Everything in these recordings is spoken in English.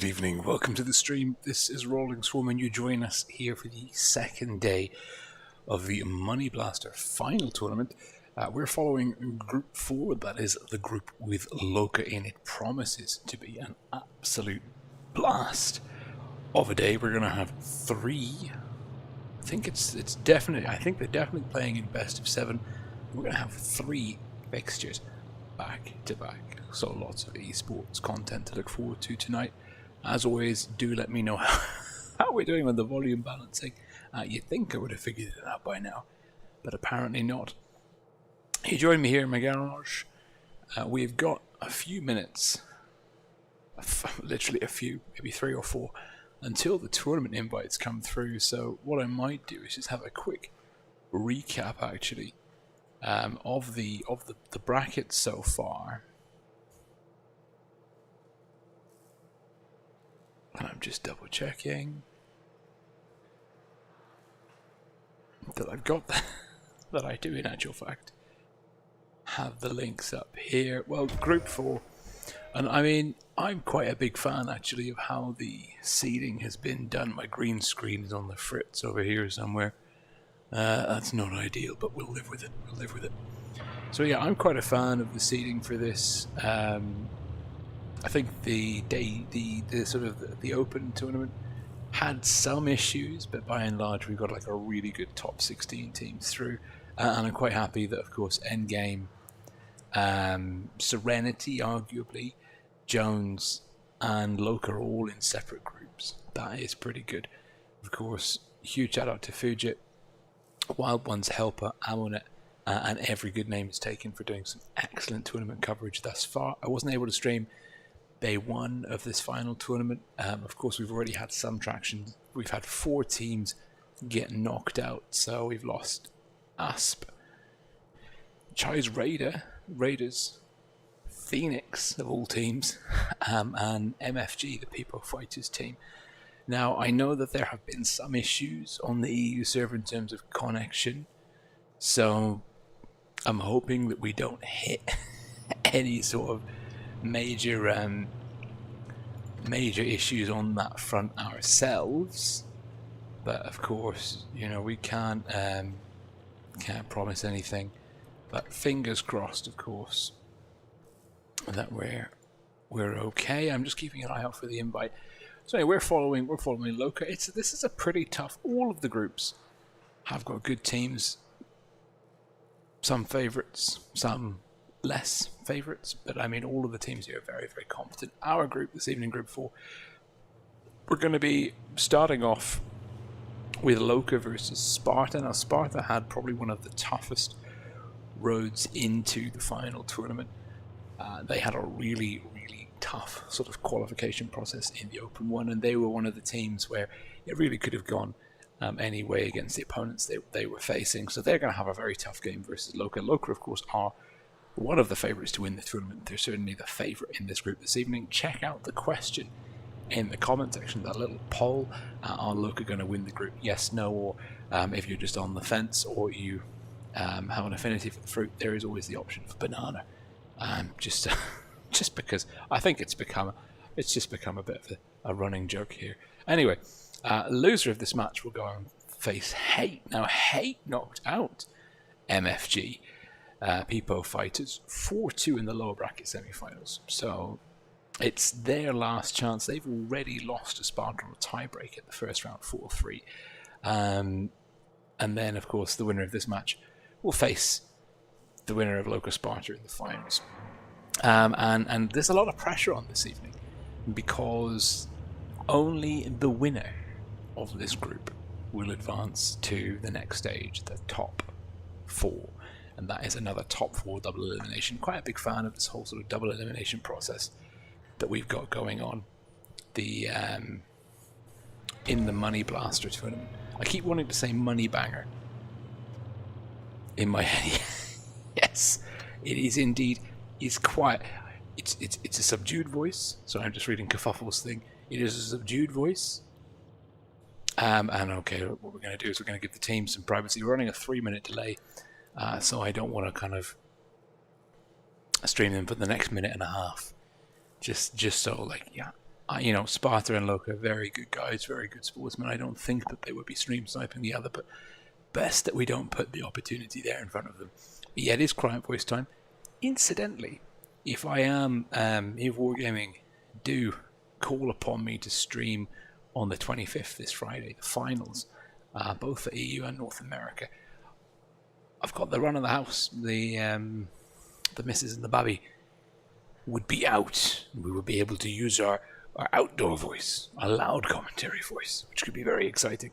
Good evening, welcome to the stream. This is Rolling Swarm and you join us here for the second day of the Money Blaster final tournament. We're following Group 4, that is the group with Loka in. It promises to be an absolute blast of a day. We're going to have three, I think they're definitely playing in best of 7. We're going to have 3 fixtures back to back, so lots of esports content to look forward to tonight. As always, do let me know how we're doing on the volume balancing. You'd think I would have figured it out by now, but apparently not. You join me here in my garage. We've got a few minutes, literally a few, maybe 3 or 4, until the tournament invites come through. So what I might do is just have a quick recap, actually, of the brackets so far. And I'm just double checking that I've got that I do in actual fact have the links up here. Well, Group 4, and I mean, I'm quite a big fan actually of how the seeding has been done. My green screen is on the fritz over here somewhere. That's not ideal, but we'll live with it. So yeah, I'm quite a fan of the seeding for this. I think the open tournament had some issues, but by and large we got like a really good top 16 teams through, and I'm quite happy that, of course, Endgame, Serenity, arguably, Jones and Loka are all in separate groups. That is pretty good. Of course, huge shout out to Fujit, Wild One's helper, Amonet, and every good name is taken for doing some excellent tournament coverage thus far. I wasn't able to stream Day 1 of this final tournament. Of course, we've already had some traction. We've had 4 teams get knocked out. So we've lost Asp, Chai's Raiders, Phoenix of all teams, and MFG, the People Fighters team. Now, I know that there have been some issues on the EU server in terms of connection, so I'm hoping that we don't hit any sort of major issues on that front ourselves, but of course, you know, we can't promise anything, but fingers crossed, of course, that we're okay. I'm just keeping an eye out for the invite. So anyway, we're following Loka. This is a pretty tough. All of the groups have got good teams, some favorites, some less favourites, but I mean, all of the teams here are very, very competent. Our group this evening, Group 4, we're going to be starting off with Loka versus Sparta. Now, Sparta had probably one of the toughest roads into the final tournament. They had a really, really tough sort of qualification process in the open one, and they were one of the teams where it really could have gone any way against the opponents they were facing. So they're going to have a very tough game versus Loka. Loka, of course, are one of the favourites to win the tournament. They're certainly the favourite in this group this evening. Check out the question in the comment section, that little poll. Are Loka going to win the group? Yes, no, or if you're just on the fence, or you have an affinity for the fruit, there is always the option for banana. Just because I think it's just become a bit of a running joke here. Anyway, loser of this match will go and face Hate. Now, Hate knocked out MFG. People Fighters 4-2 in the lower bracket semi-finals, so it's their last chance. They've already lost to Sparta on a tiebreak in the first round, 4-3, and then of course the winner of this match will face the winner of Loka Sparta in the finals. And there's a lot of pressure on this evening because only the winner of this group will advance to the next stage, the top 4. And that is another top 4 double elimination. Quite a big fan of this whole sort of double elimination process that we've got going on. The in the Money Blaster tournament. I keep wanting to say Money Banger in my head. Yes, it is indeed. It's a subdued voice. So I'm just reading Kerfuffle's thing. It is a subdued voice. And okay, what we're going to do is we're going to give the team some privacy. We're running a 3-minute delay. So I don't want to kind of stream them for the next minute and a half. Just so, like, yeah, You know, Sparta and Loka, very good guys, very good sportsmen. I don't think that they would be stream sniping the other, but best that we don't put the opportunity there in front of them. But yeah, it is client voice time. Incidentally, if I am, if Wargaming do call upon me to stream on the 25th, this Friday, the finals, both for EU and North America, I've got the run of the house. The missus and the babby would be out. We would be able to use our outdoor voice, a loud commentary voice, which could be very exciting.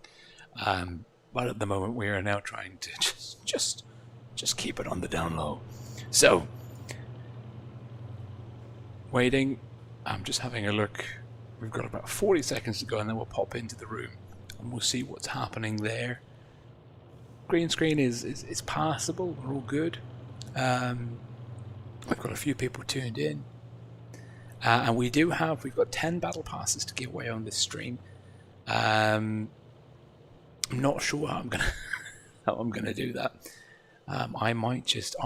But at the moment, we are now trying to just keep it on the down low. So, waiting. I'm just having a look. We've got about 40 seconds to go, and then we'll pop into the room and we'll see what's happening there. Green screen is passable. We're all good. We've got a few people tuned in. And we've got 10 battle passes to give away on this stream. I'm not sure how I'm gonna do that. I might just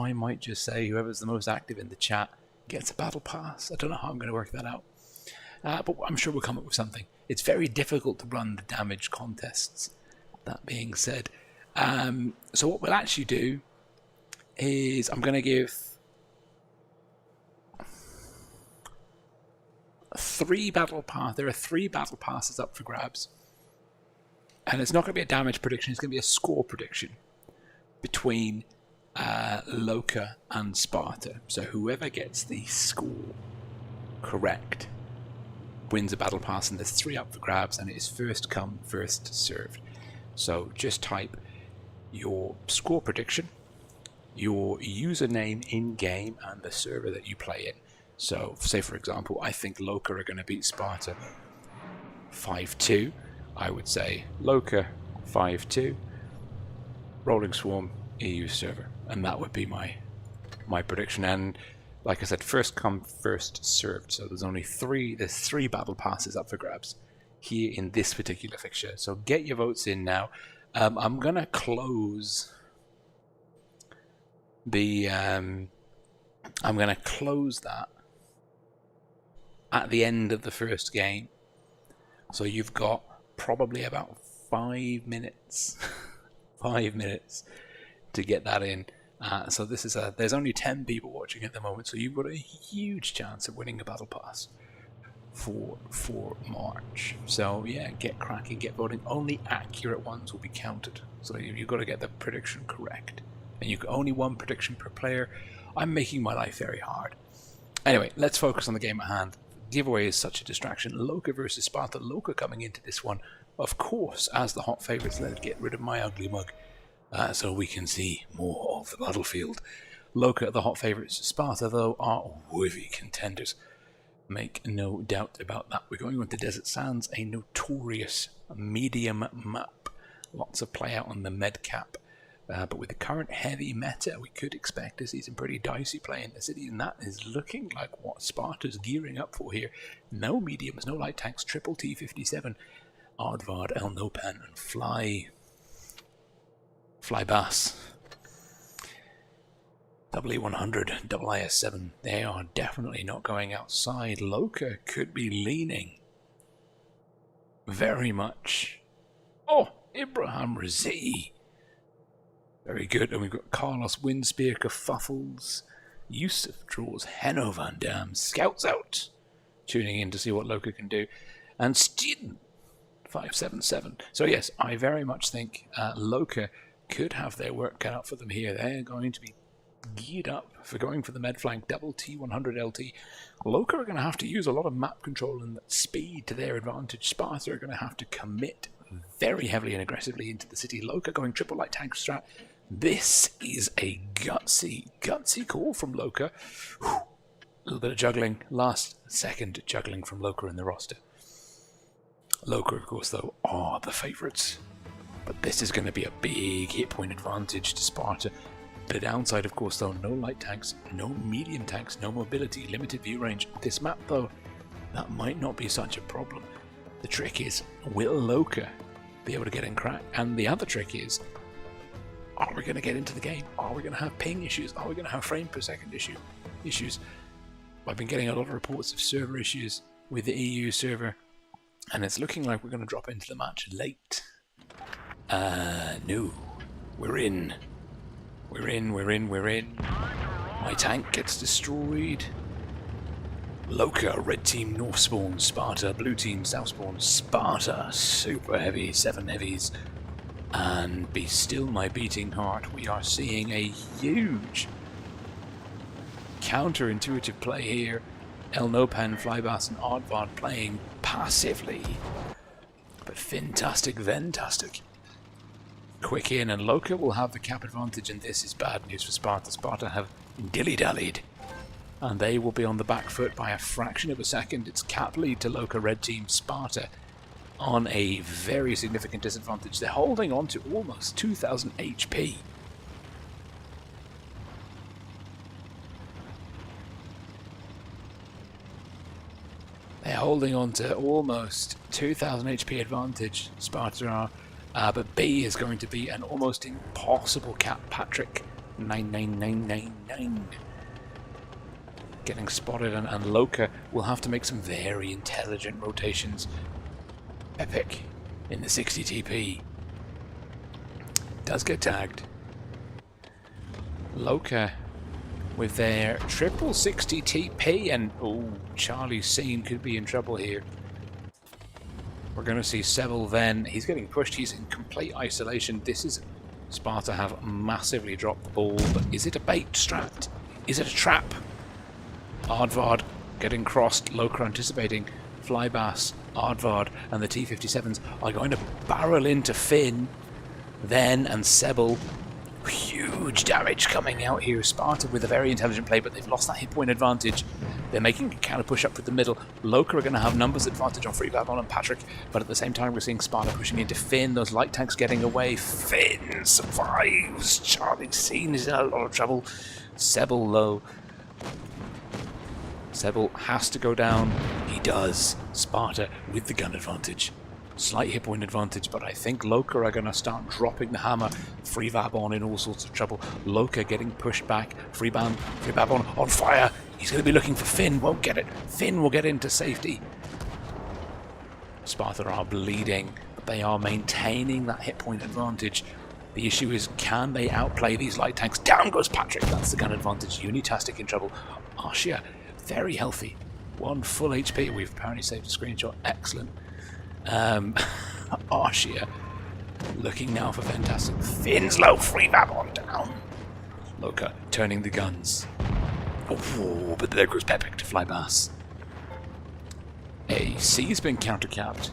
say whoever's the most active in the chat gets a battle pass. I don't know how I'm gonna work that out. But I'm sure we'll come up with something. It's very difficult to run the damage contests. That being said, so what we'll actually do is I'm gonna give 3 battle pass. There are 3 battle passes up for grabs, and it's not going to be a damage prediction. It's going to be a score prediction between Loka and Sparta. So whoever gets the score correct wins a battle pass, and there's 3 up for grabs, and it is first come, first served. So just type your score prediction, your username in game, and the server that you play in. So, say for example, I think Loka are going to beat Sparta 5-2. I would say Loka 5-2, Rolling Swarm, EU server, and that would be my prediction. And like I said, first come, first served. So there's 3 battle passes up for grabs here in this particular fixture. So get your votes in now. I'm going to close the I'm going to close that at the end of the first game. So you've got probably about 5 minutes 5 minutes to get that in. So this is there's only 10 people watching at the moment, so you've got a huge chance of winning a battle pass for March. So yeah, get cracking, get voting. Only accurate ones will be counted, so you've got to get the prediction correct, and you only 1 prediction per player. I'm making my life very hard. Anyway, let's focus on the game at hand. Giveaway is such a distraction. Loka versus Sparta. Loka coming into this one, of course, as the hot favourites. Let's get rid of my ugly mug so we can see more of the battlefield. Loka, the hot favourites. Sparta, though, are worthy contenders. Make no doubt about that. We're going on to Desert Sands, a notorious medium map. Lots of play out on the med cap. But with the current heavy meta, we could expect to see some pretty dicey play in the city, and that is looking like what Sparta's gearing up for here. No mediums, no light tanks, triple T-57, Aardvark, El Nopan, and Fly Bass. Double E100, double IS-7, they are definitely not going outside. Loka could be leaning very much. Oh, Ibrahim Razi. Very good, and we've got Carlos Windspear, Kerfuffles, Yusuf draws Henno Van Dam, Scouts out, tuning in to see what Loka can do, and Steeden 577. So yes, I very much think Loka could have their work cut out for them here. They're going to be geared up for going for the med flank, double T100 LT. Loka are going to have to use a lot of map control and speed to their advantage. Sparta are going to have to commit very heavily and aggressively into the city. Loka going triple light tank strat. This is a gutsy call from Loka. A little bit of juggling, last second juggling from Loka in the roster. Loka, of course, though, are the favourites. But this is going to be a big hit point advantage to Sparta. The downside, of course, though, no light tanks, no medium tanks, no mobility, limited view range. This map, though, that might not be such a problem. The trick is, will Loka be able to get in crack? And the other trick is, are we going to get into the game? Are we going to have ping issues? Are we going to have frame per second issues? I've been getting a lot of reports of server issues with the EU server, and it's looking like we're going to drop into the match late. No. We're in. We're in. My tank gets destroyed. Loka, red team, north spawn, Sparta, blue team, south spawn, Sparta, super heavy, 7 heavies. And be still my beating heart, we are seeing a huge counterintuitive play here. El Nopan, Flybass and Aardvark playing passively. But fantastic, ventastic. Quick in, and Loka will have the cap advantage, and this is bad news for Sparta. Sparta have dilly-dallied, and they will be on the back foot by a fraction of a second. It's cap lead to Loka red team. Sparta on a very significant disadvantage. They're holding on to almost 2,000 HP. They're holding on to almost 2,000 HP advantage, Sparta are. But B is going to be an almost impossible cap. Patrick, 99999. Getting spotted, and Loka will have to make some very intelligent rotations. Epic in the 60 TP. Does get tagged. Loka with their triple 60 TP, and oh, Charlie's scene could be in trouble here. We're going to see Seville then. He's getting pushed. He's in complete isolation. This is Sparta have massively dropped the ball, but is it a bait strat? Is it a trap? Aardvark getting crossed. Loka anticipating. Flybass, Aardvark and the T-57s are going to barrel into Finn then, and Sebel. Huge damage coming out here. Sparta with a very intelligent play, but they've lost that hit point advantage. They're making a counter push up for the middle. Loka are going to have numbers advantage on Free Babylon and Patrick, but at the same time we're seeing Sparta pushing into Finn. Those light tanks getting away. Finn survives. Charlie's scene is in a lot of trouble. Sebel low. Sebel has to go down. He does. Sparta with the gun advantage. Slight hit point advantage, but I think Loka are going to start dropping the hammer. Free Babylon in all sorts of trouble. Loka getting pushed back. Free Babylon on fire. He's going to be looking for Finn. Won't get it. Finn will get into safety. Sparta are bleeding, but they are maintaining that hit point advantage. The issue is, can they outplay these light tanks? Down goes Patrick. That's the gun advantage. Unitastic in trouble. Arshia, very healthy. 1 full HP. We've apparently saved a screenshot. Excellent. Arshia looking now for fantastic. Finn's low. Free Babylon down. Loka turning the guns. Oh, but there goes Pepic to Flybass. AC's been countercapped.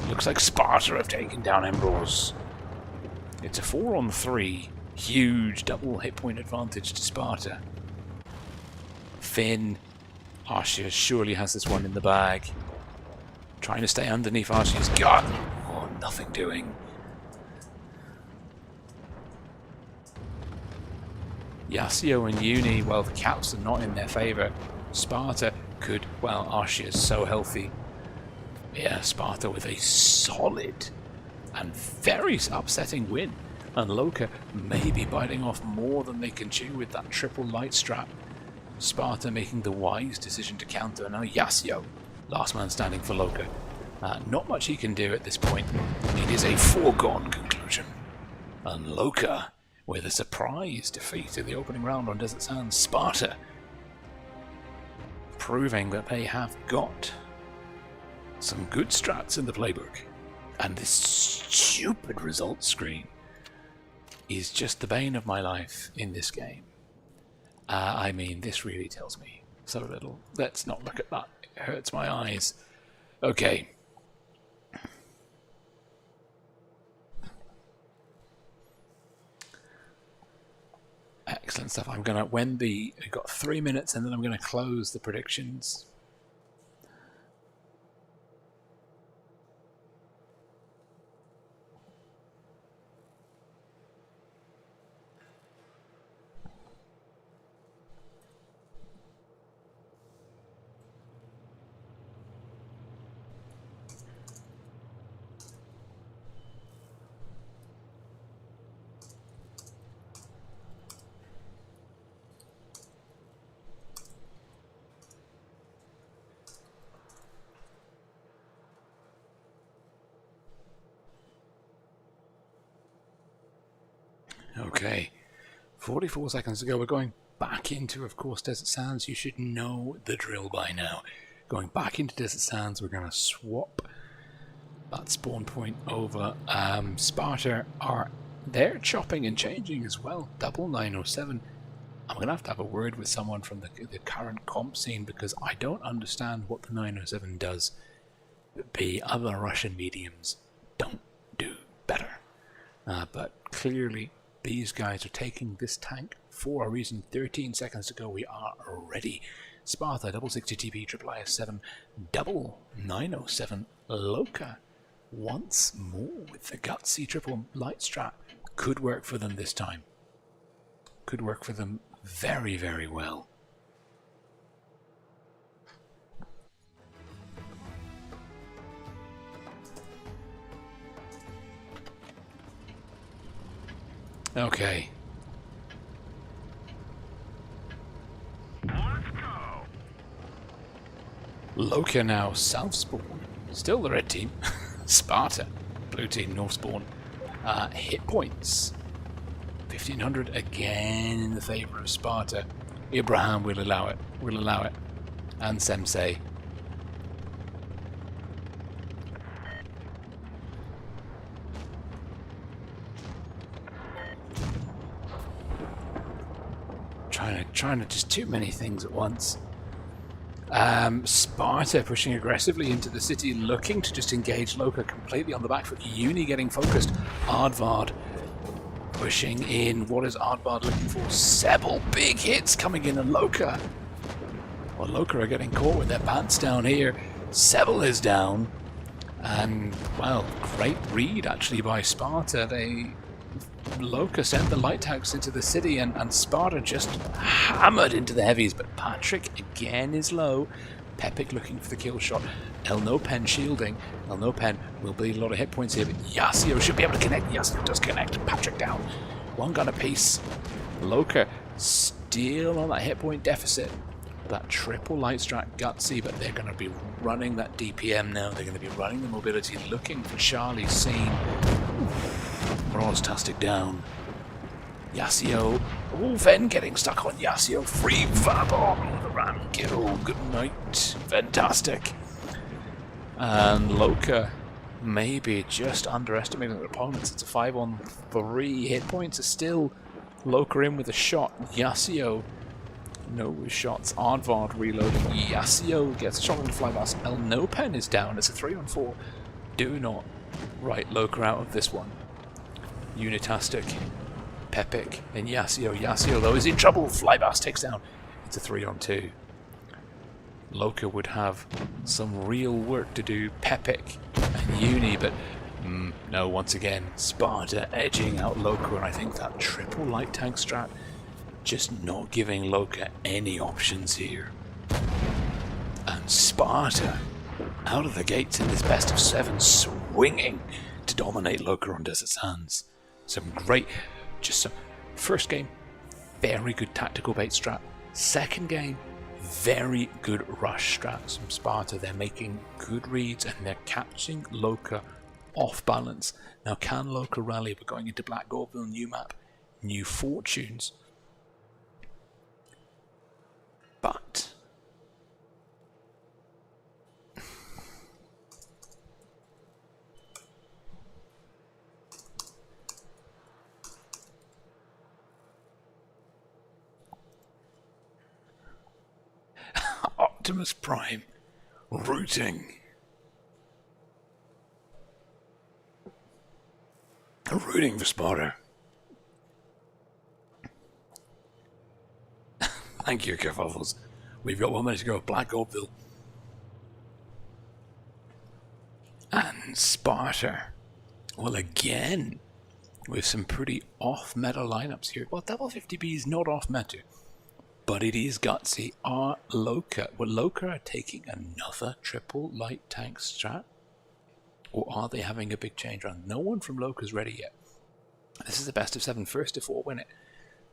Looks like Sparta have taken down Embrose. It's a 4-on-3. Huge double hit point advantage to Sparta. Finn. Arshia surely has this one in the bag. Trying to stay underneath Arshia's gun. Oh, nothing doing. Yasuo and Uni, well, the caps are not in their favour. Sparta could, well, Arshia's so healthy. Yeah, Sparta with a solid and very upsetting win. And Loka may be biting off more than they can chew with that triple light strap. Sparta making the wise decision to counter. Now Yasuo, last man standing for Loka. Not much he can do at this point. It is a foregone conclusion. And Loka with a surprise defeat in the opening round on Desert Sands. Sparta proving that they have got some good strats in the playbook. And this stupid results screen is just the bane of my life in this game. I mean, this really tells me so little. Let's not look at that. It hurts my eyes. Okay. Excellent stuff. I'm gonna, we've got 3 minutes, and then I'm gonna close the predictions. Okay, 44 seconds to go. We're going back into, of course, Desert Sands. You should know the drill by now. Going back into Desert Sands, we're going to swap that spawn point over. Sparta are there chopping and changing as well. Double 907. I'm going to have a word with someone from the current comp scene because I don't understand what the 907 does. The other Russian mediums don't do better. But clearly these guys are taking this tank for a reason. 13 seconds to go. We are ready. Sparta, double 60 TP, triple IS7, double 907 Loka. Once more with the gutsy triple light strat. Could work for them this time. Could work for them very, very well. Okay. Let's go. Loka now south spawn. Still the red team. Sparta, blue team north spawn. Hit points. 1500 again in the favour of Sparta. Ibrahim will allow it. Will allow it. And Sensei. Trying to just too many things at once. Sparta pushing aggressively into the city, looking to just engage Loka completely on the back foot. Uni getting focused. Aardvark pushing in. What is Aardvark looking for? Several big hits coming in, and Loka. Well, Loka are getting caught with their pants down here. Sebel is down. And, well, great read actually by Sparta. Loka sent the light tanks into the city, and Sparta just hammered into the heavies, but Patrick again is low. Pepic looking for the kill shot. El No Pen shielding. El No Pen will bleed a lot of hit points here, but Yasuo should be able to connect. Yasuo does connect. Patrick down. One gun apiece. Loka still on that hit point deficit. That triple light strat gutsy, but they're going to be running that DPM now. They're going to be running the mobility, looking for Charlie's scene. Rostastic down. Yasuo. Oh, Ven getting stuck on Yasuo. Free Vabon. The ram kill. Good night. Fantastic. And Loka maybe just underestimating their opponents. It's a 5-on-3. Hit points are still Loka in with a shot. Yasuo. No shots. Aardvark reloading. Yasuo gets a shot on the flyblast. El No Pen is down. It's a 3-on-4. Do not write Loka out of this one. Unitastic, Pepic, and Yasuo. Yasuo, though, is in trouble. Flyblast takes down. It's a 3-on-2. Loka would have some real work to do. Pepic and Uni, but no, once again, Sparta edging out Loka, and I think that triple light tank strat just not giving Loka any options here. And Sparta out of the gates in this best of 7, swinging to dominate Loka on Desert Sands. Some first game, very good tactical bait strat. Second game, very good rush strats from Sparta. They're making good reads and they're catching Loka off balance. Now, can Loka rally? We're going into Black Goreville, new map, new fortunes. But Optimus Prime rooting. Rooting for Sparta. Thank you, Kerfuffles. We've got 1 minute to go. Black Goreville. And Sparta. Well, again, with some pretty off-meta lineups here. Well, double 50B is not off-meta, but it is gutsy. Are Loka. Well, Loka are taking another triple light tank strat? Or are they having a big change round? No one from Loka's ready yet. This is the best of 7, first to 4 win it.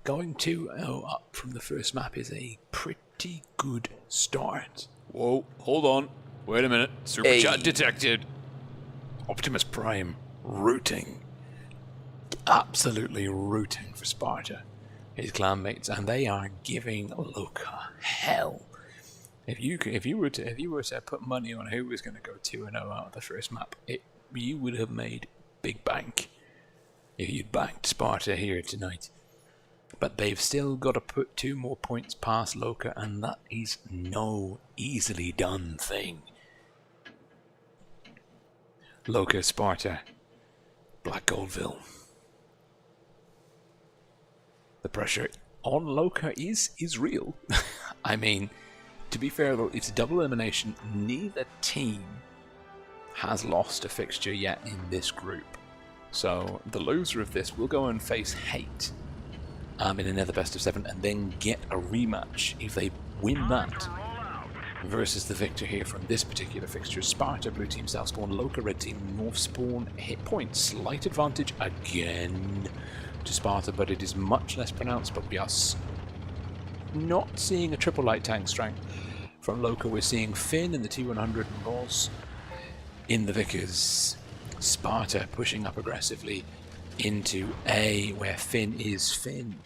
Going 2-0 up from the first map is a pretty good start. Whoa, hold on. Wait a minute. Super chat detected. Optimus Prime rooting. absolutely rooting for Sparta, his clanmates, and they are giving Loka hell. If you were to put money on who was going to go 2-0 out of the first map, you would have made big bank if you'd backed Sparta here tonight. But they've still got to put 2 more points past Loka, and that is no easily done thing. Loka, Sparta, Black Goldville. The pressure on Loka is real. I mean, to be fair though, it's a double elimination. Neither team has lost a fixture yet in this group. So the loser of this will go and face Hate in another best of 7 and then get a rematch if they win that versus the victor here from this particular fixture. Sparta, blue team south spawn, Loka, red team north spawn. Hit point, slight advantage again to Sparta, but it is much less pronounced. But we are not seeing a triple light tank strength from Loka. We're seeing Finn in the T100 and Roz in the Vickers. Sparta pushing up aggressively into A, where Finn is. Finn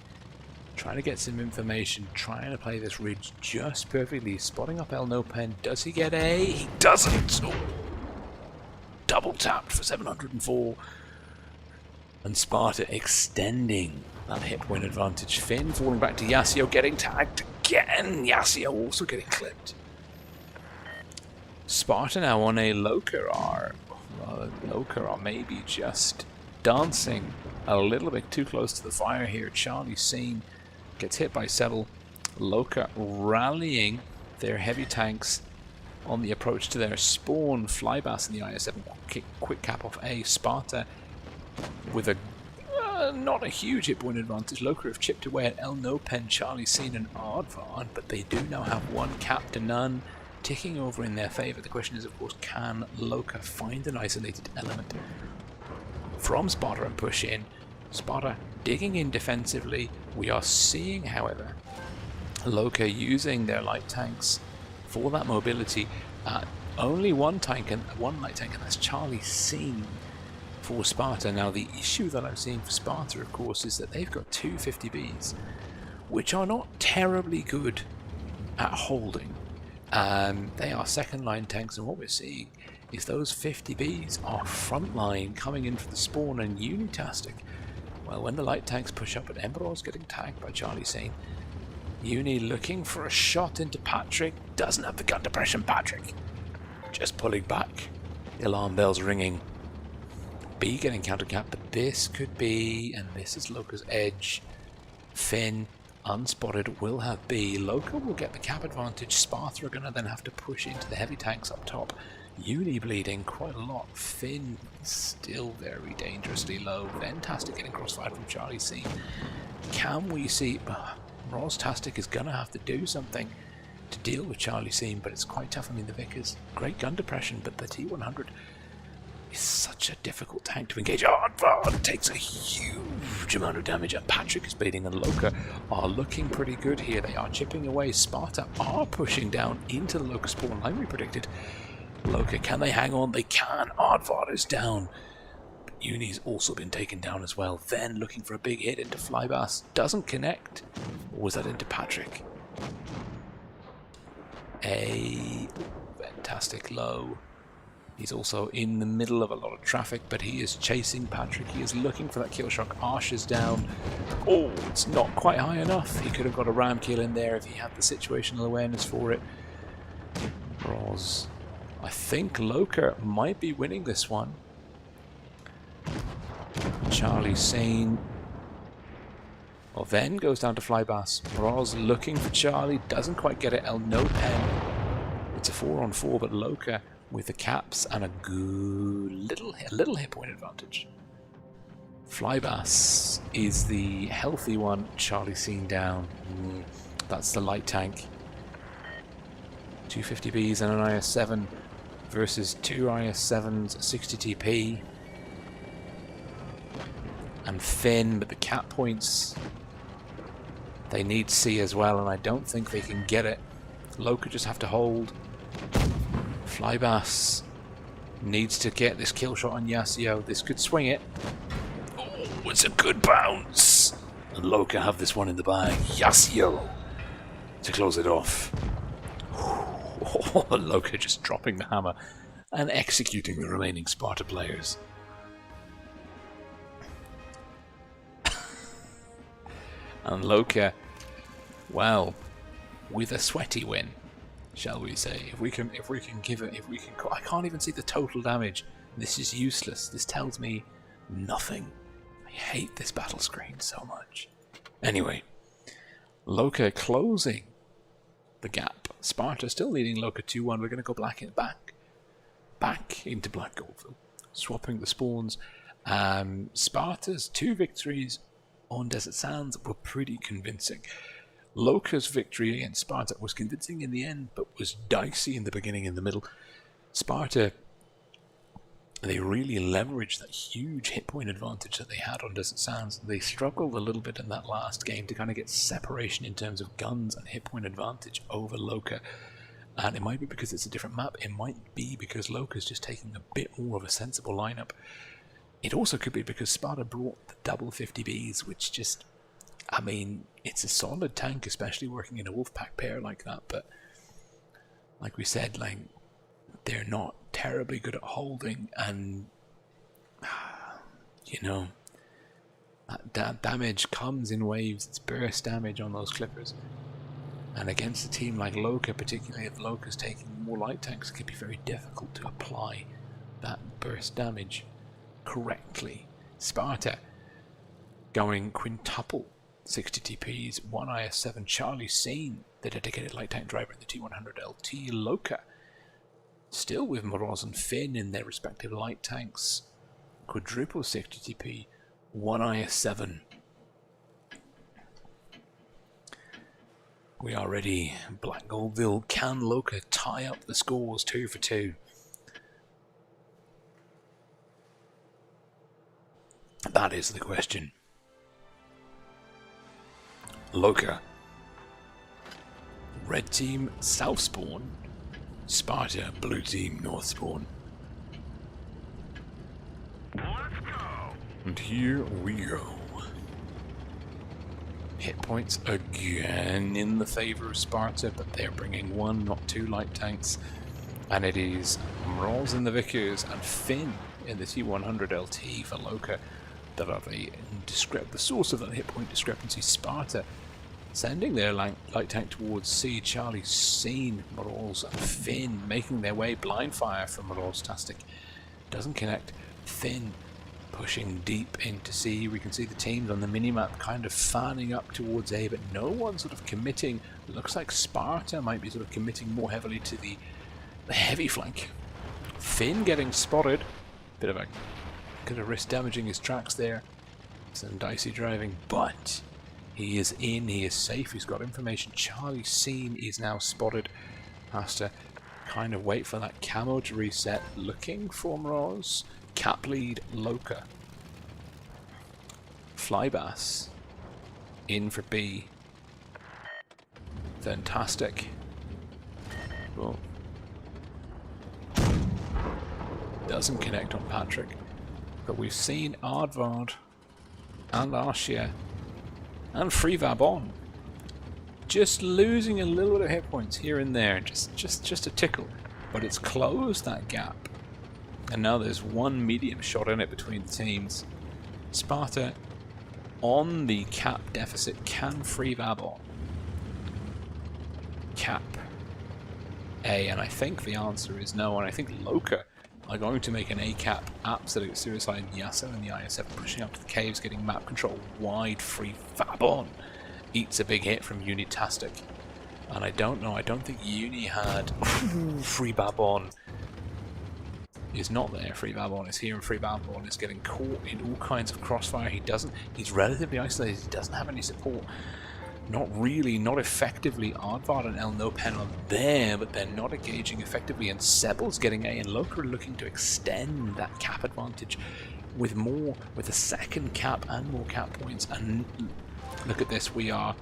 trying to get some information, trying to play this ridge just perfectly, spotting up El No Pen. Does he get A? He doesn't! Oh. Double tapped for 704. And Sparta extending that hit point advantage. Finn falling back to Yasuo, getting tagged again. Yasuo also getting clipped. Sparta now on a Loka are maybe just dancing a little bit too close to the fire here. Charlie Scene gets hit by Settle. Loka rallying their heavy tanks on the approach to their spawn. Flybass in the IS-7 quick cap off A. Sparta with a not a huge hit point advantage. Loka have chipped away at El No Pen, Charlie Scene and Aardvarn, but they do now have 1 cap to none ticking over in their favour. The question is, of course, can Loka find an isolated element from Sparta and push in? Sparta digging in defensively. We are seeing, however, Loka using their light tanks for that mobility. Only one light tank, and that's Charlie Scene for Sparta. Now, the issue that I'm seeing for Sparta, of course, is that they've got 2 50Bs, which are not terribly good at holding. They are second line tanks, and what we're seeing is those 50Bs are front line coming in for the spawn and Unitastic. Well, when the light tanks push up, but Emberor's getting tagged by Charlie Scene. Uni looking for a shot into Patrick, doesn't have the gun depression. Patrick just pulling back. The alarm bells ringing. B getting counter cap, but this could be, and this is Loka's edge. Finn unspotted will have B. Loka will get the cap advantage. Sparta are going to then have to push into the heavy tanks up top. Uni bleeding quite a lot. Finn still very dangerously low. Fantastic getting crossfired from Charlie Scene. Can we see... Roztastic is going to have to do something to deal with Charlie Scene, but it's quite tough. I mean, the Vickers, great gun depression, but the T100 is such a difficult tank to engage. Aardvarn takes a huge amount of damage, and Patrick is bleeding, and Loka are looking pretty good here. They are chipping away. Sparta are pushing down into the Loka spawn like we predicted. Loka, can they hang on? They can. Aardvarn is down. But Uni's also been taken down as well. Then looking for a big hit into Flybass. Doesn't connect. Or was that into Patrick? A fantastic low. He's also in the middle of a lot of traffic, but he is chasing Patrick. He is looking for that kill shock. Arsh is down. Oh, it's not quite high enough. He could have got a ram kill in there if he had the situational awareness for it. Roz. I think Loka might be winning this one. Charlie Scene. Well, then goes down to Flybass. Roz looking for Charlie. Doesn't quite get it. El No Pen. It's a 4-on-4, but Loka with the caps and a good little hit point advantage. Flybass is the healthy one. Charlie Scene down. That's the light tank. 2 50Bs and an IS-7 versus 2 IS-7s, 60 TP. And Finn, but the cap points, they need C as well, and I don't think they can get it. Loka just have to hold. Flybass needs to get this kill shot on Yasuo. This could swing it. Oh, was a good bounce. And Loka have this one in the bag. Yasio to close it off. Loka just dropping the hammer and executing the remaining Sparta players. And Loka, well, with a sweaty win, shall we say? If we can give it, I can't even see the total damage. This is useless. This tells me nothing. I hate this battle screen so much. Anyway, Loka closing the gap. Sparta still leading Loka 2-1. We're going to go back into Black Goldville, swapping the spawns. Sparta's 2 victories on Desert Sands were pretty convincing. Loka's victory against Sparta was convincing in the end, but was dicey in the beginning and the middle. Sparta, they really leveraged that huge hit point advantage that they had on Desert Sands. They struggled a little bit in that last game to kind of get separation in terms of guns and hit point advantage over Loka. And it might be because it's a different map. It might be because Loka's just taking a bit more of a sensible lineup. It also could be because Sparta brought the double 50Bs, which just, I mean, it's a solid tank, especially working in a Wolfpack pair like that. But like we said, like, they're not terribly good at holding, and you know, that damage comes in waves. It's burst damage on those clippers, and against a team like Loka, particularly if Loka's taking more light tanks, it can be very difficult to apply that burst damage correctly. Sparta going quintuple 60 TPs, 1 IS-7, Charlie Sane, the dedicated light tank driver in the T100 LT. Loka still with Moroz and Finn in their respective light tanks, quadruple 60 TP, 1 IS-7. We are ready. Black Goldville, can Loka tie up the scores 2 for 2? That is the question. Loka. Red team south spawn. Sparta blue team north spawn. Let's go. And here we go. Hit points again in the favor of Sparta, but they're bringing 1, not 2 light tanks. And it is Mroz in the Vickers and Finn in the T100 LT for Loka that are the source of that hit point discrepancy. Sparta sending their light tank towards C. Charlie, Seen, Mroz and Finn making their way. Blind fire from Mroz-tastic. Doesn't connect. Finn pushing deep into C. We can see the teams on the minimap kind of fanning up towards A, but no one sort of committing. It looks like Sparta might be sort of committing more heavily to the heavy flank. Finn getting spotted. Bit of a could have risked damaging his tracks there. Some dicey driving, but he is in, he is safe, he's got information. Charlie Seen is now spotted. Has to kind of wait for that camo to reset. Looking for Mroz. Cap lead Loka. Flybass in for B. Fantastic. Well, doesn't connect on Patrick. But we've seen Aardvard and Arshia and Freevabon just losing a little bit of hit points here and there, just a tickle. But it's closed that gap. And now there's 1 medium shot in it between the teams. Sparta on the cap deficit. Can Freevabon cap A? And I think the answer is no, and I think Loka are going to make an A cap absolute suicide. Yasso and the IS-7 pushing up to the caves, getting map control wide. Freevabon eats a big hit from Unitastic. And I don't know, I don't think Uni had Freevabon is not there. Freevabon is here, and Freevabon is getting caught in all kinds of crossfire. He's relatively isolated, he doesn't have any support. Not really, not effectively. Aardvard and El Nopen are there, but they're not engaging effectively, and Sebel's getting A, and Loka are looking to extend that cap advantage with a second cap and more cap points. And look at this, we are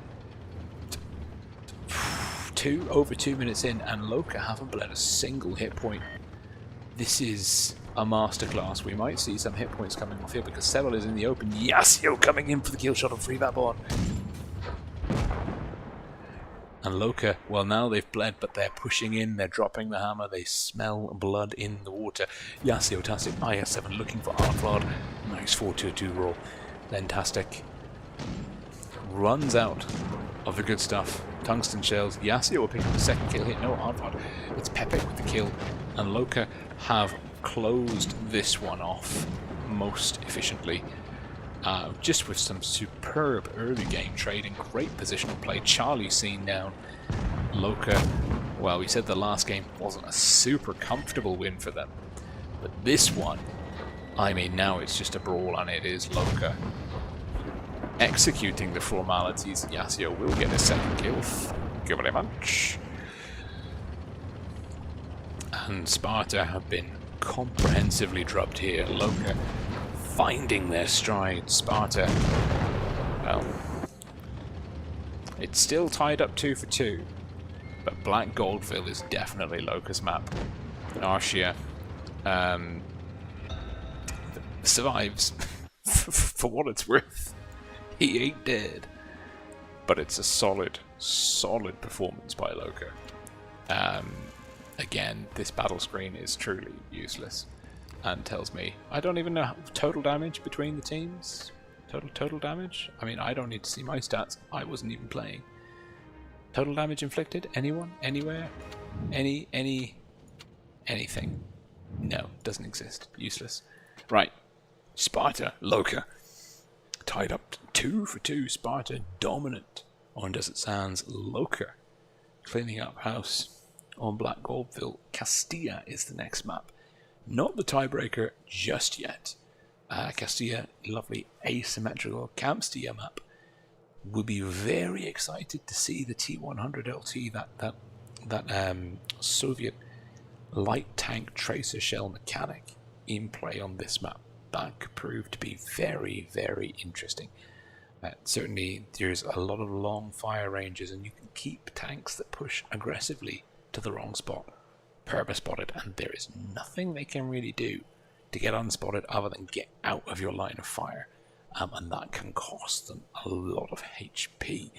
over 2 minutes in, and Loka haven't bled a single hit point. This is a masterclass. We might see some hit points coming off here because Sebel is in the open. Yasuo coming in for the kill shot on Free Vabon. And Loka, well, now they've bled, but they're pushing in, they're dropping the hammer, they smell blood in the water. Yasuo, Tastic, IS7 looking for Artflod. Nice 4-2-2 roll. Then Tastic runs out of the good stuff. Tungsten shells. Yasuo will pick up the second kill here. No, Artflod. It's Pepe with the kill. And Loka have closed this one off most efficiently. Just with some superb early game trading, great positional play. Charlie seen down. Loka, well, we said the last game wasn't a super comfortable win for them. But this one, I mean, now it's just a brawl and it is Loka executing the formalities. Yasuo will get a second kill. Thank you very much. And Sparta have been comprehensively drubbed here. Loka finding their stride. Sparta, well, it's still tied up 2 for 2, but Black Goldville is definitely Loka's map. Arshia survives for what it's worth. He ain't dead, but it's a solid performance by Loka. Again, this battle screen is truly useless. And tells me, I don't even know total damage between the teams. Total damage? I mean, I don't need to see my stats. I wasn't even playing. Total damage inflicted? Anyone? Anywhere? Anything? No, doesn't exist. Useless. Right. Sparta, Loka. Tied up 2 for 2. Sparta dominant on Desert Sands. Loka cleaning up house on Black Goldville. Castilla is the next map. Not the tiebreaker just yet. Castilla, lovely asymmetrical Campstilla map. Will be very excited to see the T100 LT, that Soviet light tank tracer shell mechanic in play on this map. That could prove to be very, very interesting. Certainly, there's a lot of long fire ranges, and you can keep tanks that push aggressively to the wrong spot perma-spotted, and there is nothing they can really do to get unspotted other than get out of your line of fire, and that can cost them a lot of HP.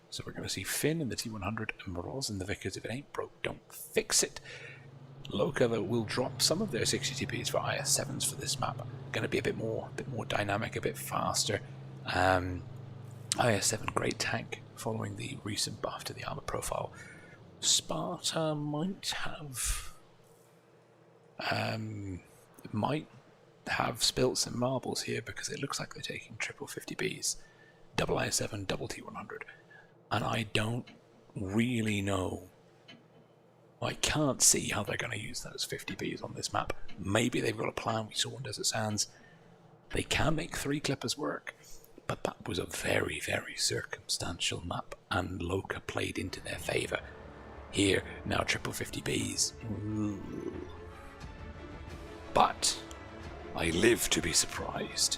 So we're going to see Finn in the T100 and Moroz in the Vickers. If it ain't broke, don't fix it. Loka, though, will drop some of their 60 TPs for IS7s for this map. Going to be a bit more dynamic, a bit faster. IS7, great tank, following the recent buff to the armor profile. Sparta might have spilt some marbles here because it looks like they're taking triple 50Bs, double IS7, double T100, and I don't really know. I can't see how they're going to use those 50Bs on this map. Maybe they've got a plan. We saw in Desert Sands they can make 3 clippers work, but that was a very, very circumstantial map, and Loka played into their favour. Here, now triple 50Bs. Ooh. But I live to be surprised.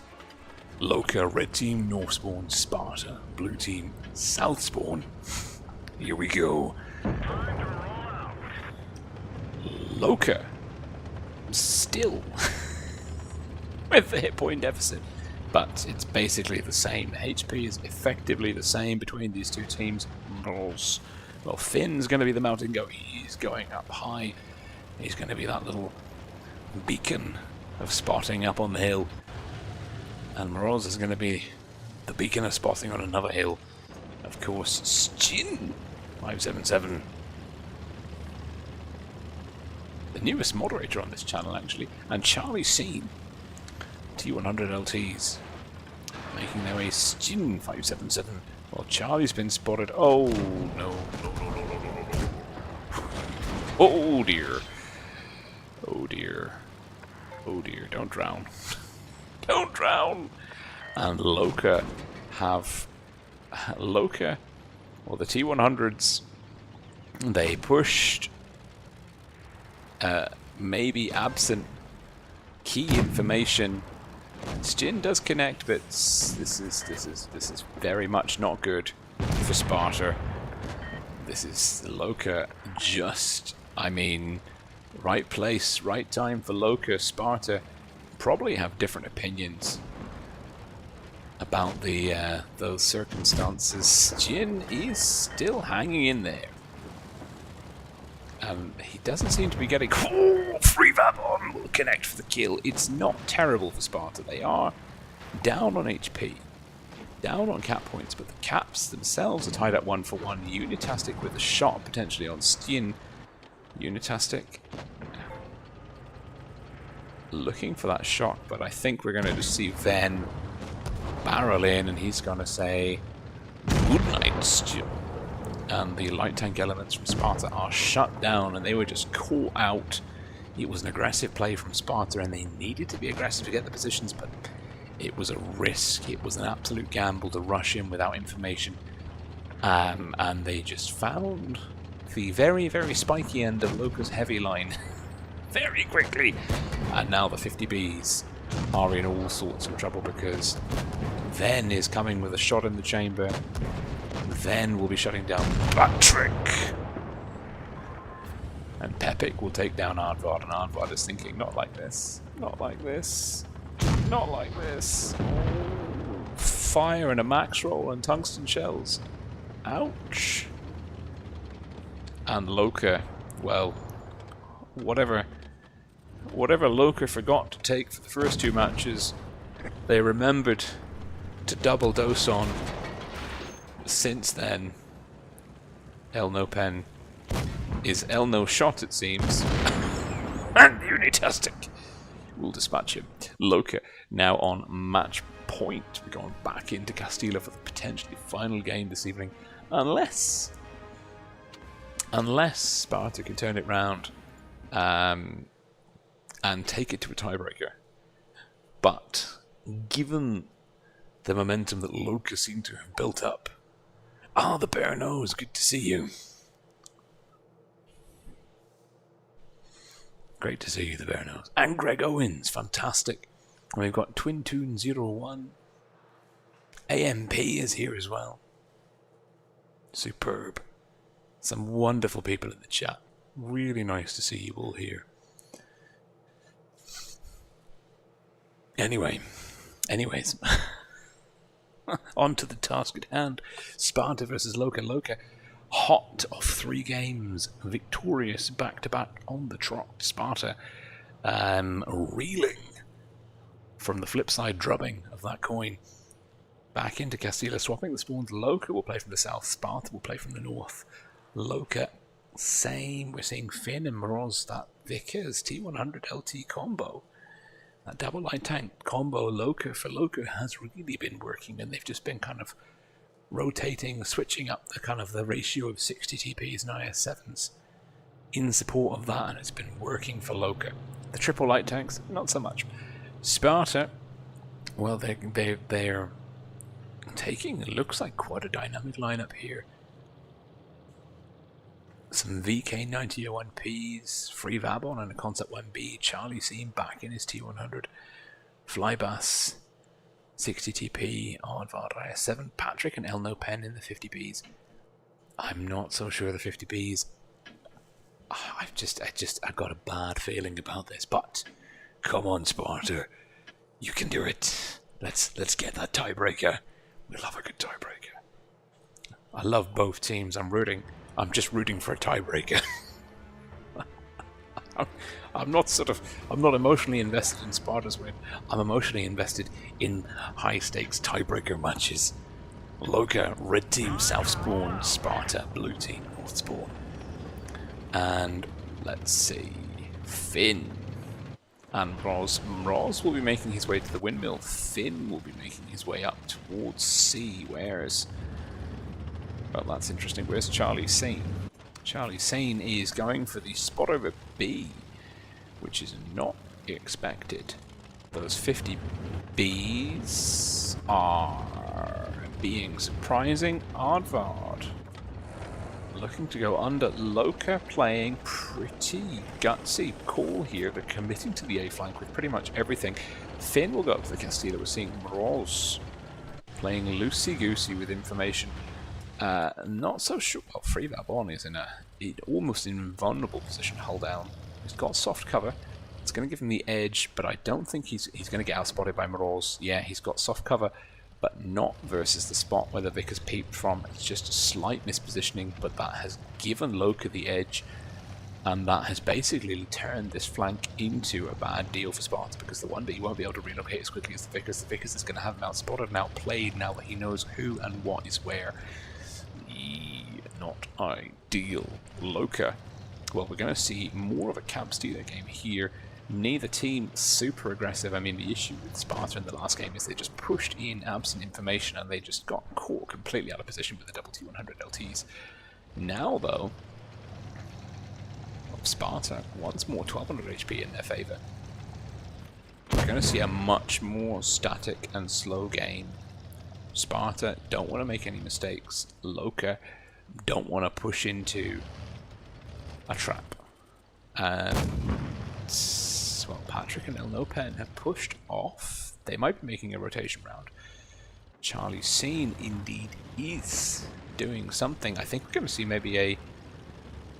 Loka, red team, north spawn, Sparta, blue team, south spawn. Here we go. Loka, still with the hit point deficit, but it's basically the same. The HP is effectively the same between these two teams. Well, Finn's going to be the mountain goat. He's going up high. He's going to be that little beacon of spotting up on the hill. And Moroz is going to be the beacon of spotting on another hill. Of course, Shin 577. The newest moderator on this channel, actually. And Charlie Seen. T100 LTs. Making their way Shin 577. Well, Charlie's been spotted. Oh, no. Oh, dear. Oh, dear. Oh, dear. Don't drown. Don't drown. And Loka have... Loka, well, the T100s, they pushed maybe absent key information. Shin does connect, but this is very much not good for Sparta. This is Loka just, I mean, Right place, right time for Loka. Sparta probably have different opinions about those circumstances. Jin is still hanging in there. He doesn't seem to be getting... Oh, free Vabon will connect for the kill. It's not terrible for Sparta. They are down on HP, down on cap points, but the caps themselves are tied up 1-for-1. Unitastic with a shot potentially on Stien. Unitastic looking for that shot, but I think we're going to just see Ven barrel in, and he's going to say good night, Stu. And the light tank elements from Sparta are shut down, and they were just caught out. It was an aggressive play from Sparta, and they needed to be aggressive to get the positions, but it was a risk. It was an absolute gamble to rush in without information, and they just found the very, very spiky end of Loka's heavy line very quickly. And now the 50Bs are in all sorts of trouble because Ven is coming with a shot in the chamber. Ven will be shutting down Patrick. And Pepik will take down Aardvark, and Aardvark is thinking, not like this, not like this, not like this. Fire and a max roll and tungsten shells. Ouch. And Loka, well, whatever Loka forgot to take for the first two matches, they remembered to double dose on. Since then, Elnopen is Elno shot, it seems. And Unitastic will dispatch him. Loka now on match point. We're going back into Castilla for the potentially final game this evening. Unless Sparta can turn it round and take it to a tiebreaker. But given the momentum that Loka seemed to have built up, the Bear Nose, good to see you. Great to see you, the Bear Nose. And Greg Owens, fantastic. And we've got Twintoon01. AMP is here as well. Superb. Some wonderful people in the chat. Really nice to see you all here. Anyways. On to the task at hand. Sparta versus Loka. Loka, hot off 3 games, victorious back-to-back on the trot. Sparta reeling from the flip side, drubbing of that coin. Back into Castilla, swapping the spawns. Loka will play from the south, Sparta will play from the north. Loka, same. We're seeing Finn and Moroz, that Vickers T100 LT combo. That double light tank combo Loka for Loka has really been working, and they've just been kind of rotating, switching up the kind of the ratio of 60 TPs and IS7s in support of that, and it's been working for Loka. The triple light tanks, not so much. Sparta, well, they're taking, it looks like quite a dynamic lineup here. Some VK9001Ps, Free Vabon and a Concept 1B, Charlie Seam back in his T100, Flybass, 60 TP, Aardvark IS7, Patrick and Elno Pen in the 50Bs. I'm not so sure the 50Bs. I've got a bad feeling about this, but come on, Sparta, you can do it. Let's get that tiebreaker. We love a good tiebreaker. I love both teams. I'm just rooting for a tiebreaker. I'm not emotionally invested in Sparta's win. I'm emotionally invested in high stakes tiebreaker matches. Loka, red team, south spawn. Sparta, blue team, north spawn. And let's see, Finn and Roz. Roz will be making his way to the windmill. Finn will be making his way up towards C. Where's... Well, that's interesting. Where's Charlie Sane? Charlie Sane is going for the spot over B, which is not expected. Those 50 Bs are being surprising. Aardvark looking to go under. Loka playing pretty gutsy call here. They're committing to the A flank with pretty much everything. Finn will go up to the Castilla. We're seeing Moroz playing loosey-goosey with information. Not so sure. Well, Free Vabon is in a almost invulnerable position. Hull down. He's got soft cover. It's going to give him the edge, but I don't think he's going to get outspotted by Moroz. Yeah, he's got soft cover, but not versus the spot where the Vickers peeped from. It's just a slight mispositioning, but that has given Loka the edge, and that has basically turned this flank into a bad deal for Sparta, because the 1B won't be able to relocate as quickly as the Vickers. The Vickers is going to have him outspotted and outplayed now that he knows who and what is where. Not ideal. Loka. Well, we're going to see more of a camp stealer game here. Neither team super aggressive. I mean, the issue with Sparta in the last game is they just pushed in absent information and they just got caught completely out of position with the double T100 LTs. Now, though, Sparta once more 1200 HP in their favor. We're going to see a much more static and slow game. Sparta don't want to make any mistakes. Loka don't want to push into a trap. Well, Patrick and El Nopen have pushed off. They might be making a rotation round. Charlie Scene indeed is doing something. I think we're going to see maybe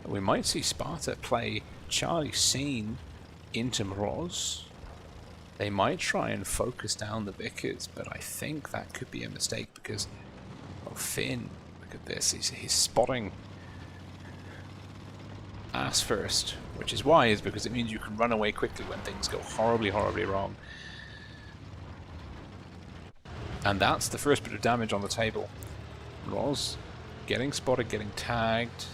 we might see Sparta play Charlie Scene into Moroz. They might try and focus down the Vickers, but I think that could be a mistake because, well, Finn, look at this, he's spotting ass first, which is wise because it means you can run away quickly when things go horribly, horribly wrong. And that's the first bit of damage on the table. Moroz getting spotted, getting tagged,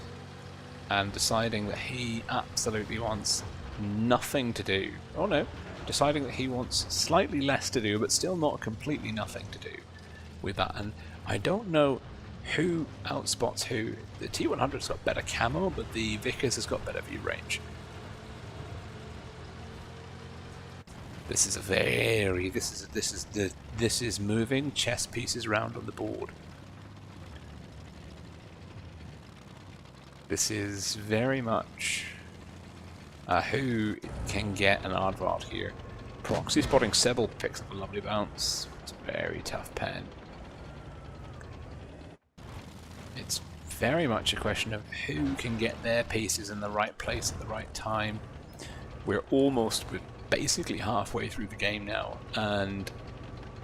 and deciding that he absolutely wants nothing to do. Oh no. Deciding that he wants slightly less to do, but still not completely nothing to do with that. And I don't know who outspots who. The T100's got better camo, but the Vickers has got better view range. This is a very this is moving chess pieces around on the board. This is very much who can get an aardvark here. Proxy spotting Sebel picks up a lovely bounce. It's a very tough pen. It's very much a question of who can get their pieces in the right place at the right time. We're basically halfway through the game now, and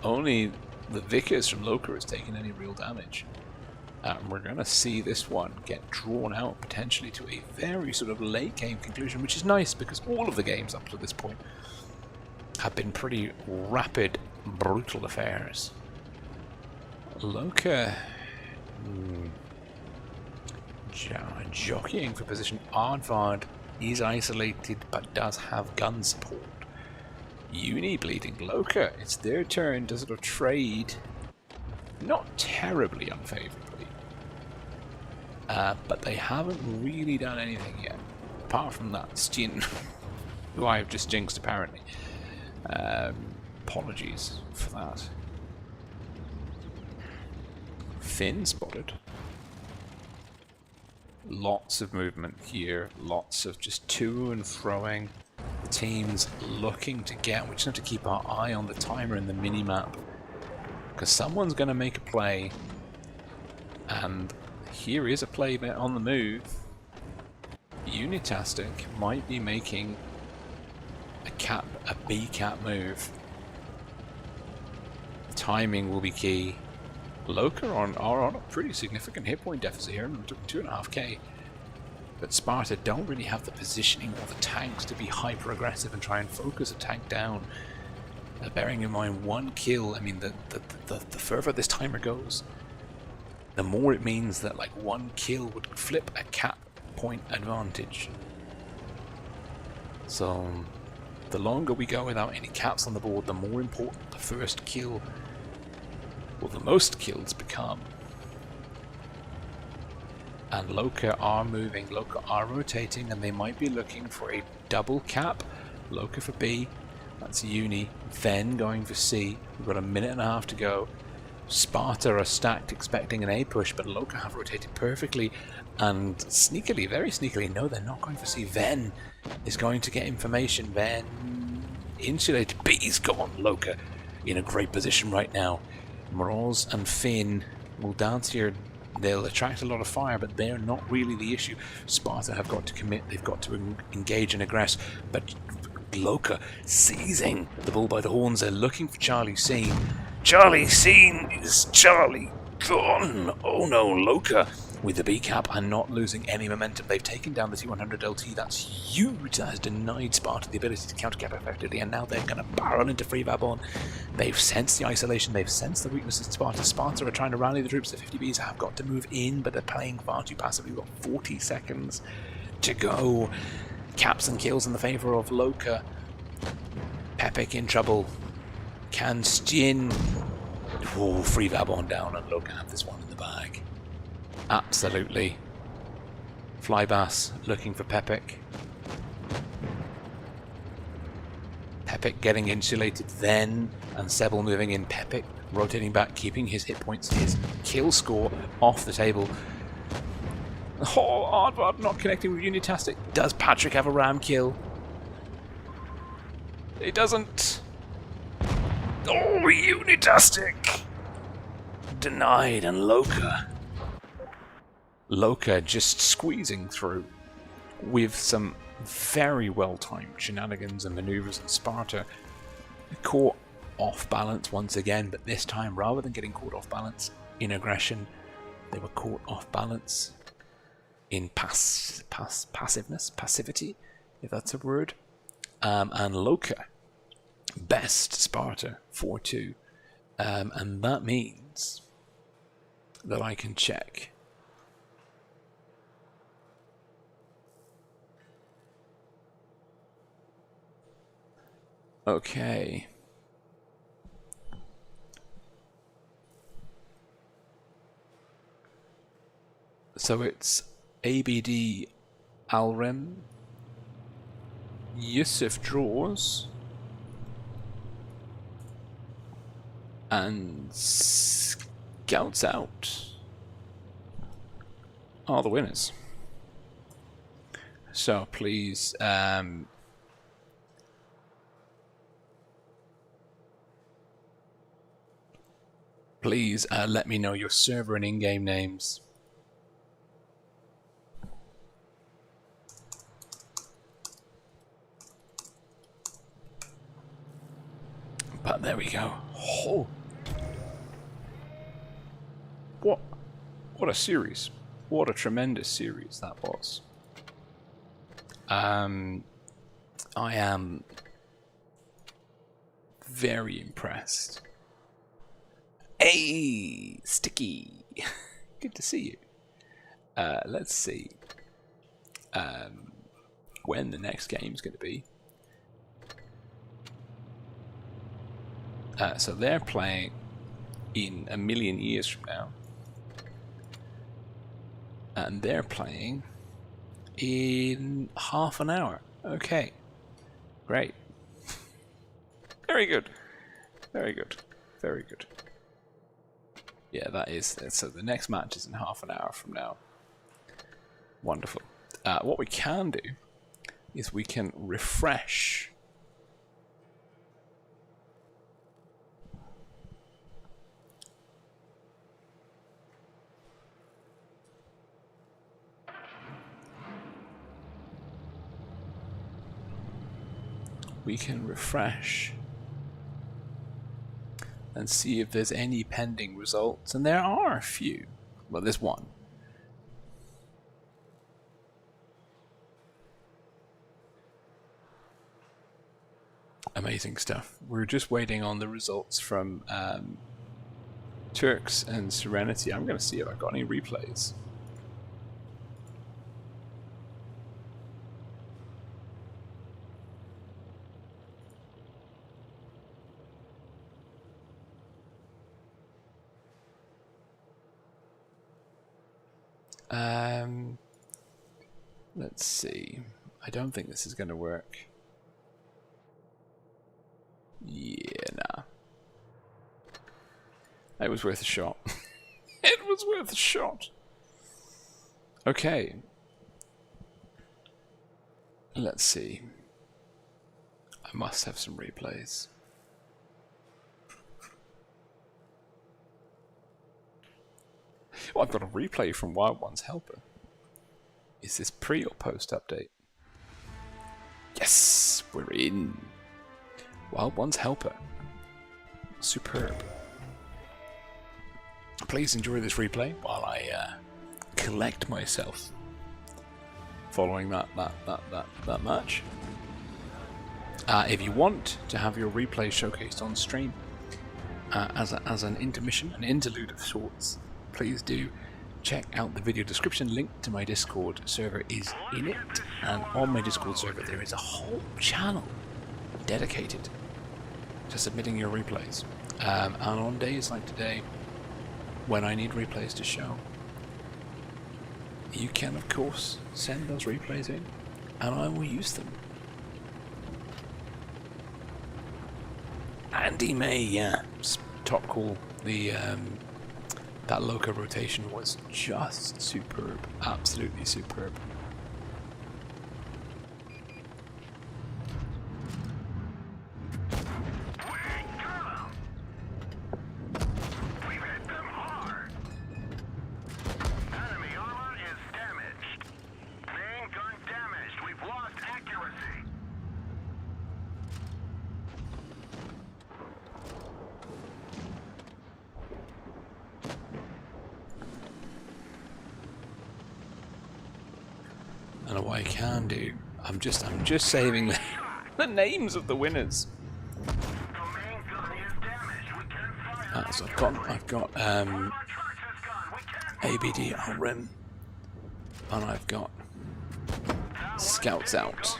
only the Vickers from Loka has taken any real damage. We're going to see this one get drawn out potentially to a very sort of late game conclusion, which is nice because all of the games up to this point have been pretty rapid, brutal affairs. Loka jockeying for position. Aardvark is isolated but does have gun support. Uni bleeding. Loka, it's their turn to sort of trade, not terribly unfavorably. But they haven't really done anything yet, apart from that stint, who I have just jinxed apparently. Apologies for that. Finn spotted. Lots of movement here, lots of just to and froing. The team's looking to get, we just have to keep our eye on the timer and the mini-map, because someone's going to make a play, and here is a play on the move. Unitastic might be making a B cap move. Timing will be key. Loka are on a pretty significant hit point deficit here, 2.5k. But Sparta don't really have the positioning or the tanks to be hyper aggressive and try and focus a tank down. Bearing in mind 1 kill, I mean the further this timer goes, the more it means that like 1 kill would flip a cap point advantage. So the longer we go without any caps on the board, the more important the first kill, or the most kills, become. And Loka are moving, Loka are rotating, and they might be looking for a double cap. Loka for B, that's Uni, then going for C. We've got a minute and a half to go. Sparta are stacked expecting an A push, but Loka have rotated perfectly, and sneakily, very sneakily, no, they're not going for C. Ven is going to get information. Ven insulated. B's gone. Loka in a great position right now. Moroz and Finn will dance here They'll attract a lot of fire, but they're not really the issue. Sparta have got to commit, they've got to engage and aggress, but Loka seizing the bull by the horns. They're looking for Charlie Scene. Charlie Scene is Charlie gone. Oh no, Loka with the B cap and not losing any momentum. They've taken down the T100 LT. That's huge. That has denied Sparta the ability to counter cap effectively, and now they're going to barrel into Free Vabon. They've sensed the isolation. They've sensed the weaknesses of Sparta. Sparta are trying to rally the troops. The 50Bs have got to move in, but they're playing far too passively. We've got 40 seconds to go. Caps and kills in the favour of Loka. Pepik in trouble. Can Stjin. Oh, Free Vabon down, and Loka have this one in the bag. Absolutely. Flybass looking for Pepik. Pepik getting insulated then, and Sebel moving in. Pepik rotating back, keeping his hit points, his kill score off the table. Oh, Aardvark not connecting with Unitastic. Does Patrick have a ram kill? He doesn't. Oh, Unitastic! Denied, and Loka. Loka just squeezing through with some very well-timed shenanigans and maneuvers, and Sparta caught off balance once again, but this time, rather than getting caught off balance in aggression, they were caught off balance in passiveness, passivity, if that's a word. And Loka best Sparta 4-2, and that means that I can check okay. So it's ABD Alrem, Yusuf draws, and Scouts Out are the winners. So please please let me know your server and in-game names. But there we go. Oh. What a series. What a tremendous series that was. I am very impressed. Hey, Sticky. Good to see you. Let's see when the next game is going to be. So they're playing in a million years from now. And they're playing in half an hour. Okay. Great. Very good. Very good. Very good. Yeah, that is. So the next match is in half an hour from now. Wonderful. What we can do is we can refresh. We can refresh and see if there's any pending results, and there are a few. Well, there's one. Amazing stuff. We're just waiting on the results from Turks and Serenity. I'm going to see if I've got any replays. Let's see. I don't think this is going to work. Yeah, nah. It was worth a shot. It was worth a shot. Okay. Let's see. I must have some replays. Well, I've got a replay from Wild One's Helper. Is this pre or post update? Yes, we're in. Wild One's Helper. Superb. Please enjoy this replay while I collect myself following that match. If you want to have your replay showcased on stream as an intermission, an interlude of sorts, please do check out the video description. Link to my Discord server is in it, and on my Discord server there is a whole channel dedicated to submitting your replays. And on days like today, when I need replays to show, you can of course send those replays in, and I will use them. Andy May, yeah, top call. The that Loka rotation was just superb, absolutely superb. And what I can do, I'm just saving the names of the winners. So I've got ABD Rim, and I've got Scouts Out.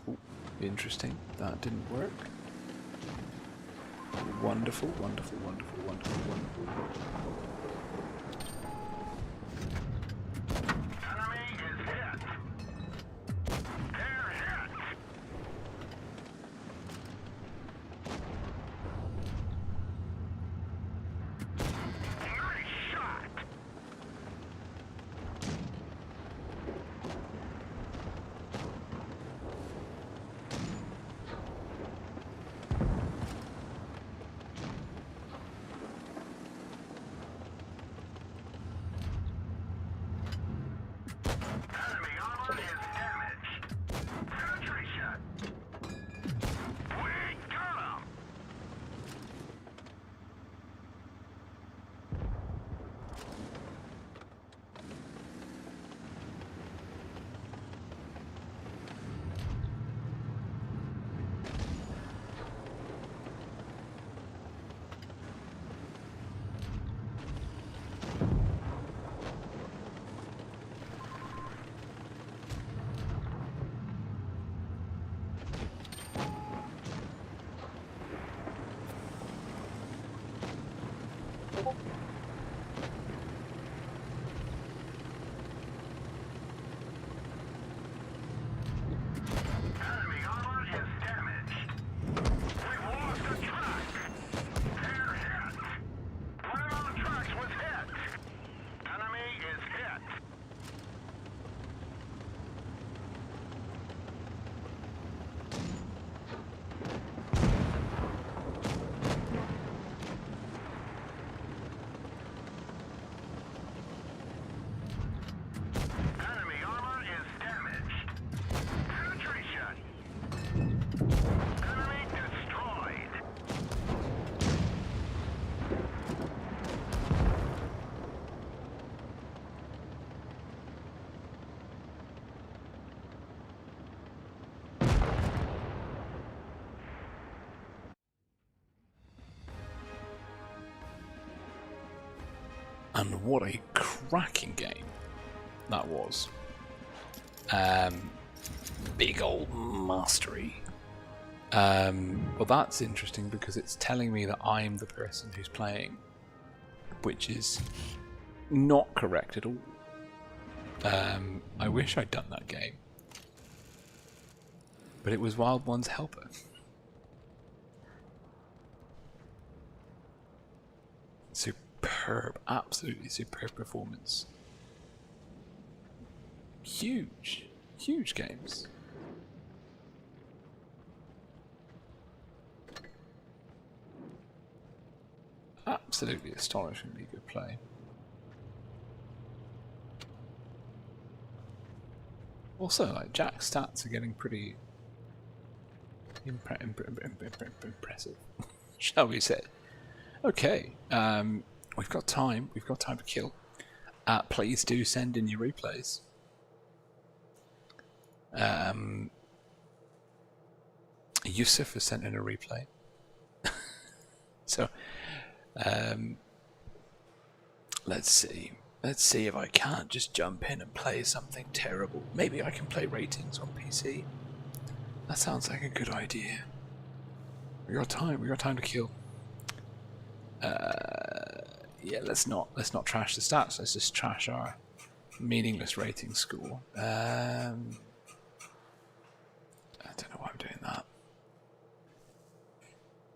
Ooh, interesting. That didn't work. Wonderful, wonderful, wonderful, wonderful, wonderful. Enemy is hit. They're hit. Nice shot. And what a cracking game that was. Big old mastery. Well, that's interesting because it's telling me that I'm the person who's playing, which is not correct at all. I wish I'd done that game. But it was Wild One's Helper. Superb, absolutely superb performance. Huge, huge games. absolutely astonishingly good play. Also, like, Jack's stats are getting pretty impressive, shall we say. Okay, we've got time. We've got time to kill. Please do send in your replays. Yusuf has sent in a replay. So, let's see. Let's see if I can't just jump in and play something terrible. Maybe I can play ratings on PC. That sounds like a good idea. We got time. We got time to kill. Yeah, let's not trash the stats. Let's just trash our meaningless rating score. I don't know why I'm doing that.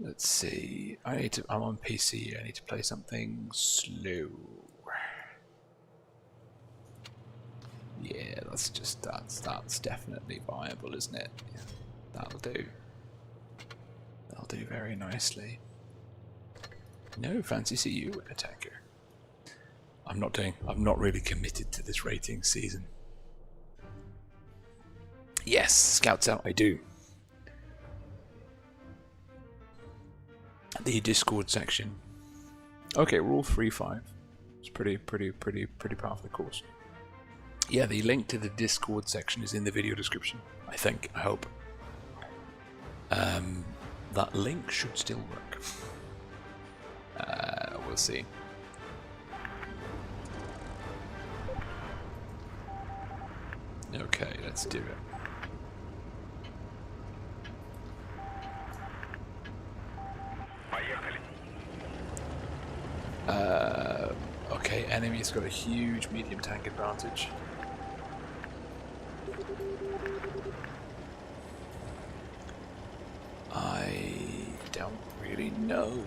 Let's see. I'm on PC. I need to play something slow. Yeah, that's definitely viable, isn't it? Yeah, that'll do. That'll do very nicely. No, fancy see you, attacker. I'm not really committed to this rating season. Yes, scouts out, I do. The Discord section. Okay, we're all 3-5. It's pretty powerful, of course. Yeah, the link to the Discord section is in the video description. I think, I hope. That link should still work. We'll see. Okay, let's do it. Okay, enemy's got a huge medium tank advantage. I don't really know.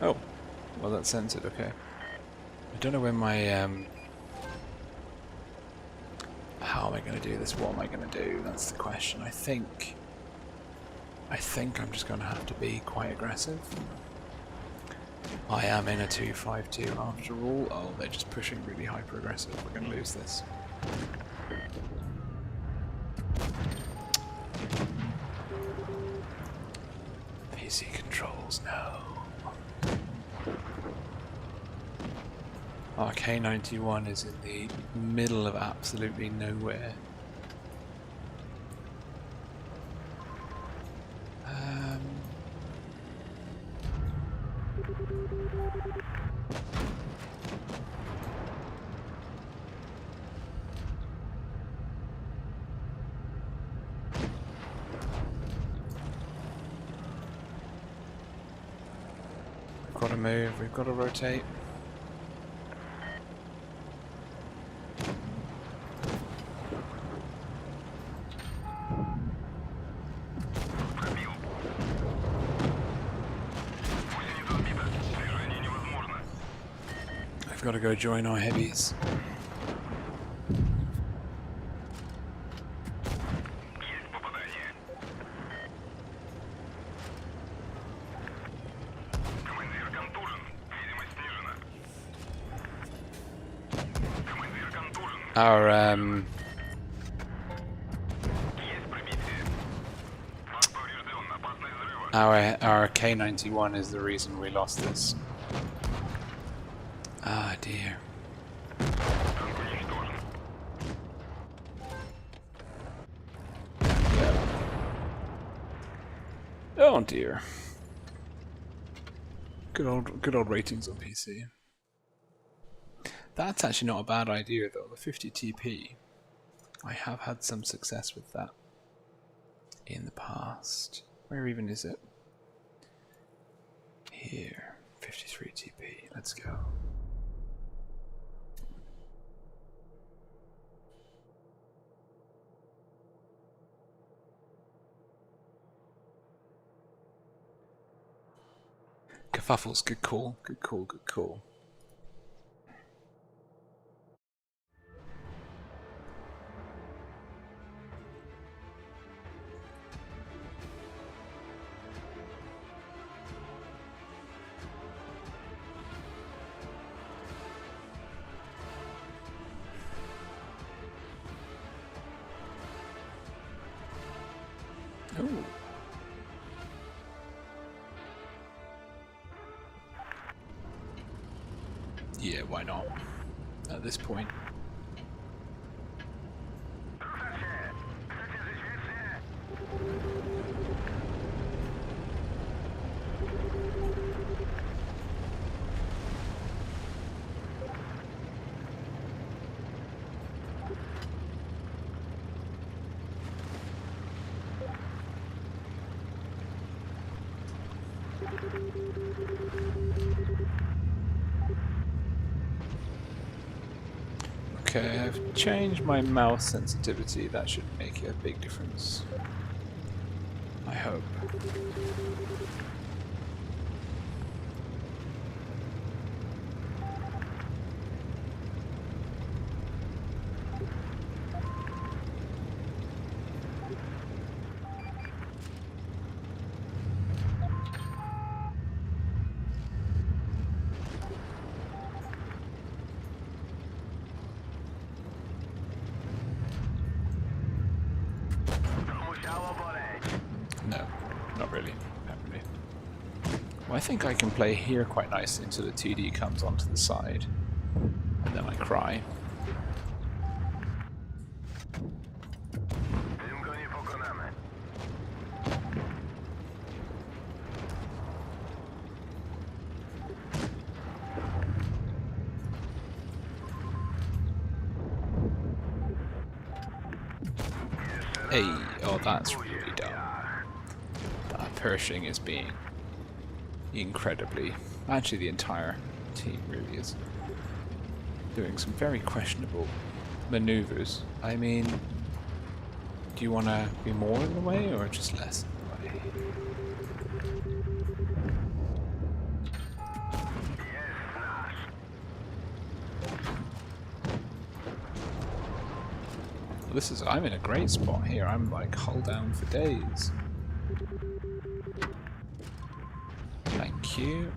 Oh, well that's censored, okay. I don't know when my, how am I going to do this? What am I going to do? That's the question. I think I'm just going to have to be quite aggressive. I am in a 2-5-2 after all. Oh, they're just pushing really hyper aggressive. We're going to lose this. PC controls, no. Our K91 is in the middle of absolutely nowhere. We've got to move, we've got to rotate. I've got to go join our heavies. Our K91 is the reason we lost this. Ah, dear. Oh dear. Good old ratings on PC. That's actually not a bad idea though, the 50 TP. I have had some success with that in the past. Where even is it? Here, 53 TP, let's go. Kerfuffles, good call, good call, good call. Ooh. Yeah, why not? At this point. Okay, I've changed my mouse sensitivity. That should make a big difference. I hope. No, not really. Not really. Well, I think I can play here quite nicely until the TD comes onto the side, and then I cry. Hey, oh, that's really dumb. That Pershing is being incredibly... Actually, the entire team really is doing some very questionable maneuvers. I mean, do you want to be more in the way or just less in the way? Well, this is... I'm in a great spot here. I'm like hull down for days. Thank you.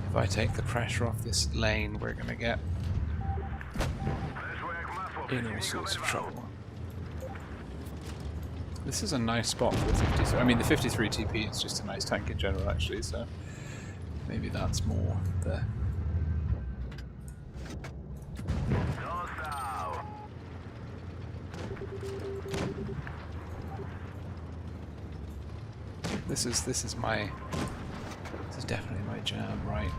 If I take the pressure off this lane, we're gonna get in all sorts of trouble. This is a nice spot for the 53. I mean, the 53 TP is just a nice tank in general, actually, so maybe that's more the... This is definitely my jam, right?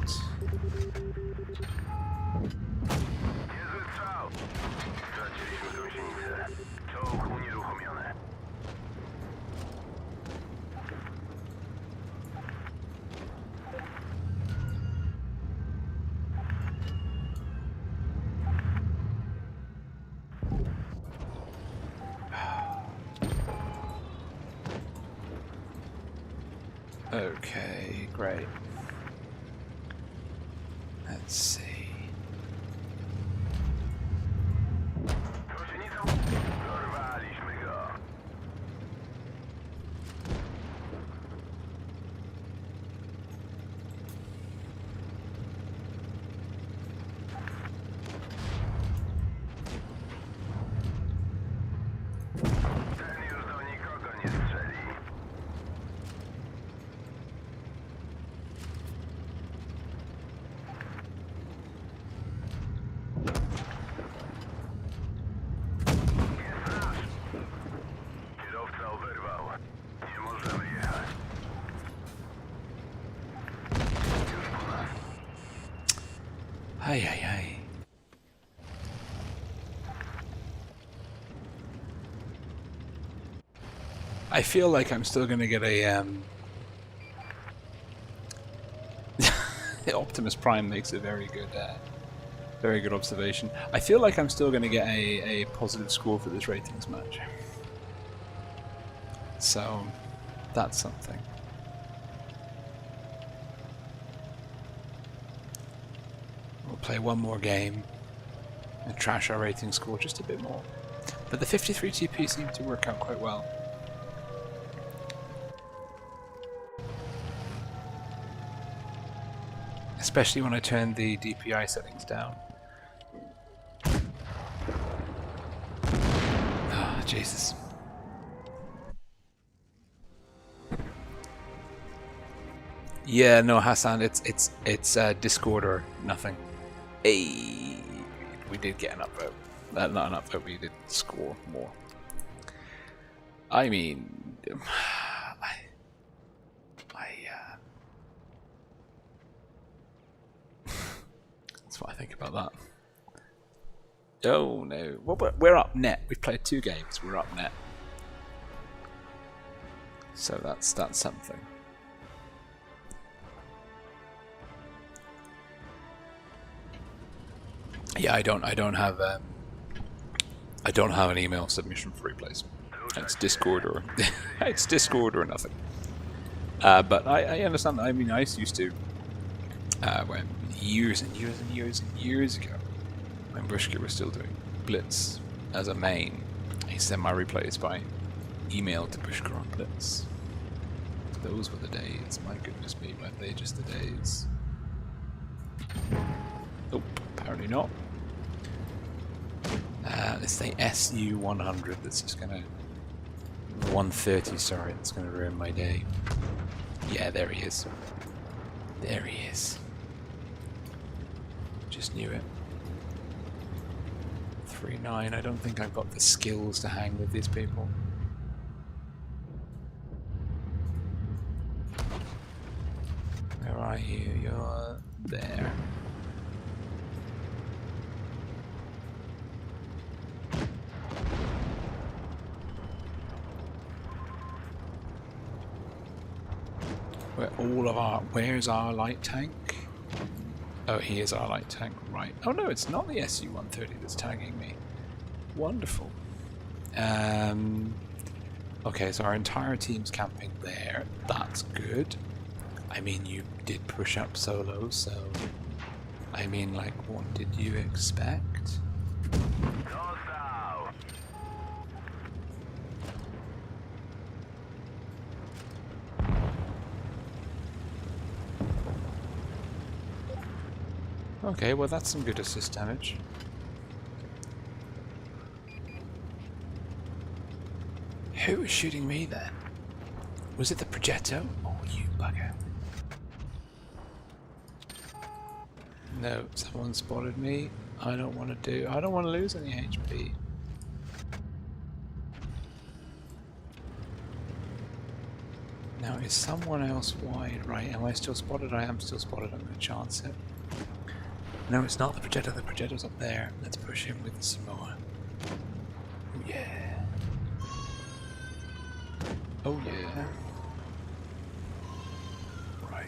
Okay, great. Let's see. Ay, ay, ay. I feel like I'm still gonna get a Optimus Prime makes a very good observation. I feel like I'm still gonna get a positive score for this ratings match. So that's something. We'll play one more game and trash our rating score just a bit more. But the 53 TP seemed to work out quite well. Especially when I turn the DPI settings down. Ah, Jesus. Yeah, no, Hassan, it's Discord or nothing. Hey, we did get an upvote. Not an upvote, we did score more. I mean, that's what I think about that. Oh no, well, we're up net. We've played 2 games. We're up net. So that's something. Yeah, I don't have an email submission for replays. It's Discord or it's Discord or nothing. But I understand that. I mean, I used to when years and years and years and years ago, when Brushka was still doing Blitz as a main, I sent my replays by email to Brushka on Blitz. Those were the days. My goodness me, weren't they just the days? Nope, apparently not. It's the SU100 that's just gonna 130. Sorry, that's gonna ruin my day. Yeah, there he is. There he is. Just knew it. 3-9. I don't think I've got the skills to hang with these people. Where are you? You're there. Where's our light tank? Oh, he is our light tank, right. Oh no, it's not the SU-130 that's tagging me. Wonderful. Okay, so our entire team's camping there. That's good. I mean, you did push up solo, so... I mean, like, what did you expect? Okay, well that's some good assist damage. Who was shooting me then? Was it the Progetto? Oh, you bugger. No, someone spotted me. I don't want to lose any HP. Now, is someone else wide? Right, am I still spotted? I am still spotted. I'm going to chance it. No, it's not the Progetto. The Progetto's up there. Let's push him with the Samoa. Oh, yeah. Oh, yeah. Right.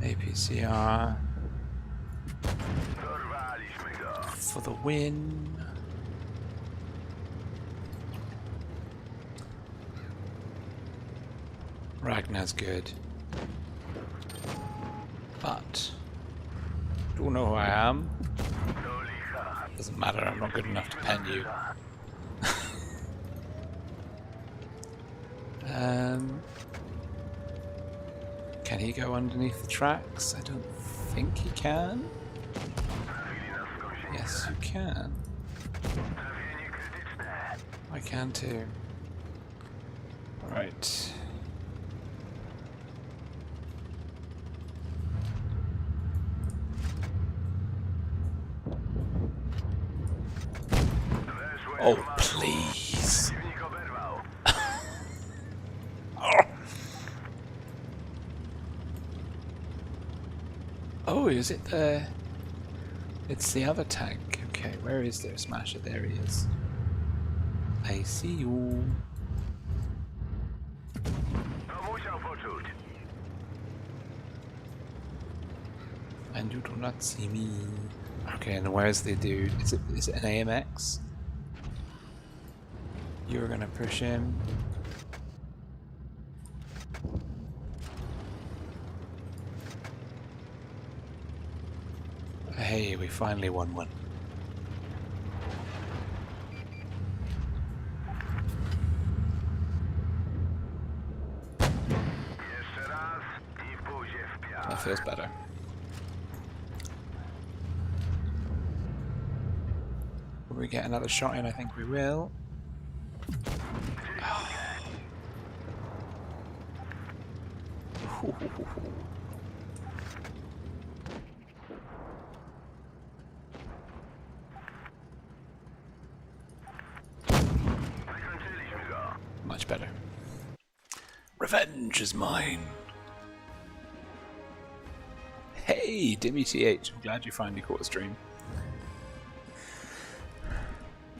APCR. For the win. Ragnar's good, but don't know who I am. Doesn't matter, I'm not good enough to pen you. Can he go underneath the tracks? I don't think he can. Yes, you can. I can too. Alright. Oh, please. Oh, is it the... It's the other tank. Okay, where is their smasher? There he is. I see you. And you do not see me. Okay, and where's the dude? Is it an AMX? You're gonna push him. Hey, we finally won one. feels better. Will we get another shot in? I think we will. Much better. Revenge is mine. Hey, Dimmy TH, I'm glad you finally caught the stream.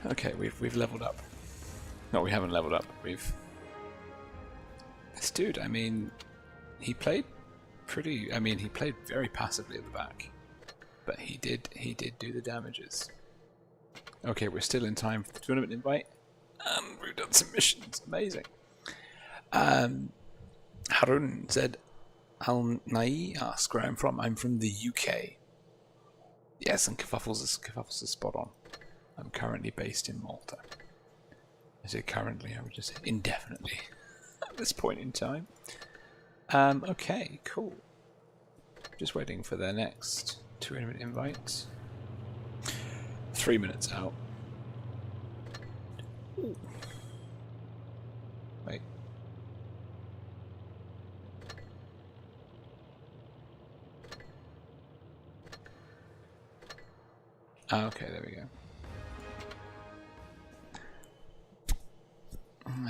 Okay, we've leveled up. No, we haven't leveled up. This dude, I mean, he played very passively at the back, but he did do the damages. Okay, we're still in time for the tournament invite, and we've done some missions. Amazing. Harun said, Al Nai asks where I'm from. I'm from the UK. Yes, and Kerfuffles is spot on. I'm currently based in Malta. I say currently, I would just say indefinitely at this point in time. Okay, cool. Just waiting for their next tournament invite. 3 minutes out. Ooh. Wait. Okay, there we go.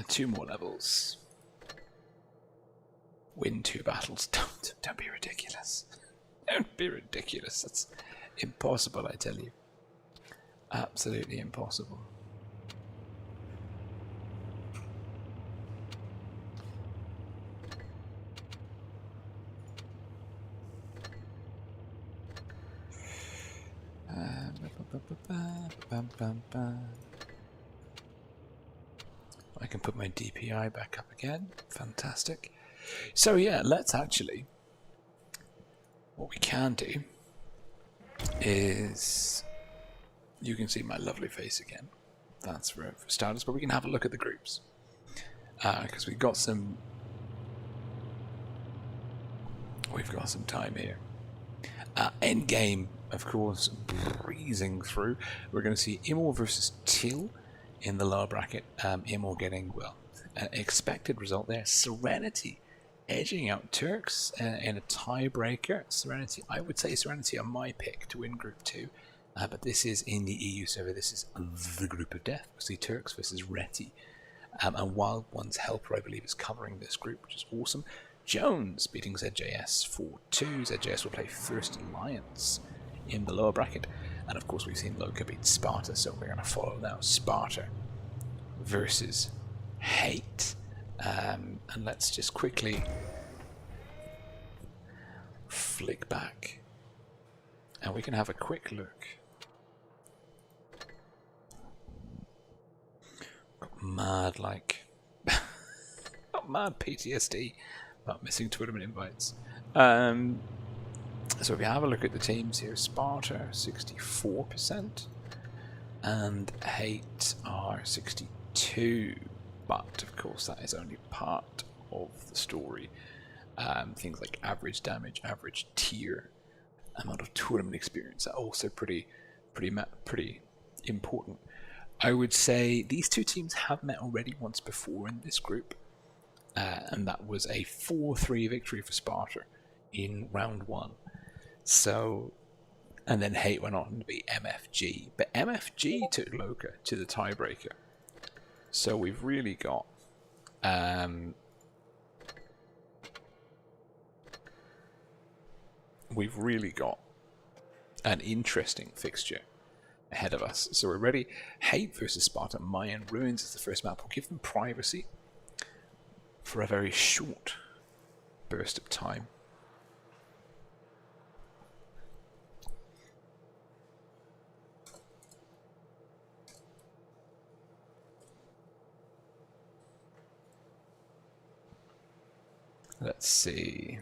2 more levels. Win 2 battles. Don't be ridiculous. Don't be ridiculous. That's impossible, I tell you. Absolutely impossible. I can put my DPI back up again. Fantastic. So yeah, let's actually... What we can do is... You can see my lovely face again. That's for starters, but we can have a look at the groups. Because we've got some time here. End game, of course, breezing through. We're going to see Imor versus Till in the lower bracket. Imor getting, well, an expected result there. Serenity edging out Turks in a tiebreaker. Serenity, I would say Serenity are my pick to win Group 2. But this is in the EU server. This is the group of death. We see Turks versus Reti. And Wild One's helper, I believe, is covering this group, which is awesome. Jones beating ZJS 4-2. ZJS will play First Alliance in the lower bracket. And of course, we've seen Loka beat Sparta, so we're going to follow now Sparta versus Hate. And let's just quickly flick back. And we can have a quick look. Got mad, like... got mad PTSD about missing tournament invites. So if you have a look at the teams here, Sparta 64% and Hate are 62%. But of course that is only part of the story. Things like average damage, average tier, amount of tournament experience are also pretty important. I would say these two teams have met already once before in this group, and that was a 4-3 victory for Sparta in round 1. So, and then Hate went on to be MFG, but MFG took Loka to the tiebreaker. So we've really got an interesting fixture ahead of us. So we're ready. Hate versus Sparta. Mayan Ruins is the first map. We'll give them privacy for a very short burst of time. Let's see.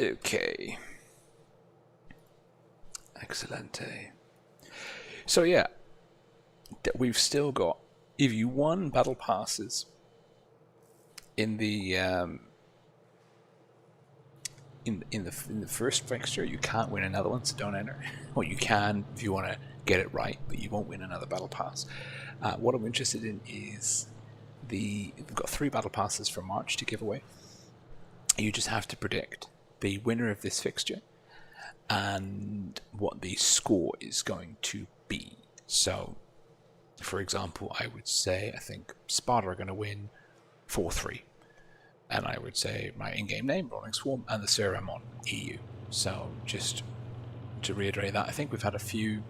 Okay. Excelente. So yeah, we've still got, if you won battle passes in the in the first fixture, you can't win another one, so don't enter. Well, you can if you want to get it right, but you won't win another battle pass. What I'm interested in is we've got 3 battle passes for March to give away. You just have to predict the winner of this fixture and what the score is going to be. So, for example, I would say I think Sparta are going to win 4-3. And I would say my in-game name, Rolling Swarm, and the server I'm on, EU. So just to reiterate that, I think we've had a few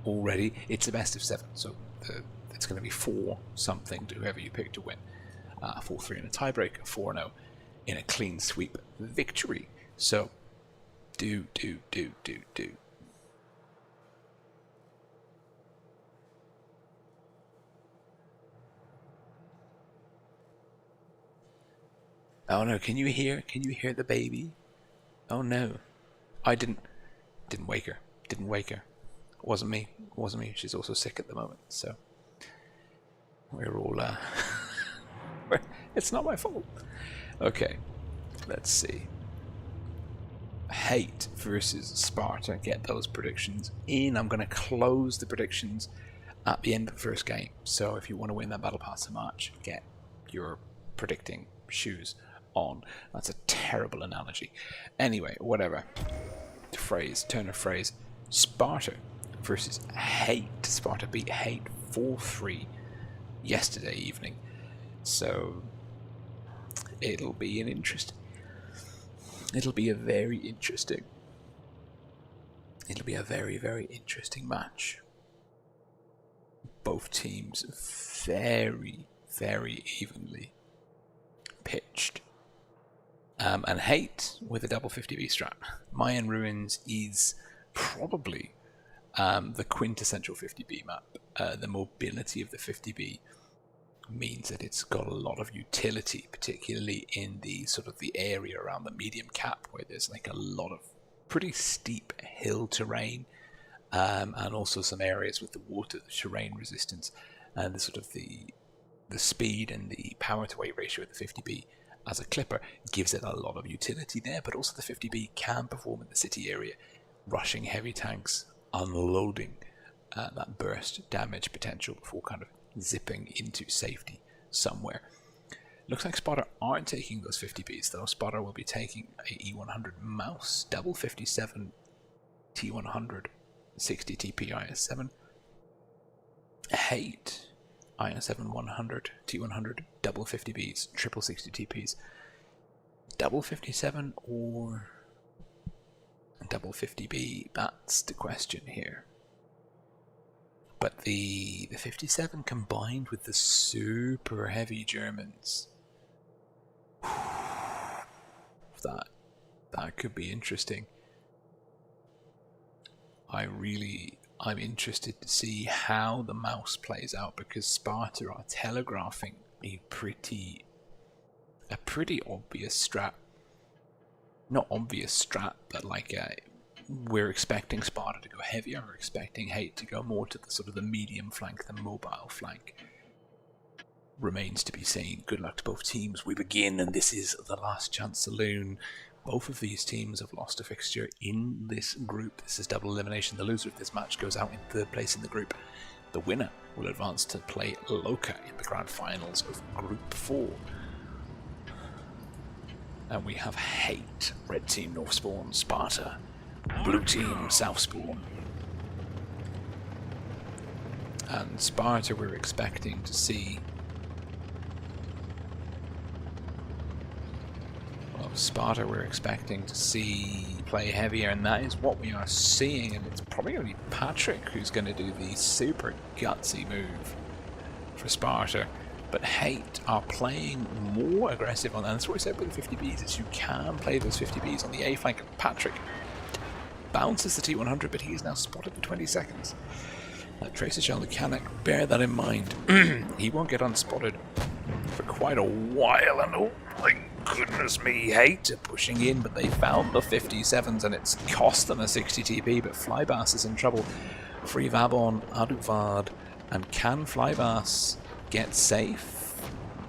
already. It's a best of 7, so it's going to be 4-something to whoever you pick to win. 4-3 in a tiebreak, 4-0 in a clean sweep victory. So do. Oh no, can you hear the baby? Oh no. I didn't wake her. Didn't wake her. It wasn't me. She's also sick at the moment, so we're all it's not my fault. Okay. Let's see. Hate versus Sparta. Get those predictions in. I'm gonna close the predictions at the end of the first game. So if you want to win that battle pass in March, get your predicting shoes on. That's a terrible analogy. Anyway, whatever. Turn of phrase. Sparta versus Hate. Sparta beat Hate 4-3 yesterday evening. So it'll be a very interesting. It'll be a very, very interesting match. Both teams very, very evenly pitched. And Hate with a double 50B strap. Mayan Ruins is probably the quintessential 50B map. The mobility of the 50B means that it's got a lot of utility, particularly in the sort of the area around the medium cap, where there's like a lot of pretty steep hill terrain, and also some areas with the water terrain resistance, and the sort of the speed and the power to weight ratio of the 50B as a clipper gives it a lot of utility there. But also the 50B can perform in the city area, rushing heavy tanks, unloading that burst damage potential before kind of zipping into safety somewhere. Looks like Sparta aren't taking those 50Bs though. Sparta will be taking a E100 mouse, double 57 T100, 60 TP IS7. Hate IS7 100 T100, double 50Bs, triple 60 TPs. Double 57 or double 50B? That's the question here. But the 57 combined with the super heavy Germans, that could be interesting. I'm interested to see how the mouse plays out, because Sparta are telegraphing a pretty obvious strat. Not obvious strat, but like we're expecting Sparta to go heavier. We're expecting Hate to go more to the sort of the medium flank, the mobile flank. Remains to be seen. Good luck to both teams. We begin, and this is the Last Chance Saloon. Both of these teams have lost a fixture in this group. This is double elimination. The loser of this match goes out in 3rd place in the group. The winner will advance to play Loka in the grand finals of Group 4. And we have Hate, red team North Spawn, Sparta, blue team South Spawn. And Sparta we're expecting to see... Sparta we're expecting to see play heavier, and that is what we are seeing, and it's probably going to be Patrick who's going to do the super gutsy move for Sparta. But Hate are playing more aggressive on that. That's what we said with the 50Bs, is you can play those 50Bs on the A flank. Patrick bounces the T100, but he is now spotted for 20 seconds. Tracer Shell mechanic, bear that in mind. He won't get unspotted for quite a while, and goodness me, Hate are pushing in, but they found the 57s and it's cost them a 60 TP, but Flybass is in trouble. Free Vabon, Aduvad, and can Flybass get safe?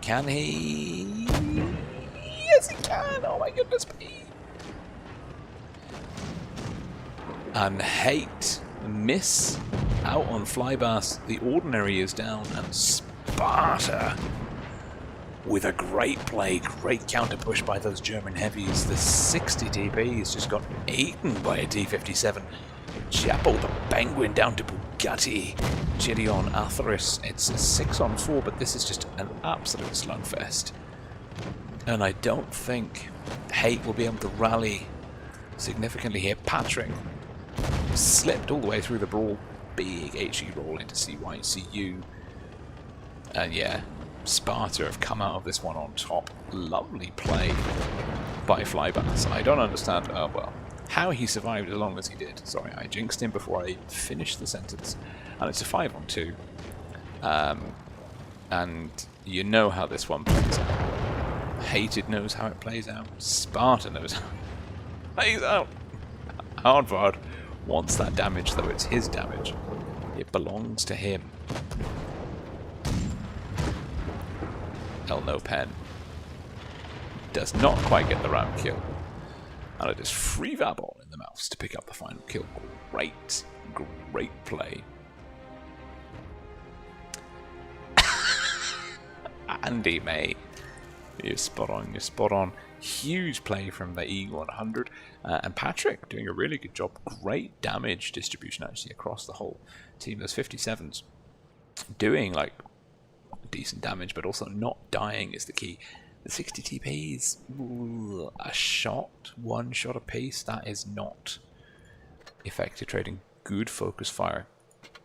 Can he? Yes, he can! Oh my goodness me! And Hate miss out on Flybass. The Ordinary is down, and Sparta with a great play, great counter push by those German heavies. The 60 TPs just got eaten by a T-57. Chapo the Penguin down to Bugatti. Gideon Atheris. It's a 6-on-4, but this is just an absolute slugfest. And I don't think Hate will be able to rally significantly here. Patrick slipped all the way through the brawl. Big HE roll into CYCU. And yeah, Sparta have come out of this one on top. Lovely play by Flybass. I don't understand, well, how he survived as long as he did. Sorry, I jinxed him before I finished the sentence. And it's a 5-on-2. And you know how this one plays out. Hated knows how it plays out. Sparta knows how it plays out. Hardvard wants that damage, though it's his damage. It belongs to him. No Pen does not quite get the round kill. And it is Free Vabon in the mouse to pick up the final kill. Great, great play. Andy May. You're spot on, you're spot on. Huge play from the E100. And Patrick doing a really good job. Great damage distribution actually across the whole team. Those 57s doing like decent damage, but also not dying is the key. The 60 TPs, ooh, a shot, one shot apiece, that is not effective trading. Good focus fire,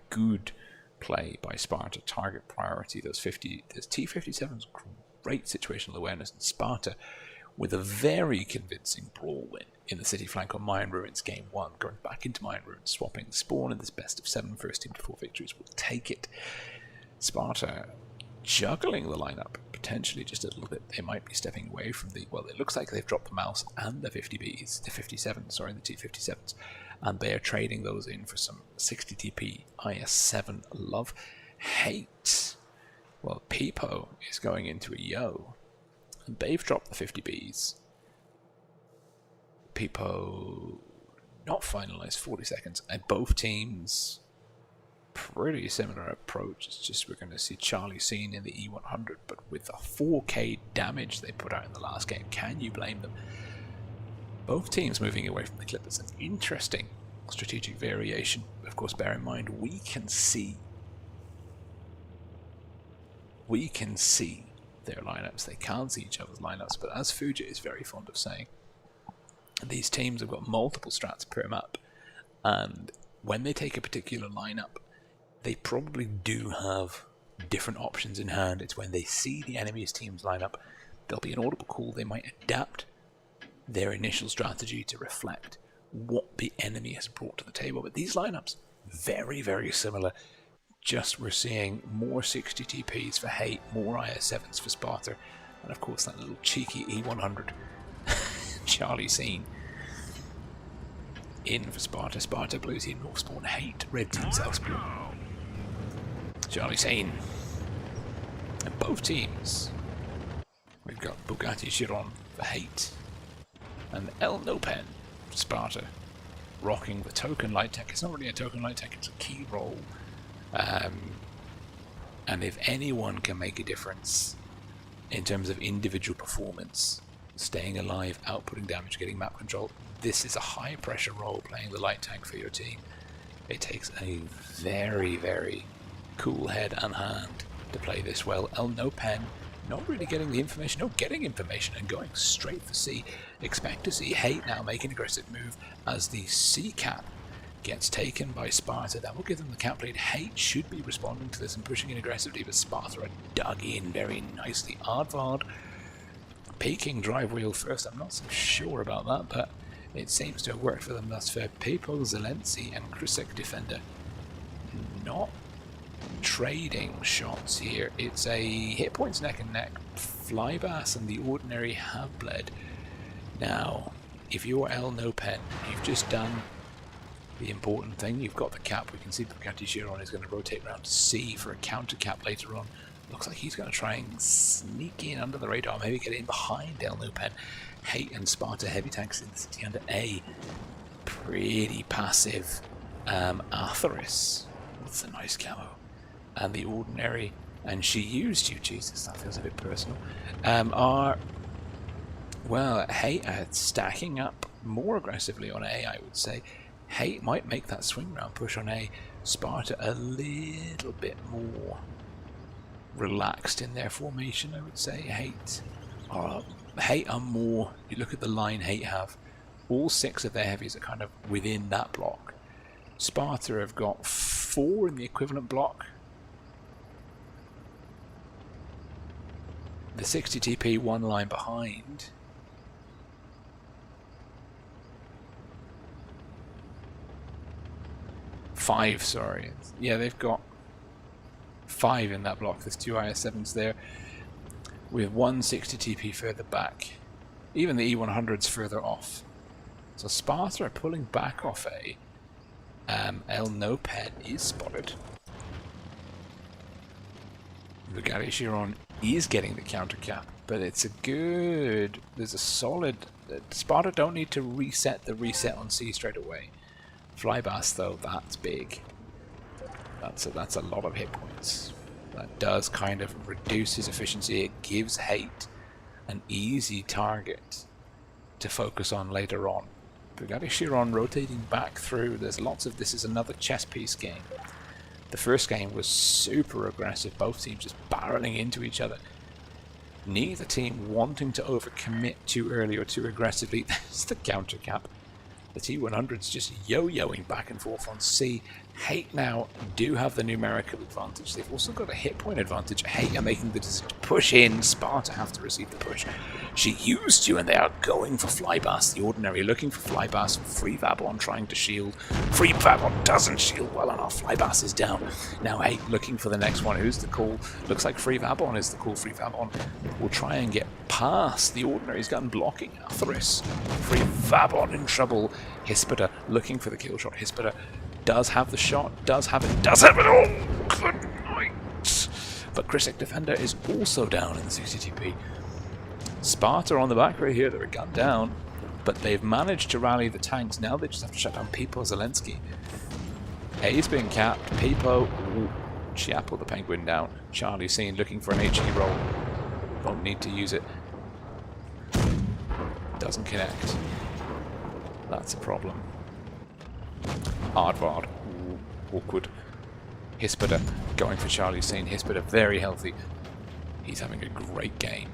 good play by Sparta. Target priority, those T-57s, great situational awareness, and Sparta with a very convincing brawl win in the city flank on Mayan Ruins game 1, going back into Mayan Ruins, swapping the spawn in this best of 7 first team to 4 victories. Will take it. Sparta juggling the lineup potentially just a little bit. They might be stepping away from the, well, it looks like they've dropped the mouse and the 50Bs, the 57s, sorry, the T-57s, and they are trading those in for some 60 TP IS-7 love. Hate, well, Peepo is going into a Yo, and they've dropped the 50Bs. Peepo not finalized, 40 seconds, and both teams pretty similar approach. It's just we're going to see Charlie seen in the E100, but with the 4k damage they put out in the last game, can you blame them? Both teams moving away from the clip. It's an interesting strategic variation. Of course, bear in mind we can see their lineups. They can't see each other's lineups, but as Fuja is very fond of saying, these teams have got multiple strats per map, and when they take a particular lineup, they probably do have different options in hand. It's when they see the enemy's team's lineup, there'll be an audible call. They might adapt their initial strategy to reflect what the enemy has brought to the table. But these lineups, very, very similar. Just we're seeing more 60 TPs for Hate, more IS-7s for Sparta, and of course that little cheeky E100 Charlie scene in for Sparta. Sparta, blue team, North spawn, Hate, red team, south spawn. Charlie Sane. And both teams, we've got Bugatti Chiron for Hate and El Nopen for Sparta, rocking the token light tech. It's not really a token light tech, it's a key role. And if anyone can make a difference in terms of individual performance, staying alive, outputting damage, getting map control, this is a high pressure role playing the light tank for your team. It takes a very, very cool head and hand to play this well. El No Pen not really getting the information, no, getting information and going straight for C. Expect to see Hate now make an aggressive move as the C cap gets taken by Sparta. That will give them the cap lead. Hate should be responding to this and pushing in aggressively, but Sparta are dug in very nicely. Aardvard peeking drive wheel first. I'm not so sure about that, but it seems to have worked for them thus far. Pepo, Zelensi and Krusek defender not trading shots here. It's a hit points neck and neck. Flybass and the Ordinary have bled. Now, if you're El No Pen, you've just done the important thing. You've got the cap. We can see Bugatti Chiron is going to rotate around to C for a counter cap later on. Looks like he's going to try and sneak in under the radar, maybe get in behind El No Pen. Hate and Sparta heavy tanks in the city under A. Pretty passive. Arthurus. That's a nice camo. And the Ordinary, and she used you. Jesus, that feels a bit personal. Well, Hate stacking up more aggressively on A, I would say. Hate might make that swing round push on A. Sparta a little bit more relaxed in their formation, I would say. Hate are more, you look at the line Hate have, all 6 of their heavies are kind of within that block. Sparta have got 4 in the equivalent block. The 60 TP 1 line behind. Five, sorry. Yeah, they've got 5 in that block. There's 2 IS-7s there, with 1 60 TP further back. Even the E100's further off. So Sparta are pulling back off A. El No Pen is spotted. Bugatti Chiron is getting the counter cap, but it's a good... There's a solid... Sparta don't need to reset the reset on C straight away. Flybass, though, that's big. That's a lot of hit points. That does kind of reduce his efficiency. It gives Hate an easy target to focus on later on. Bugatti Chiron rotating back through. There's lots of... This is another chess piece game. The first game was super aggressive. Both teams just barreling into each other. Neither team wanting to overcommit too early or too aggressively. There's the counter cap. The T100's just yo-yoing back and forth on C. Hate now do have the numerical advantage. They've also got a hit point advantage. Hate are making the decision to push in. Sparta have to receive the push. She used you, and they are going for Flybass. The Ordinary looking for Flybass. Free Vabon trying to shield. Free Vabon doesn't shield well enough. Flybass is down. Now Hate looking for the next one. Who's the call? Looks like Free Vabon is the call. Free Vabon will try and get past the Ordinary's gun blocking Arthurus. Free Vabon in trouble. Hispida looking for the kill shot. Hispida does have the shot, does have it. Oh, good night. But Cristic Defender is also down in the 60 TP. Sparta on the back right here, they're a gun down, but they've managed to rally the tanks. Now they just have to shut down Pipo Zelensky. A's being capped. Pipo, Chiappo the Penguin down. Charlie seen looking for an HE roll. Don't need to use it. Doesn't connect. That's a problem. Aardvarde. Awkward. Hispida going for Charlie Scene. Hispida very healthy. He's having a great game.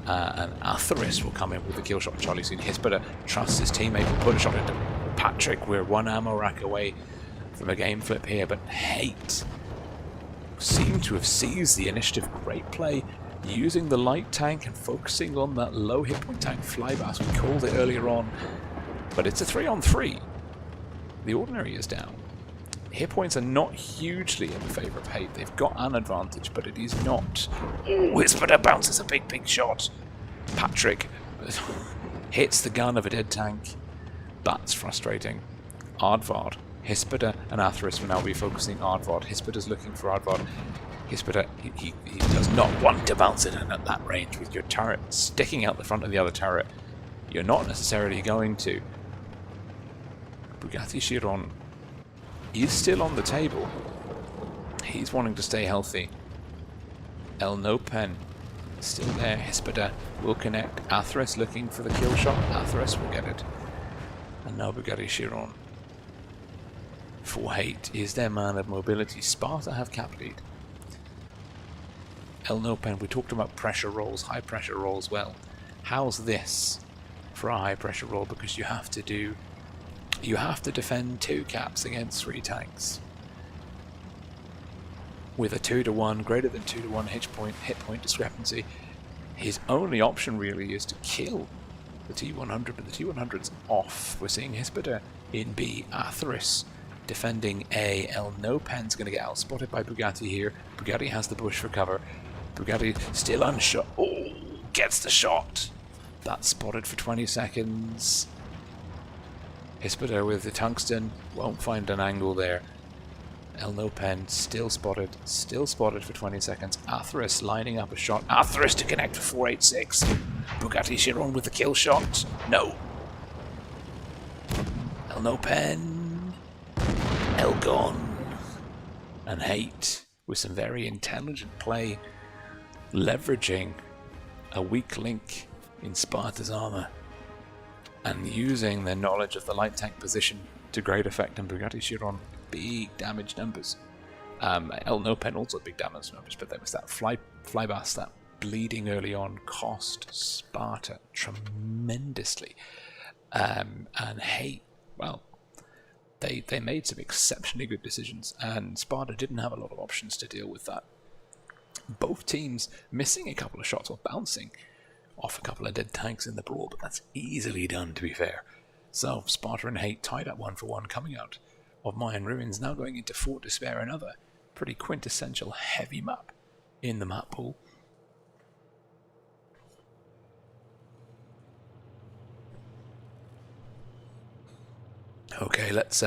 And Arthurus will come in with the kill shot on Charlie Scene. Hispida trusts his teammate, will put a shot into Patrick. We're 1 ammo rack away from a game flip here, but Hate seem to have seized the initiative. Great play. Using the light tank and focusing on that low hit point tank. Flybass, we called it earlier on. But it's a 3-on-3. The Ordinary is down. Hit points are not hugely in favour of Hate. They've got an advantage, but it is not. Hispida bounces a big shot. Patrick hits the gun of a dead tank. That's frustrating. Aardvarde. Hispida and Arthurus will now be focusing Aardvarde. Hispida's looking for Aardvarde. Hispida, he does not want to bounce it in at that range with your turret sticking out the front of the other turret. You're not necessarily going to. Bugatti Chiron is still on the table. He's wanting to stay healthy. El No Pen still there. Hispida will connect. Arthurus looking for the kill shot. Arthurus will get it. And now Bugatti Chiron. For Hate is their man of mobility. Sparta have cap lead. El No Pen, we talked about pressure rolls, high pressure rolls. Well, how's this for a high pressure roll? Because you have to defend 2 caps against 3 tanks. With a 2-to-1, greater than 2-to-1 hit point discrepancy, his only option really is to kill the T100, but the T100's off. We're seeing Hispida in B. Arthurus defending A. El Nopen's going to get outspotted by Bugatti here. Bugatti has the bush for cover. Bugatti still unshot. Oh, gets the shot. That's spotted for 20 seconds. Hispado with the tungsten. Won't find an angle there. El Nopen still spotted for 20 seconds. Atheris lining up a shot. Atheris to connect for 486. Bugatti Chiron with the kill shot. No. El Nopen. Elgon. And Hate with some very intelligent play, leveraging a weak link in Sparta's armor and using their knowledge of the light tank position to great effect on Bugatti Chiron. Big damage numbers. El Nopen also big damage numbers, but there was that flybass, that bleeding early on cost Sparta tremendously. And Hate, well, they made some exceptionally good decisions, and Sparta didn't have a lot of options to deal with that. Both teams missing a couple of shots or bouncing off a couple of dead tanks in the brawl, but that's easily done, to be fair. So Sparta and Hate tied up 1-for-1 coming out of Mayan Ruins, now going into Fort Despair, another pretty quintessential heavy map in the map pool. Okay, let's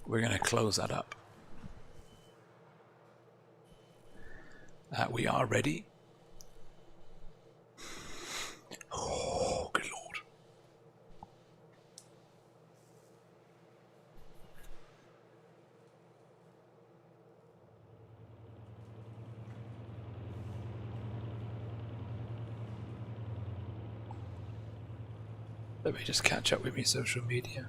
we're going to close that up. We are ready. Oh, good lord. Let me just catch up with my social media.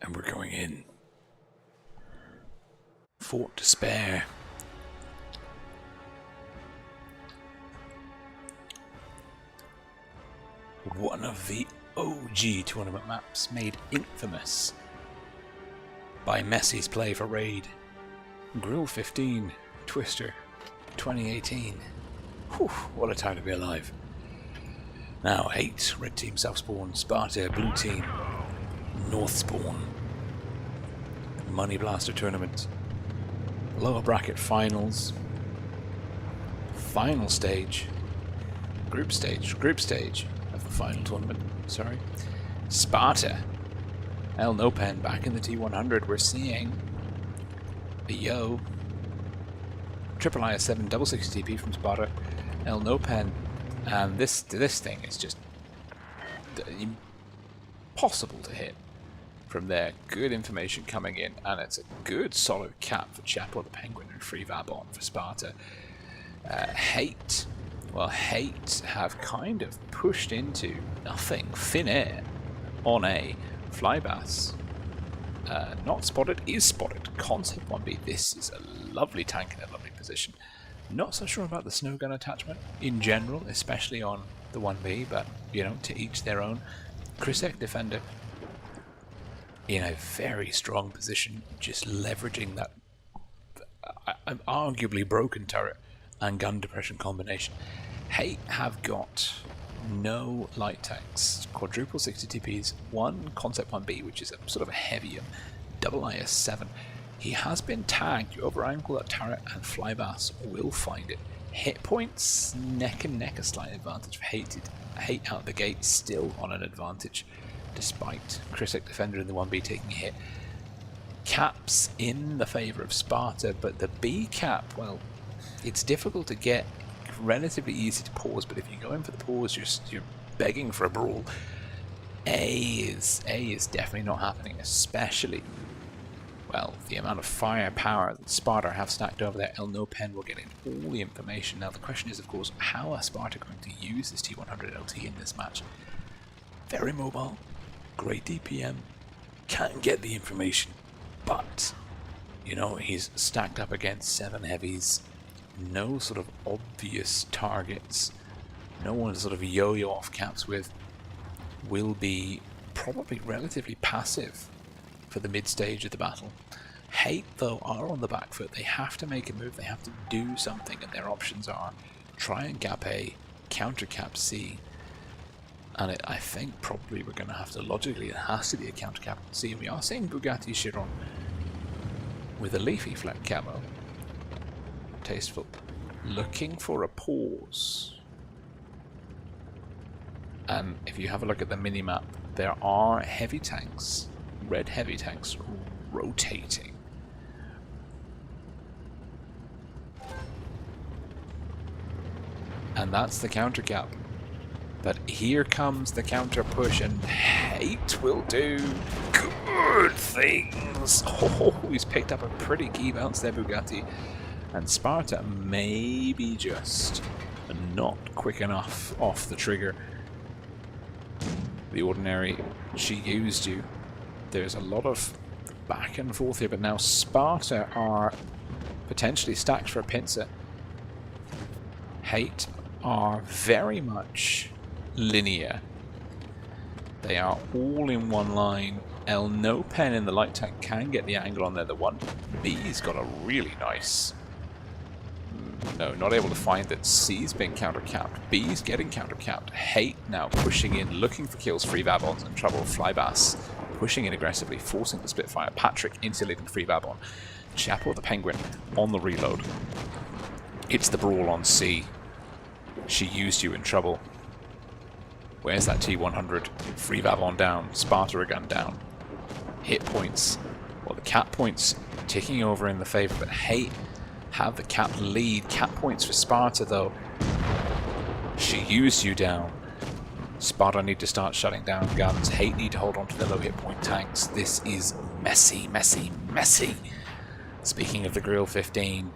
And we're going in. Fort Despair. One of the OG tournament maps made infamous by Messi's play for Raid. Grill 15, Twister, 2018. Whew, what a time to be alive. Now 8, Red Team South Spawn, Sparta, Blue Team, North Spawn. Money Blaster Tournament. Lower bracket finals. Final stage. Group stage of the final tournament. Sorry. Sparta. El Nopen back in the T100. We're seeing the Yo. Triple IS7 double 60 TP from Sparta. El Nopen. And this thing is just impossible to hit from there. Good information coming in, and it's a good solid cap for Chapo the Penguin and Free Vabon for Sparta. Hate have kind of pushed into nothing, thin air on a flybass. Not spotted, is spotted. Concept 1B. This is a lovely tank in a lovely position. Not so sure about the snow gun attachment in general, especially on the 1B, but you know, to each their own. Krisek Defender in a very strong position, just leveraging that arguably broken turret and gun depression combination. Hate have got no light tanks, quadruple 60 TPs, one Concept 1B, which is a sort of a heavier double IS7. He has been tagged. You over-angle that turret and Flybass will find it. Hit points, neck and neck, a slight advantage for Hate out the gate, still on an advantage, despite Krisek Defender in the 1B taking a hit. Caps in the favour of Sparta, but the B cap, well, it's difficult to get, relatively easy to pause, but if you go in for the pause, you're begging for a brawl. A is definitely not happening, especially well, the amount of firepower that Sparta have stacked over there, Elnopen will get in all the information. Now the question is, of course, how are Sparta going to use this T100 LT in this match? Very mobile, great DPM, can get the information, but, you know, he's stacked up against 7 heavies, no sort of obvious targets, no one to sort of yo-yo off caps with, will be probably relatively passive for the mid stage of the battle. Hate, though, are on the back foot. They have to make a move, they have to do something, and their options are try and gap A, counter cap C, and I think probably we're going to have to, logically, it has to be a counter cap C. We are seeing Bugatti Chiron with a leafy flat camo. Tasteful. Looking for a pause. And if you have a look at the minimap, there are heavy tanks, red heavy tanks, rotating. And that's the counter cap. But here comes the counter push, and Hate will do good things. Oh, he's picked up a pretty key bounce there, Bugatti. And Sparta maybe just not quick enough off the trigger. The Ordinary, she used you. There's a lot of back and forth here, but now Sparta are potentially stacked for a pincer. Hate are very much linear. They are all in one line. Elnopen in the light tank can get the angle on there. The 1B's got a really nice... No, not able to find it. C's been counter-capped. B's getting counter-capped. Hate now pushing in, looking for kills. Free Babon's in trouble. Flybass pushing in aggressively, forcing the Spitfire. Patrick insulating Free Babon. Chapo the Penguin on the reload. It's the brawl on C. She used you in trouble. Where's that T100? Free Babon down. Sparta again down. Hit points. Well, the cap points ticking over in the favor, but Hate have the cap lead. Cap points for Sparta, though. She used you down. Sparta need to start shutting down guns. Hate need to hold on to the low hit point tanks. This is messy, messy, messy. Speaking of the Grill 15,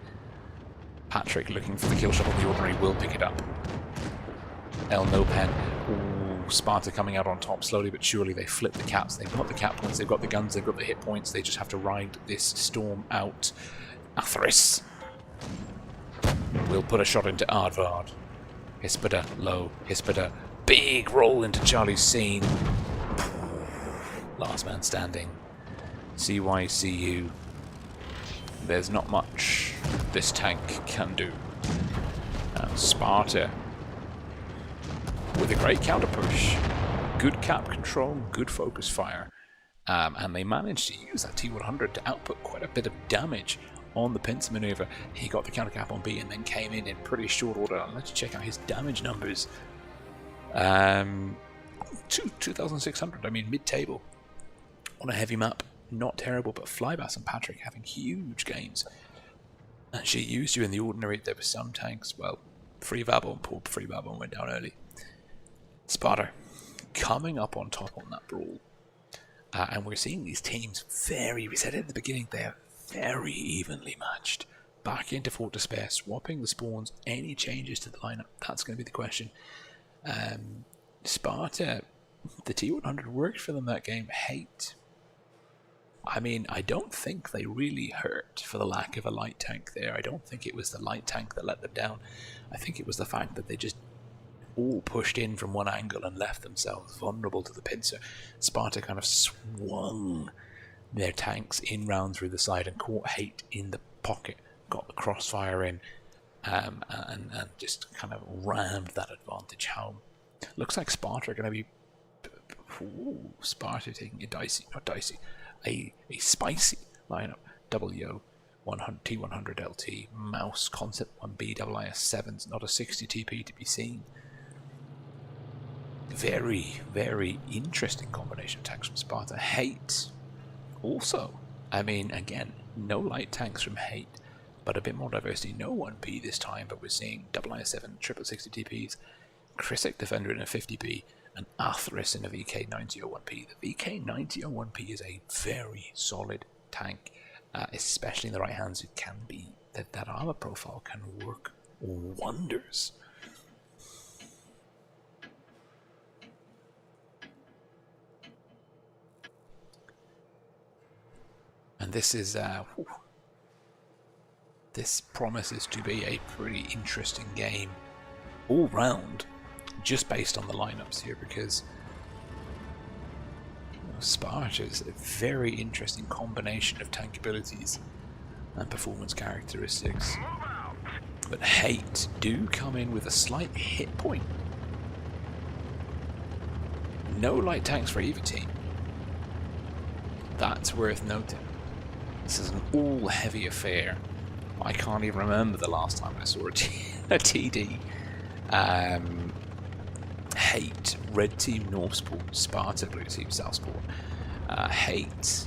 Patrick looking for the kill shot on the Ordinary will pick it up. Elnopen. Ooh, Sparta coming out on top slowly but surely. They flip the caps. They've got the cap points, they've got the guns, they've got the hit points. They just have to ride this storm out. Atheris will put a shot into Ardvard. Hispida low. Hispida big roll into Charlie's scene. Last man standing. CYCU. There's not much this tank can do. Sparta with a great counter push. Good cap control, good focus fire. And they managed to use that T100 to output quite a bit of damage on the pincer maneuver. He got the counter cap on B and then came in pretty short order. I'll let you check out his damage numbers. 2,600, I mean mid-table on a heavy map. Not terrible, but Flybass and Patrick having huge gains. And she used you in the Ordinary. There were some tanks, well, Free Babon, poor Free Babon went down early. Sparta coming up on top on that brawl. And we're seeing these teams we said it at the beginning, they're very evenly matched. Back into Fort Despair, swapping the spawns, any changes to the lineup, that's going to be the question. Sparta, the T100 worked for them that game. Hate, I mean, I don't think they really hurt for the lack of a light tank there. I don't think it was the light tank that let them down. I think it was the fact that they just all pushed in from one angle and left themselves vulnerable to the pincer. Sparta kind of swung their tanks in round through the side and caught Hate in the pocket, got the crossfire in, and just kind of rammed that advantage home. Looks like Sparta are going to be... Ooh, Sparta taking a spicy lineup. WO 100, T100 LT, Mouse, Concept 1B, IS7s, not a 60 TP to be seen. Very, very interesting combination of tanks from Sparta. Hate also, I mean, again, no light tanks from Hate, but a bit more diversity. No 1P this time, but we're seeing IS7, triple 60 TPs, Chrysik Defender in a 50p, and Atheris in a VK9001P. The VK9001P is a very solid tank. especially in the right hands. It can be that armor profile can work wonders. And this is this promises to be a pretty interesting game all round, just based on the lineups here, because Sparta is a very interesting combination of tank abilities and performance characteristics. But Hate do come in with a slight hit point. No light tanks for either team. That's worth noting. This is an all heavy affair. I can't even remember the last time I saw a TD. Hate, red team Northport, Sparta, blue team Southport. Hate,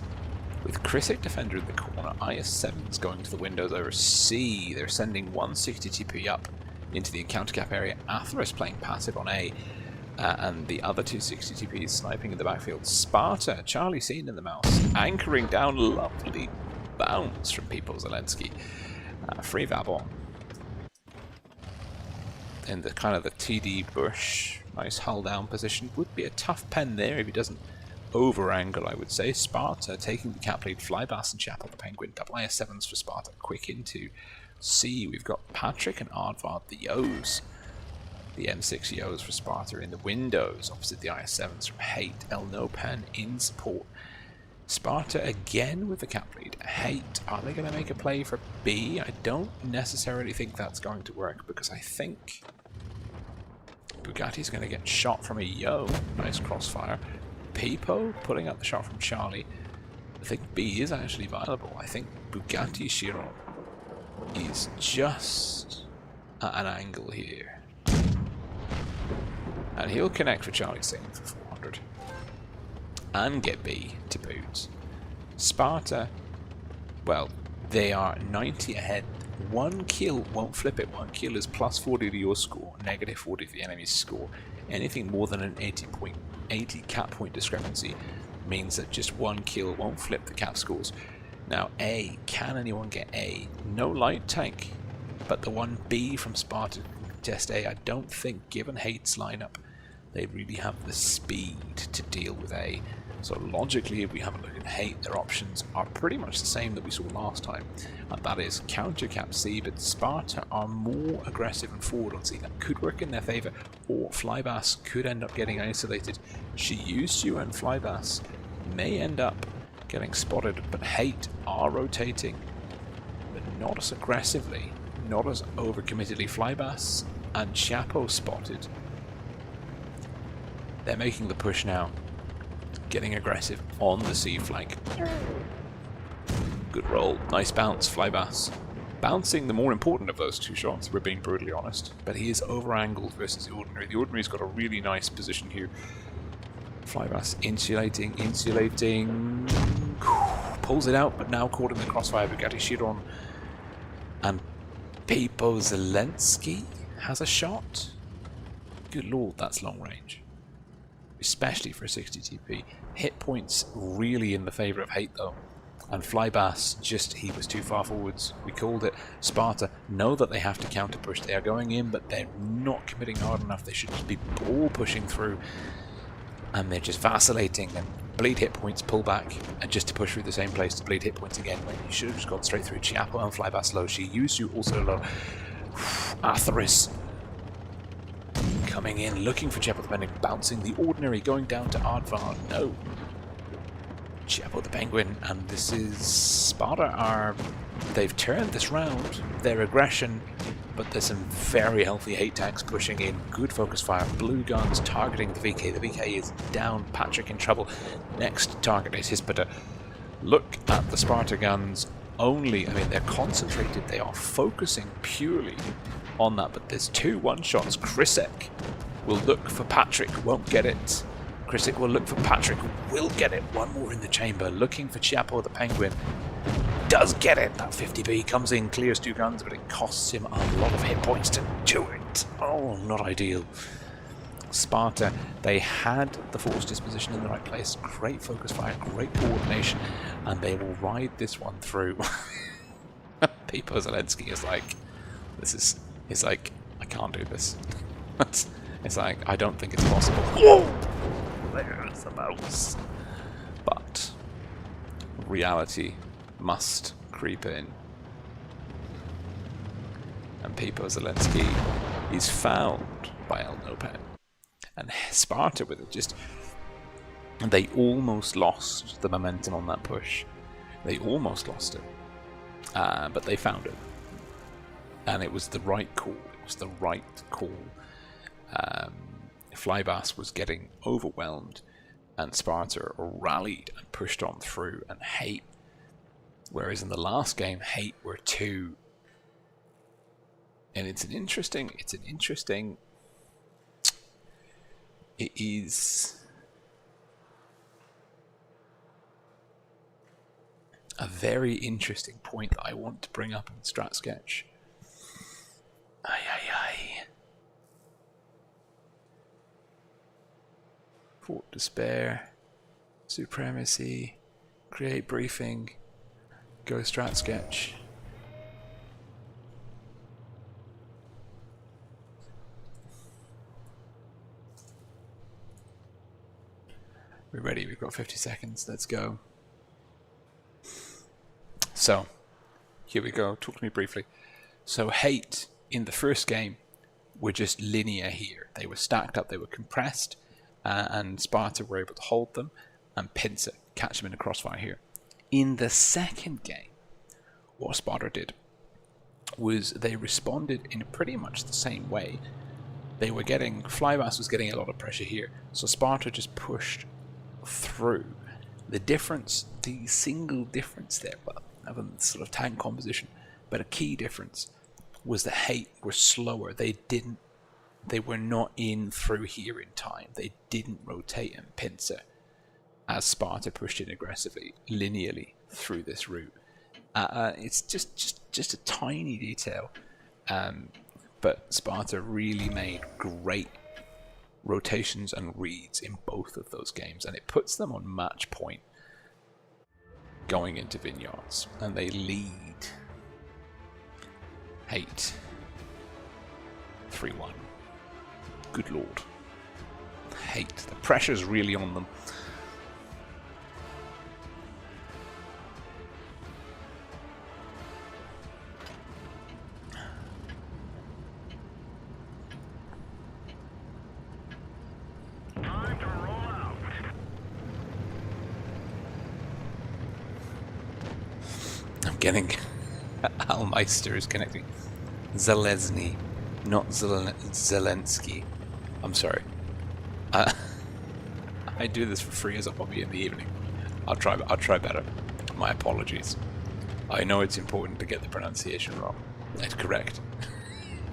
with Crisik defender in the corner, IS-7's going to the windows over C. They're sending 160 TP up into the encounter cap area. Atheris playing passive on A, and the other 260 TPs sniping in the backfield. Sparta, Charlie seen in the mouse, anchoring down, lovely bounce from People Zelensky. Free Vabon. In the kind of the TD bush, nice hull down position. Would be a tough pen there if he doesn't over angle, I would say. Sparta taking the cap lead. Flybass and Chapel the Penguin. Double IS-7s for Sparta. Quick into C. We've got Patrick and Aardvard, the Yos. The M6 Yos for Sparta in the windows, opposite the IS-7s from Hate. El Nopan in support. Sparta again with the cap lead. Hate, are they going to make a play for B? I don't necessarily think that's going to work, because I think Bugatti's going to get shot from a Yo. Nice crossfire. Pipo putting out the shot from Charlie. I think B is actually viable. I think Bugatti Chiron is just at an angle here. And he'll connect for Charlie Singh for 400. And get B to boot. Sparta, well, they are 90 ahead. One kill won't flip it. One kill is plus 40 to your score, negative 40 to the enemy's score. Anything more than an 80 cap point discrepancy means that just one kill won't flip the cap scores. Now A, can anyone get A? No light tank, but the one B from Sparta can contest A. I don't think, given Hate's lineup, they really have the speed to deal with A. So logically, if we have a look at Hate, their options are pretty much the same that we saw last time. And that is counter cap C, but Sparta are more aggressive and forward on C. That could work in their favour, or Flybass could end up getting isolated. She used you, and Flybass may end up getting spotted, but Hate are rotating, but not as aggressively, not as overcommittedly. Flybass and Chapo spotted. They're making the push now, getting aggressive on the C flank. Good roll, nice bounce, Flybass. Bouncing the more important of those two shots, we're being brutally honest. But he is over-angled versus the Ordinary. The Ordinary's got a really nice position here. Flybass insulating, pulls it out, but now caught in the crossfire. Bugatti Chiron and Pipo Zelensky has a shot. Good lord, that's long range, especially for a 60 TP. Hit points really in the favour of Hate though, and Flybass he was too far forwards. We called it. Sparta know that they have to counter push. They are going in, but they're not committing hard enough. They should just be ball pushing through, and they're just vacillating and bleed hit points, pull back, and just to push through the same place to bleed hit points again when you should have just gone straight through. Chiappo and Flybass low. She used you also low. Atheris coming in, looking for Chapo the Penguin, bouncing the Ordinary, going down to Aardvar. No. Chapo the Penguin, and this is Sparta they've turned this round, their aggression, but there's some very healthy Hate tanks pushing in. Good focus fire, blue guns targeting the VK. The VK is down, Patrick in trouble. Next target is Hispata. Look at the Sparta guns only, I mean, they're concentrated, they are focusing purely on that, but there's two one-shots. Crisik will look for Patrick, won't get it. Crisik will look for Patrick, will get it. One more in the chamber, looking for Chiappo the Penguin. Does get it. That 50B comes in, clears two guns, but it costs him a lot of hit points to do it. Oh, not ideal. Sparta, they had the force disposition in the right place. Great focus fire, great coordination, and they will ride this one through. Pipo Zelensky is like, he's like, I can't do this. It's like, I don't think it's possible. Whoa! There's a mouse. But reality must creep in. And Pipo Zelensky is found by El Nopen. And Sparta with it just... They almost lost the momentum on that push. They almost lost it. But they found it. And it was the right call. It was the right call. Flybass was getting overwhelmed, and Sparta rallied and pushed on through, and Hate, whereas in the last game Hate were 2. And it is a very interesting point that I want to bring up in Strat Sketch. Fort Despair, Supremacy, Create Briefing, Go Strat Sketch. We're ready, we've got 50 seconds, let's go. So, here we go, talk to me briefly. So Hate, in the first game, were just linear here. They were stacked up, they were compressed, and Sparta were able to hold them, and Pincer catch them in a crossfire here. In the second game, what Sparta did was they responded in pretty much the same way. They were getting, Flybass was getting a lot of pressure here, so Sparta just pushed through. The difference, the single difference there, well, of a sort of tank composition, but a key difference was that Hate were slower. They were not in through here in time. They didn't rotate and pincer as Sparta pushed in aggressively, linearly through this route. It's just a tiny detail, but Sparta really made great rotations and reads in both of those games, and it puts them on match point going into Vineyards, and they lead Hate 3-1. Good lord. Hate. The pressure's really on them. Time to roll out. I'm getting... Almeister is connecting. Zelensky, not Zelensky. I'm sorry. I do this for free as a hobby in the evening. I'll try better. My apologies. I know it's important to get the pronunciation wrong. It's correct.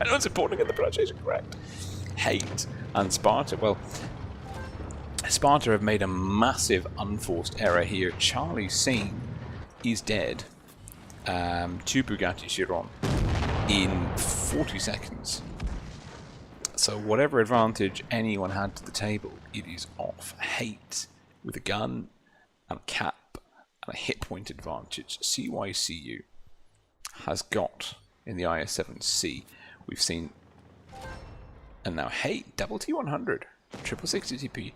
I know it's important to get the pronunciation correct. Hate and Sparta. Well, Sparta have made a massive unforced error here. Charlie Scene is dead. 2 Bugatti Chiron in 40 seconds. So whatever advantage anyone had to the table, it is off. Hate with a gun and a cap and a hit point advantage. CYCU has got in the IS-7C. We've seen, and now Hate double T100, triple 60 TP,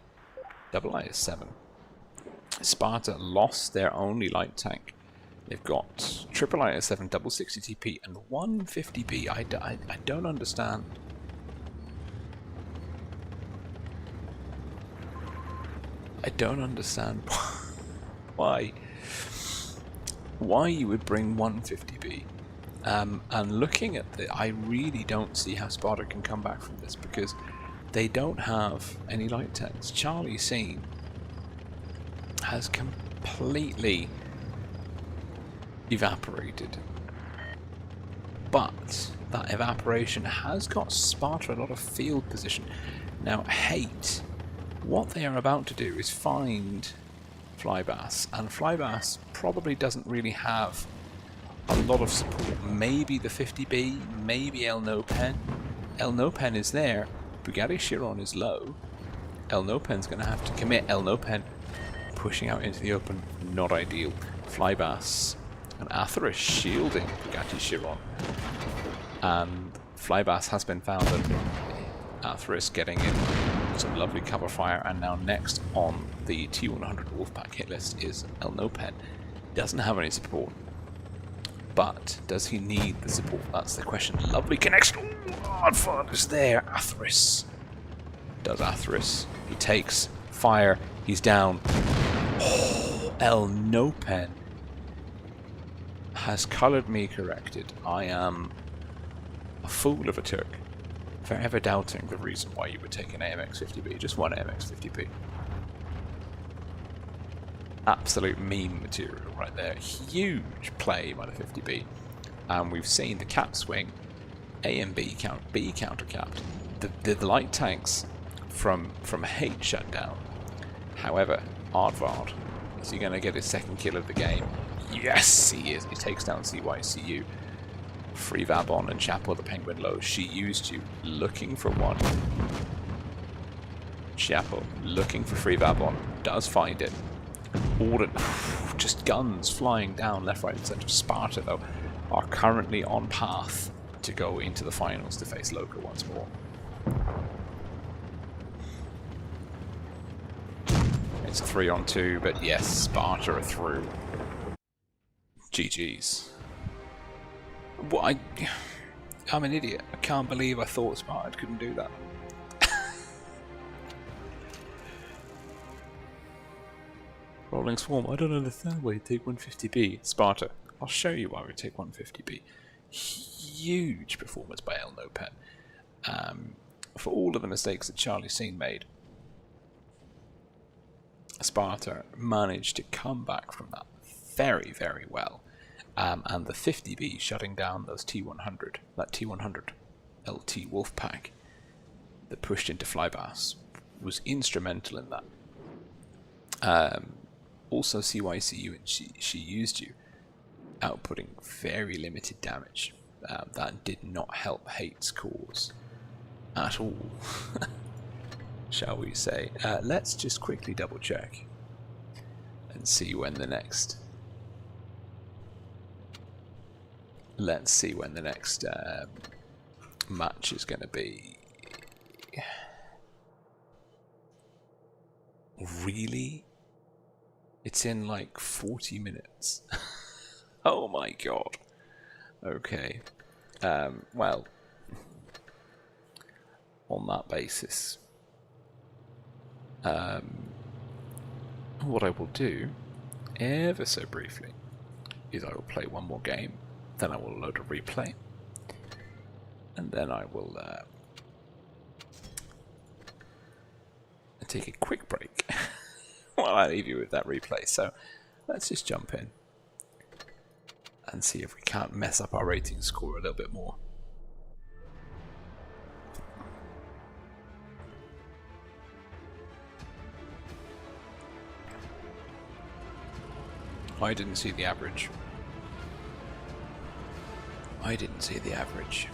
double IS-7. Sparta lost their only light tank. They've got triple IS-7, double 60 TP, and 150B. I don't understand. I don't understand why you would bring 150B. And looking at the, I really don't see how Sparta can come back from this, because they don't have any light tanks. Charlie Scene has completely evaporated, but that evaporation has got Sparta a lot of field position. Now Hate, what they are about to do is find Flybass, and Flybass probably doesn't really have a lot of support. Maybe the 50B, maybe El Nopen. El Nopen is there, Bugatti Chiron is low. El Nopen's going to have to commit. El Nopen pushing out into the open, not ideal. Flybass and Atheris shielding Gatti Chiron. And Flybass has been found, and Atheris getting in some lovely cover fire. And now next on the T100 Wolfpack hit list is El Nopen. Doesn't have any support, but does he need the support? That's the question. Lovely connection. Oh, advantage there. Atheris. Does Atheris. He takes fire. He's down. Oh, El Nopen has coloured me corrected. I am a fool of a Turk for ever doubting the reason why you would take an AMX-50B. Just one AMX-50B. Absolute meme material right there. Huge play by the 50B. And we've seen the cap swing, A and B count, B counter capped. The light tanks from Hate shut down. However, Aardvark, is he going to get his second kill of the game? Yes, he is. He takes down CYCU. Free Vabon and Chapo the Penguin Low. She used you, looking for one. Chapo looking for Free Vabon, does find it. Ordered, just guns flying down left, right, and centre. Sparta, though, are currently on path to go into the finals to face Loka once more. It's a 3-on-2, but yes, Sparta are through. GG's. What? I'm an idiot. I can't believe I thought Sparta couldn't do that. Rolling Swarm, I don't understand why you take 150B. Sparta, I'll show you why we take 150B. Huge performance by El Nopen. For all of the mistakes that Charlie Scene made, Sparta managed to come back from that very, very well. And the 50B shutting down those T100, that T100 LT Wolfpack that pushed into Flybass, was instrumental in that. Also CYCU and she used you, outputting very limited damage. That did not help Hate's cause at all, shall we say. Let's just quickly double check and see when the next... Let's see when the next match is going to be. Really? It's in like 40 minutes. Oh my god. Okay. Well, on that basis, what I will do, ever so briefly, is I will play one more game, then I will load a replay, and then I will take a quick break while I leave you with that replay. So let's just jump in and see if we can't mess up our rating score a little bit more. I didn't see the average. I didn't see the average.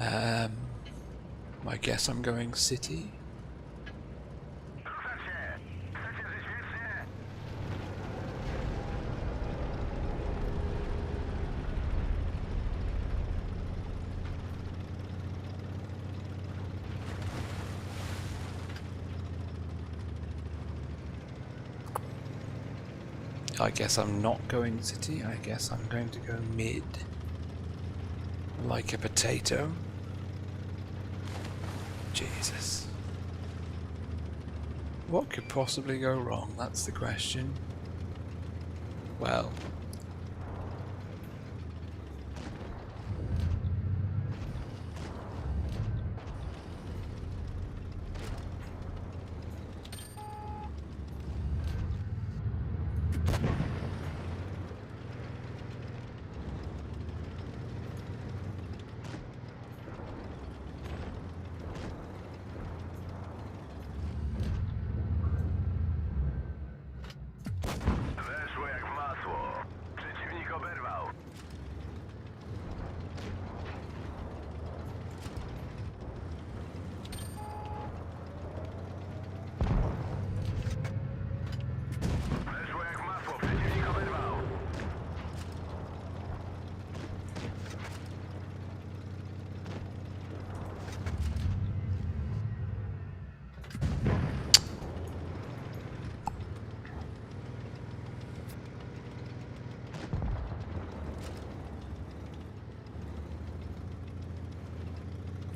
I guess I'm going City. I guess I'm not going City. I guess I'm going to go mid. Like a potato. Jesus. What could possibly go wrong? That's the question. Well.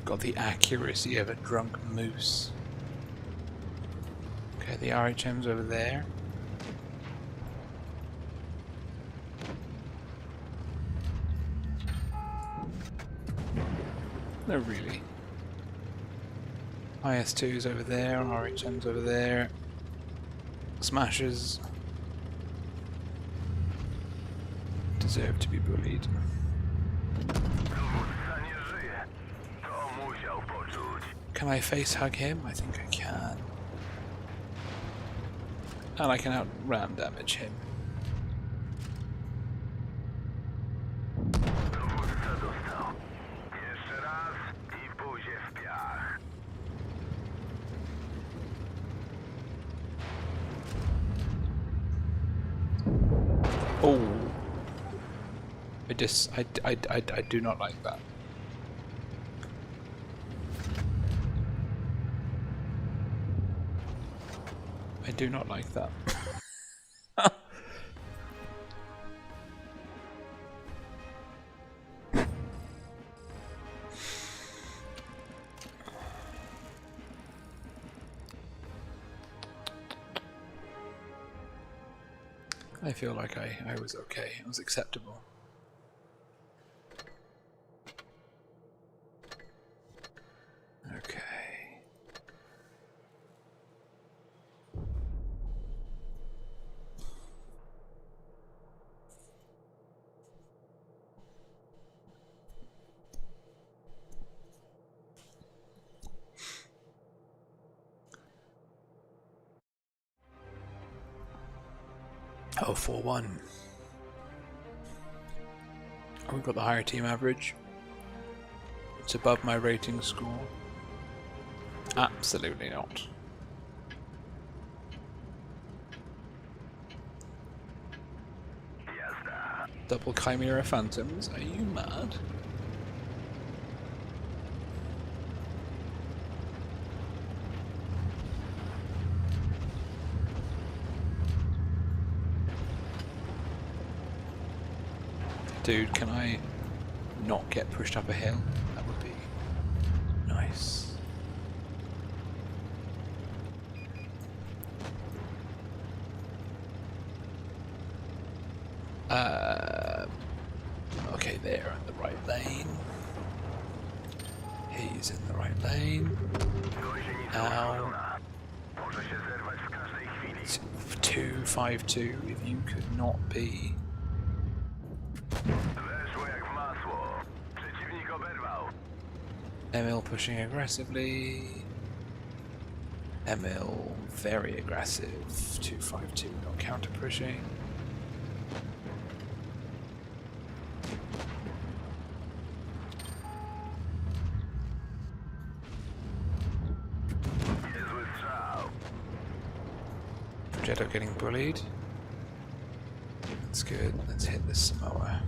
Got the accuracy of a drunk moose. Okay, the RHM's over there. No, really. IS-2's over there, RHM's over there. Smashers deserve to be bullied. Can I face hug him? I think I can. And I can out-ram damage him. Oh, I do not like that. I do not like that. I feel like I was okay. It was acceptable. Okay. Oh, 4-1. Oh, we've got the higher team average. It's above my rating score. Absolutely not. Double Chimera Phantoms? Are you mad? Dude, can I not get pushed up a hill? That would be nice. Okay, they're in the right lane. He's in the right lane. Ow. 252, if you could not be. Emil pushing aggressively. Emil very aggressive. 252 not counter pushing. Progetto getting bullied. That's good. Let's hit the Samoa.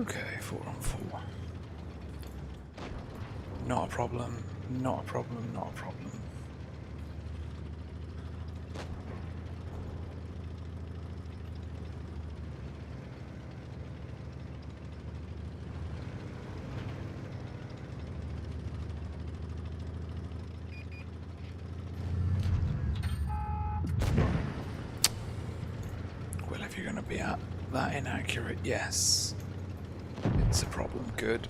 Okay, 4-on-4. Not a problem, not a problem, not a problem. Well, if you're going to be that inaccurate, yes. It's a problem, good.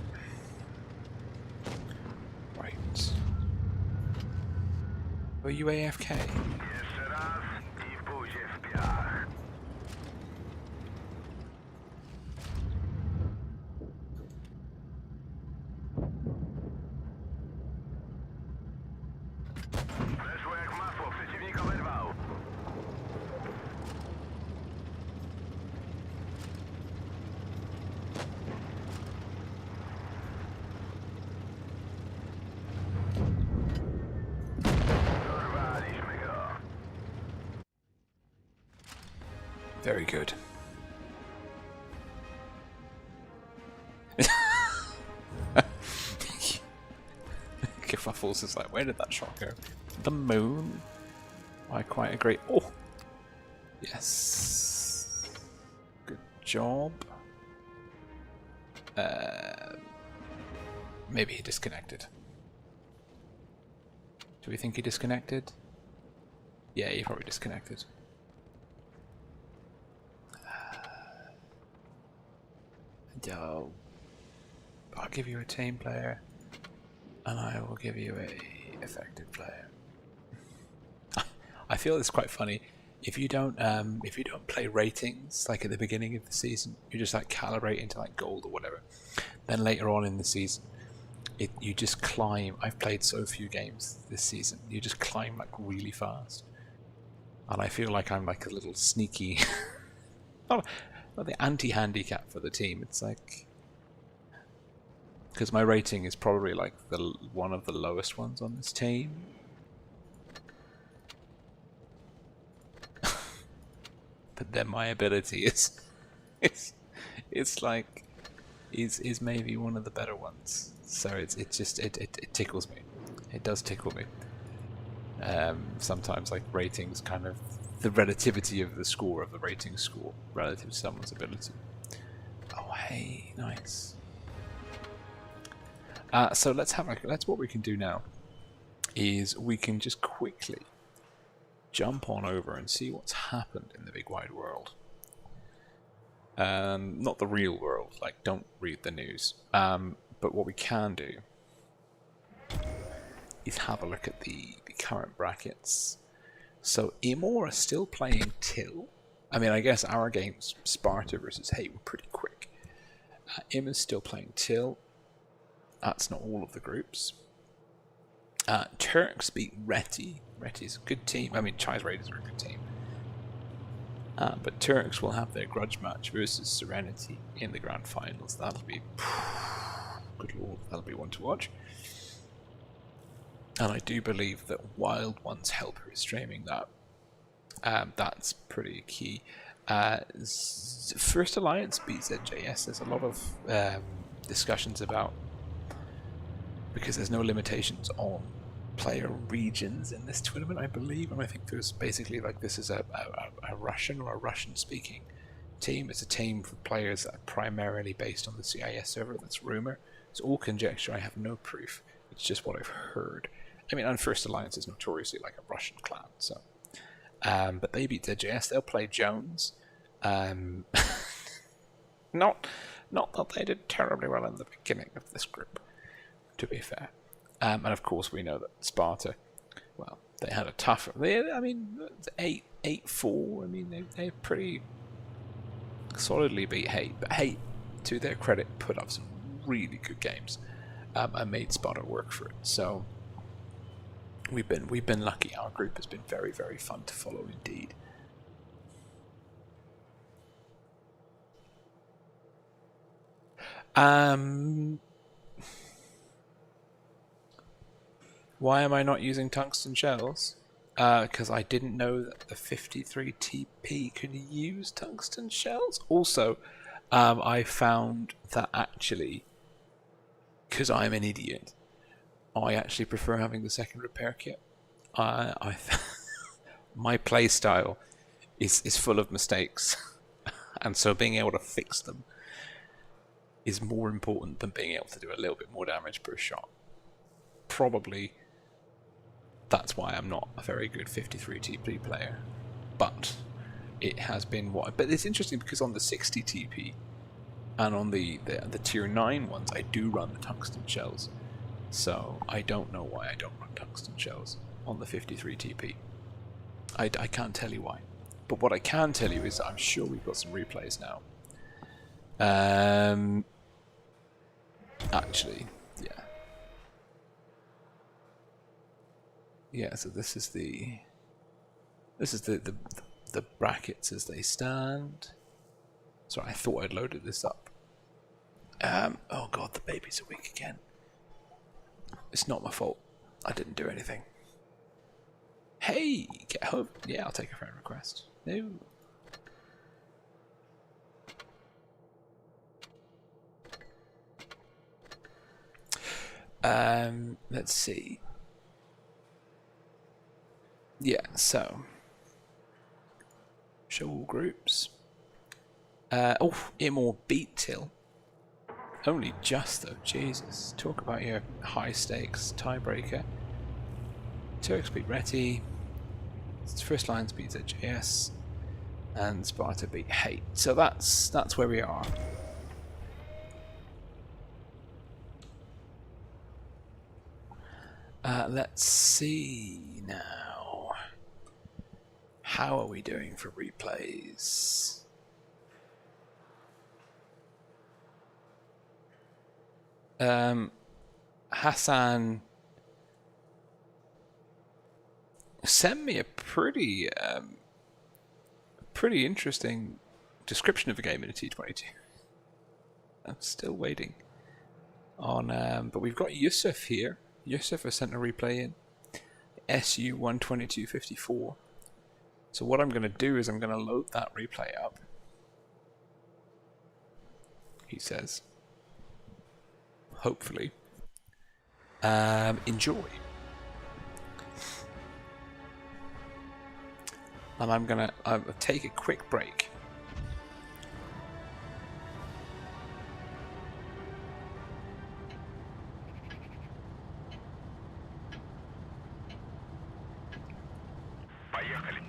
Right. Were you AFK? Very good. Kerfuffles is like, where did that shot go? The moon? I quite agree. Oh! Yes. Good job. Maybe he disconnected. Do we think he disconnected? Yeah, he probably disconnected. Yo, I'll give you a team player, and I will give you a effective player. I feel it's quite funny. If you don't play ratings like at the beginning of the season, you just like calibrate into like gold or whatever. Then later on in the season, you just climb. I've played so few games this season. You just climb like really fast, and I feel like I'm like a little sneaky. Not the anti-handicap for the team. It's like because my rating is probably like one of the lowest ones on this team. But then my ability is like is maybe one of the better ones. So it tickles me. It does tickle me. Sometimes like ratings kind of the relativity of the score of the rating score relative to someone's ability. Oh hey, nice. So let's what we can do now is we can just quickly jump on over and see what's happened in the big wide world. Not the real world, like don't read the news. But what we can do is have a look at the current brackets. So Imor are still playing Till. I mean, I guess our games, Sparta versus Hate, were pretty quick. Im is still playing Till. That's not all of the groups. Turks beat Reti. Reti's a good team. I mean, Chai's Raiders are a good team. But Turks will have their grudge match versus Serenity in the grand finals. That'll be... good lord, that'll be one to watch. And I do believe that Wild One's helper is streaming that. That's pretty key. First Alliance beats ZJS. There's a lot of discussions about... because there's no limitations on player regions in this tournament, I believe, and I think there's basically like this is a Russian or a Russian-speaking team. It's a team for players that are primarily based on the CIS server. That's rumor. It's all conjecture. I have no proof. It's just what I've heard. I mean, and First Alliance is notoriously like a Russian clan, so. But they beat ZJS. They'll play Jones. Not that they did terribly well in the beginning of this group, to be fair. And of course we know that Sparta, well, they had a tougher... I mean, 8-4, I mean, they pretty solidly beat Hate. But Hate, to their credit, put up some really good games and made Sparta work for it. So we've been lucky. Our group has been very, very fun to follow indeed. Why am I not using tungsten shells? Because I didn't know that the 53 TP could use tungsten shells. Also, I found that actually, because I'm an idiot, I actually prefer having the second repair kit. My playstyle is full of mistakes, and so being able to fix them is more important than being able to do a little bit more damage per shot. Probably that's why I'm not a very good 53 TP player, but it has been what. But it's interesting because on the 60 TP and on the tier 9 ones, I do run the tungsten shells. So I don't know why I don't run tungsten shells on the 53 TP. I can't tell you why. But what I can tell you is I'm sure we've got some replays now. Actually, yeah. Yeah, so this is the brackets as they stand. Sorry, I thought I'd loaded this up. Oh god, the babies are weak again. It's not my fault. I didn't do anything. Hey, get home. Yeah, I'll take a friend request. No. Let's see. Yeah, so show all groups. Immor beat Till. Only just though, Jesus. Talk about your high stakes tiebreaker. Turks beat Reti. First Lines beat ZJS. And Sparta beat Hate. So that's where we are. Let's see now. How are we doing for replays? Hassan sent me a pretty interesting description of the game in a T22. I'm still waiting on, but we've got Yusuf here. Yusuf has sent a replay in. SU 12254. So what I'm going to do is I'm going to load that replay up. He says. Hopefully. Enjoy. And I'm going to take a quick break. Поехали.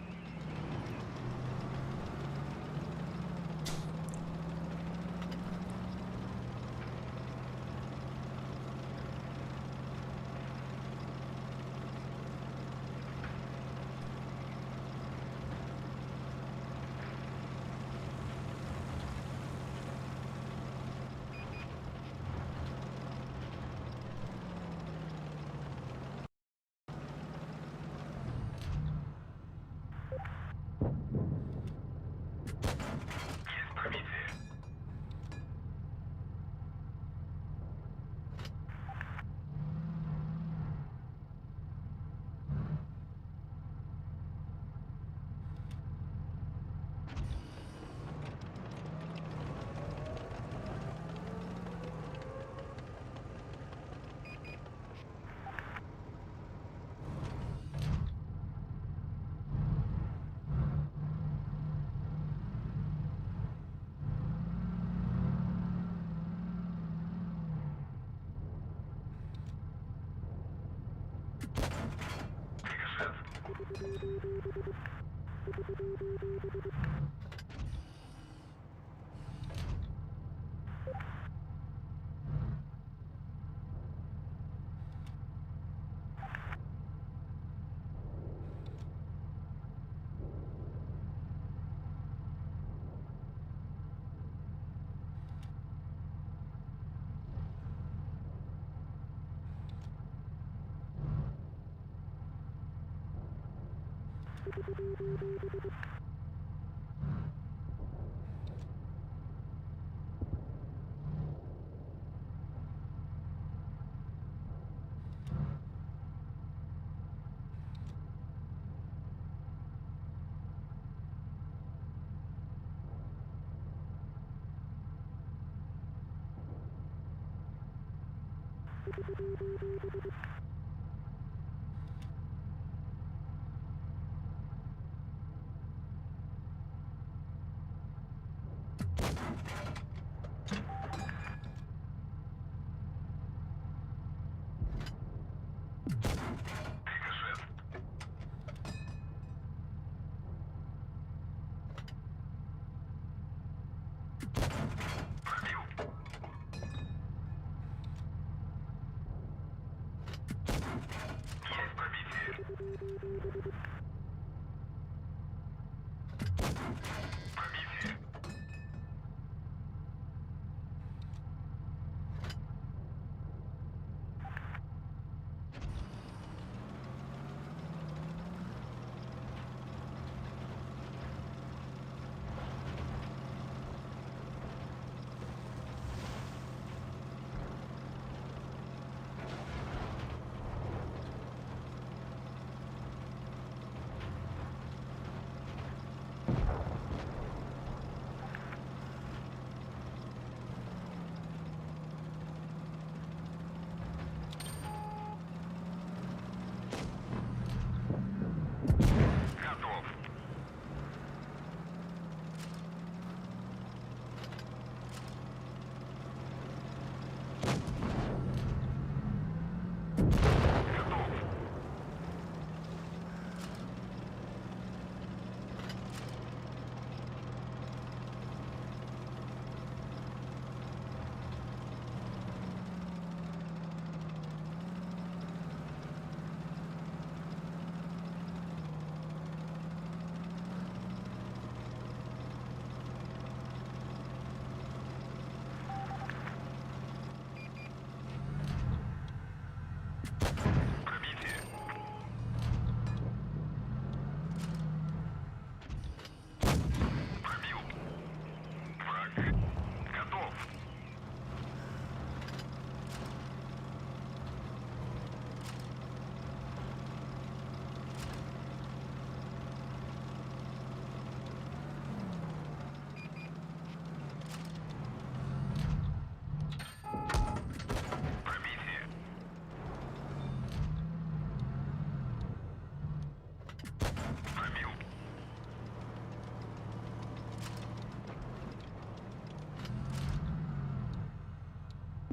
Есть пробитие.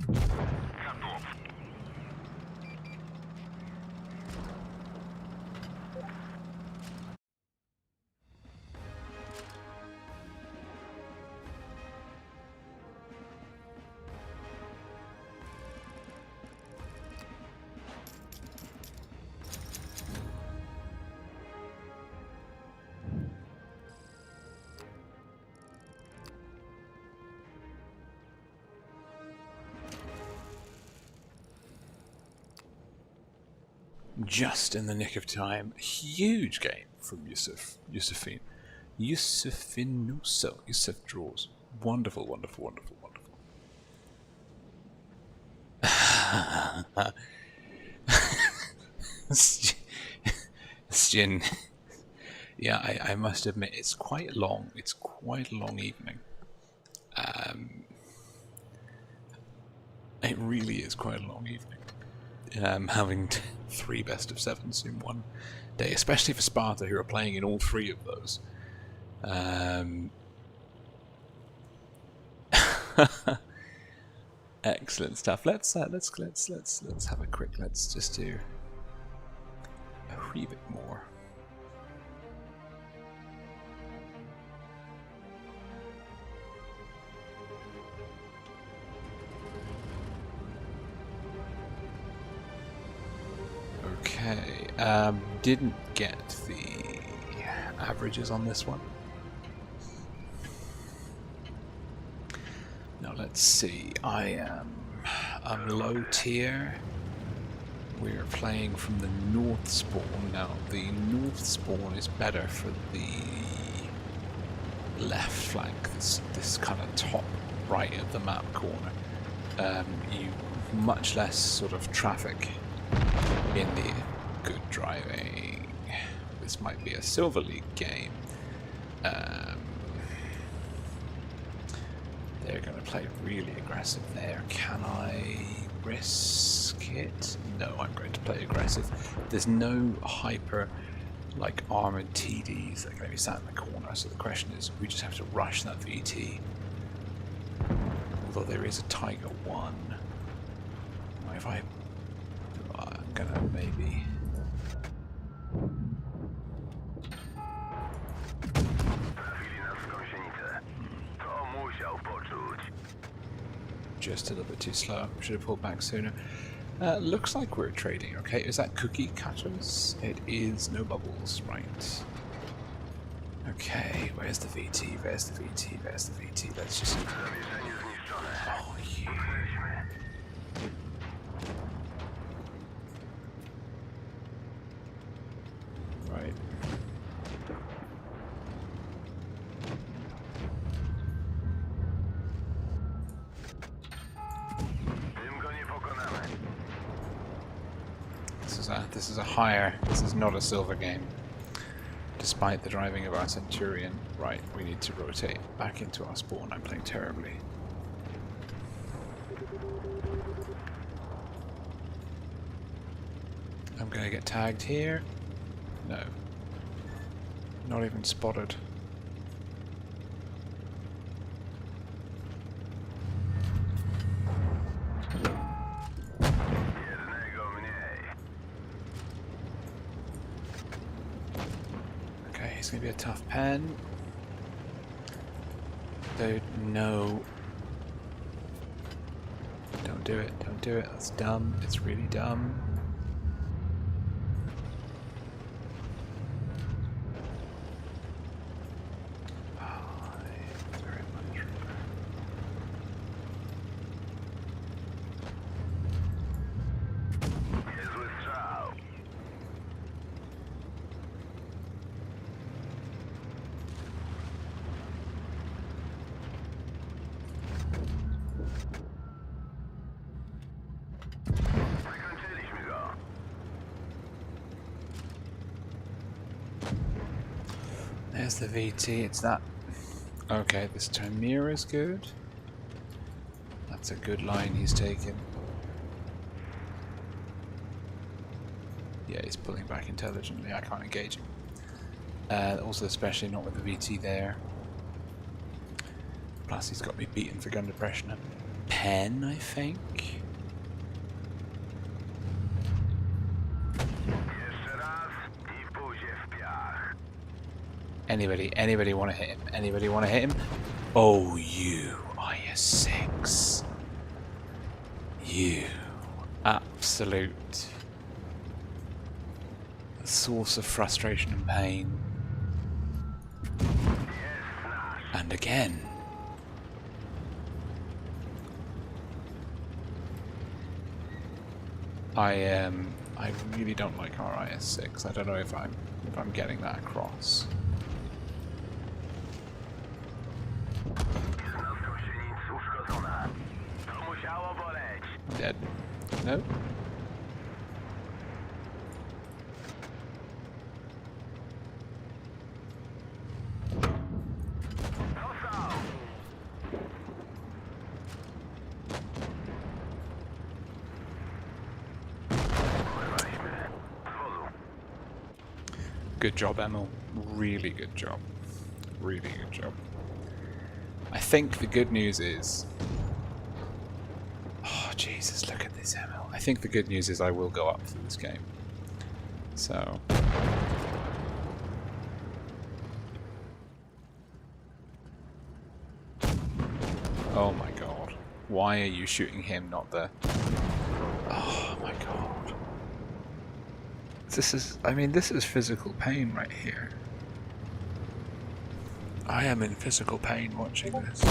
Готов. Just in the nick of time. Huge game from Yusufin. Yusufinuso. Yusuf draws. Wonderful, wonderful, wonderful, wonderful. Shin. Yeah, I must admit, it's quite long. It's quite a long evening. It really is quite a long evening. Having 3 best of 7s in one day, especially for Sparta, who are playing in all 3 of those. Excellent stuff. Let's have a quick. Let's just do a wee bit more. Okay, didn't get the averages on this one. Now let's see. I'm low tier. We're playing from the north spawn. Now the north spawn is better for the left flank. This kind of top right of the map corner. You much less sort of traffic in the good driving. This might be a Silver League game. They're going to play really aggressive there. Can I risk it? No, I'm going to play aggressive. There's no hyper, like, armored TDs that are going to be sat in the corner, so the question is, we just have to rush that VT. Although there is a Tiger 1. If I'm gonna maybe... Just a little bit too slow. Should have pulled back sooner. Looks like we're trading. Okay, is that cookie cutters? It is. No bubbles, right? Okay, where's the VT? Where's the VT? Where's the VT? Let's just... Oh, yeah. Right. This is a higher. This is not a silver game. Despite the driving of our Centurion. Right, we need to rotate back into our spawn. I'm playing terribly. I'm gonna get tagged here. No. Not even spotted. Okay, it's gonna be a tough pen. Dude, no. Don't do it, don't do it. That's dumb. It's really dumb. There's the VT, it's that. Okay, this Tamir is good. That's a good line he's taken. Yeah, he's pulling back intelligently, I can't engage him. Also, especially not with the VT there. Plus, he's got me beaten for gun depression. pen, I think. Jeszcze raz i w buzie w piach. Anybody want to hit him? Anybody want to hit him? Oh, you IS-6. You absolute source of frustration and pain. And again. I really don't like our IS-6. I don't know if I'm getting that across. I'm dead. No? Good job, Emil. Really good job. Really good job. I think the good news is... Oh, Jesus, look at this, Emil. I think the good news is I will go up for this game. So... Oh my god. Why are you shooting him, not the... Oh my god. This is physical pain right here. I am in physical pain watching this.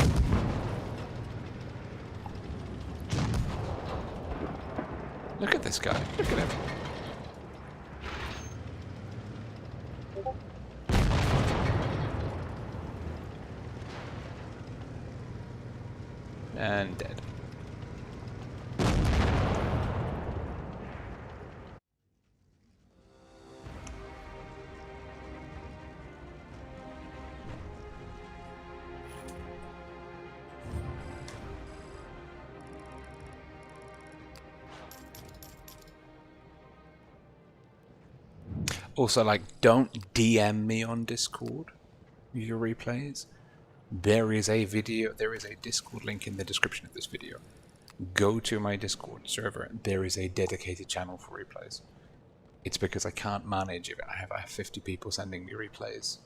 Look at this guy. Look at him. And dead. Also, like, don't DM me on Discord your replays. There is a Discord link in the description of this video. Go to my Discord server. There is a dedicated channel for replays. It's because I can't manage it. I have 50 people sending me replays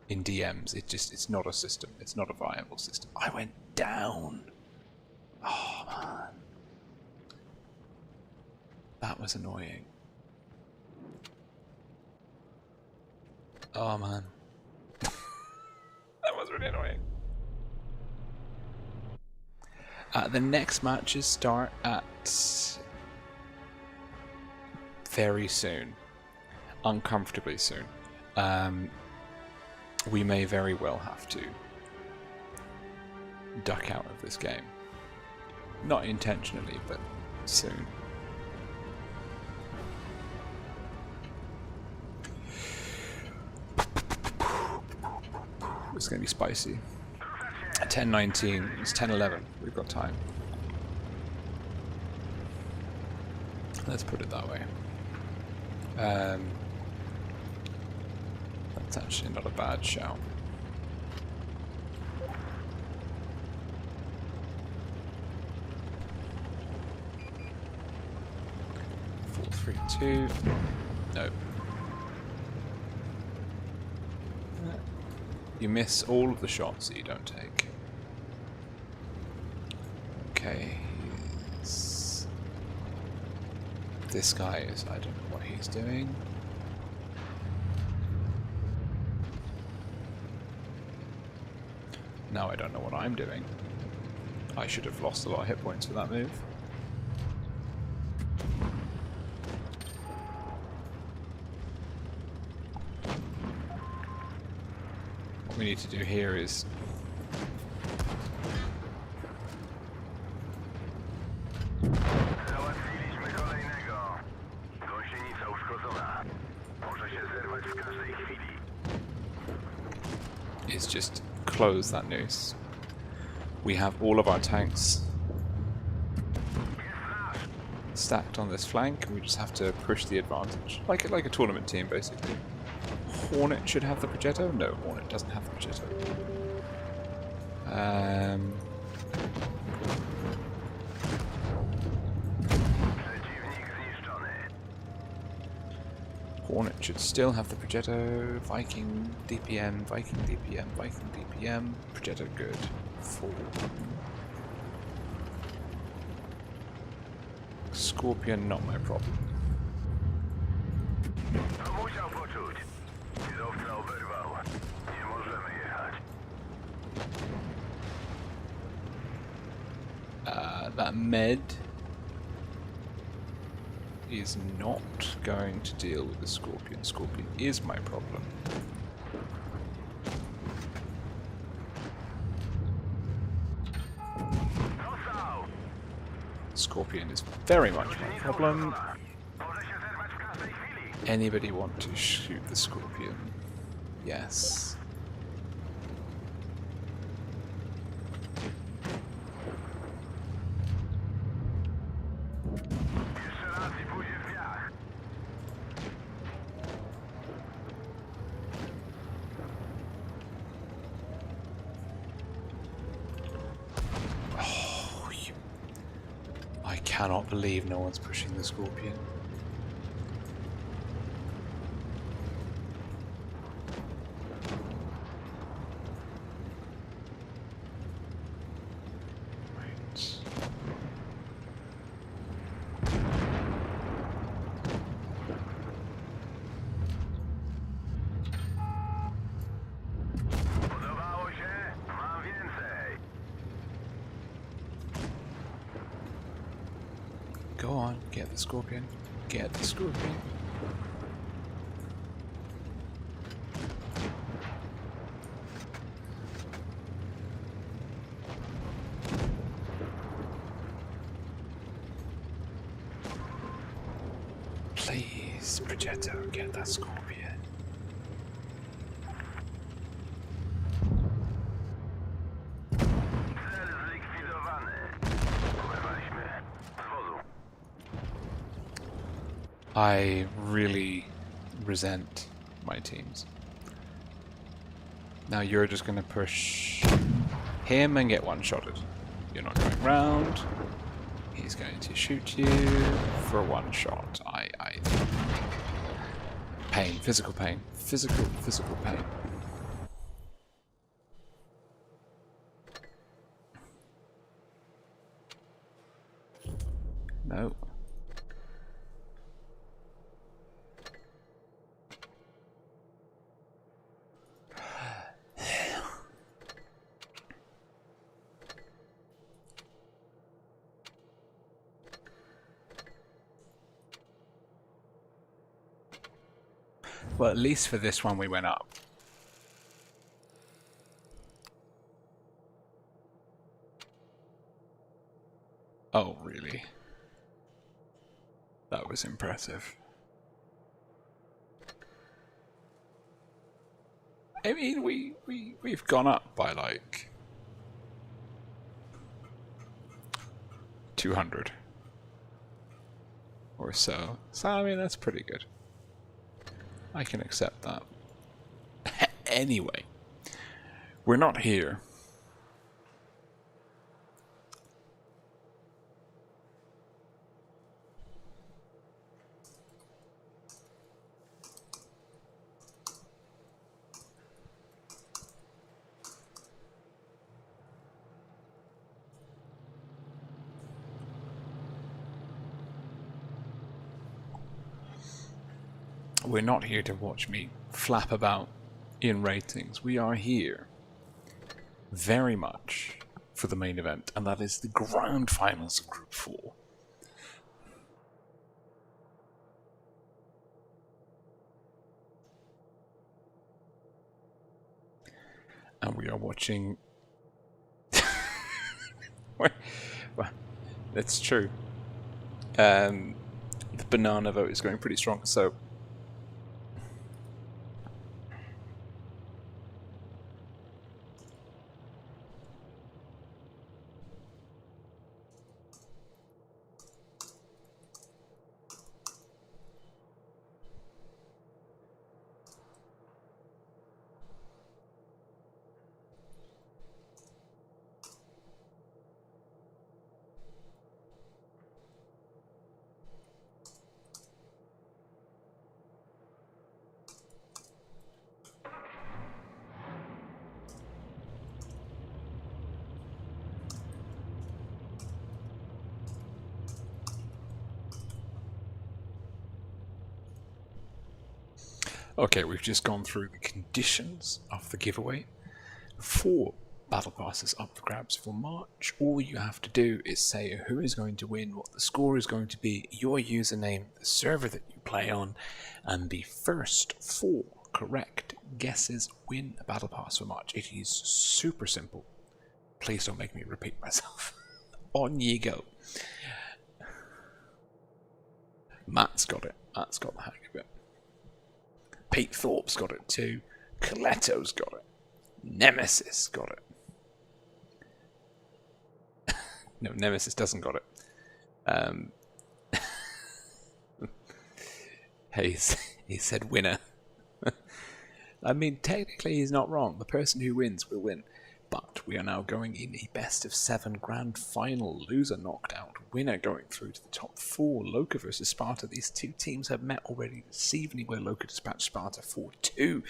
in DMs. It's not a system. It's not a viable system. I went down. Oh man, that was annoying. Oh man. That was really annoying. The next matches start at very soon. Uncomfortably soon. We may very well have to duck out of this game. Not intentionally, but soon. It's going to be spicy. At 10:19, it's 10:11. We've got time. Let's put it that way. That's actually not a bad shout. Four, 3, 2. Nope. You miss all of the shots that you don't take. Okay. This guy is... I don't know what he's doing. Now I don't know what I'm doing. I should have lost a lot of hit points for that move. What we need to do here is Załatwiliśmy kolejnego. Gąsienica uszkodzona. Może się zerwać w każdej chwili. just close that noose. We have all of our tanks stacked on this flank, and we just have to push the advantage. Like a tournament team, basically. Hornet should have the Progetto? No, Hornet doesn't have the Progetto. Hornet should still have the Progetto. Viking DPM, Viking DPM, Viking DPM. Progetto good. 4. Scorpion, not my problem. Musiał poczuć. Kierowca oberwał. Nie możemy jechać. That med is not going to deal with the Scorpion. Scorpion is my problem. Dostał! Scorpion is very much my problem. Może się zerwać w każdej chwili. Anybody want to shoot the Scorpion? Yes. Jeszcze raz i pójdzie w piach. I cannot believe no one's pushing the Scorpion. Right. Podobało się? Mam więcej. Go on, get the Scorpion. Get the Scorpion. Please, Progetto, get that Scorpion. Cel zlikwidowany. Oberwaliśmy z wozu. I really resent my teams. Now you're just going to push him and get one-shotted. You're not going round. He's going to shoot you for one shot. Pain, physical pain, physical pain. No. Well, at least for this one we went up. Oh, really? That was impressive. I mean, we've gone up by like 200 or so. So I mean, that's pretty good. I can accept that. Anyway, we're not here. We're not here to watch me flap about in ratings. We are here very much for the main event, and that is the grand finals of Group 4. And we are watching... well, that's true. The banana vote is going pretty strong, so... Okay, we've just gone through the conditions of the giveaway. 4 battle passes up for grabs for March. All you have to do is say who is going to win, what the score is going to be, your username, the server that you play on, and the first 4 correct guesses win a battle pass for March. It is super simple. Please don't make me repeat myself. On ye go. Matt's got it. Matt's got the hang of it. Pete Thorpe's got it too. Coleto's got it. Nemesis got it. No, Nemesis doesn't got it. He said winner. I mean, technically he's not wrong. The person who wins will win. But we are now going in a best of 7 grand final. Loser knocked out, winner going through to the top 4. Loka versus Sparta. These 2 teams have met already this evening, where Loka dispatched Sparta 4-2.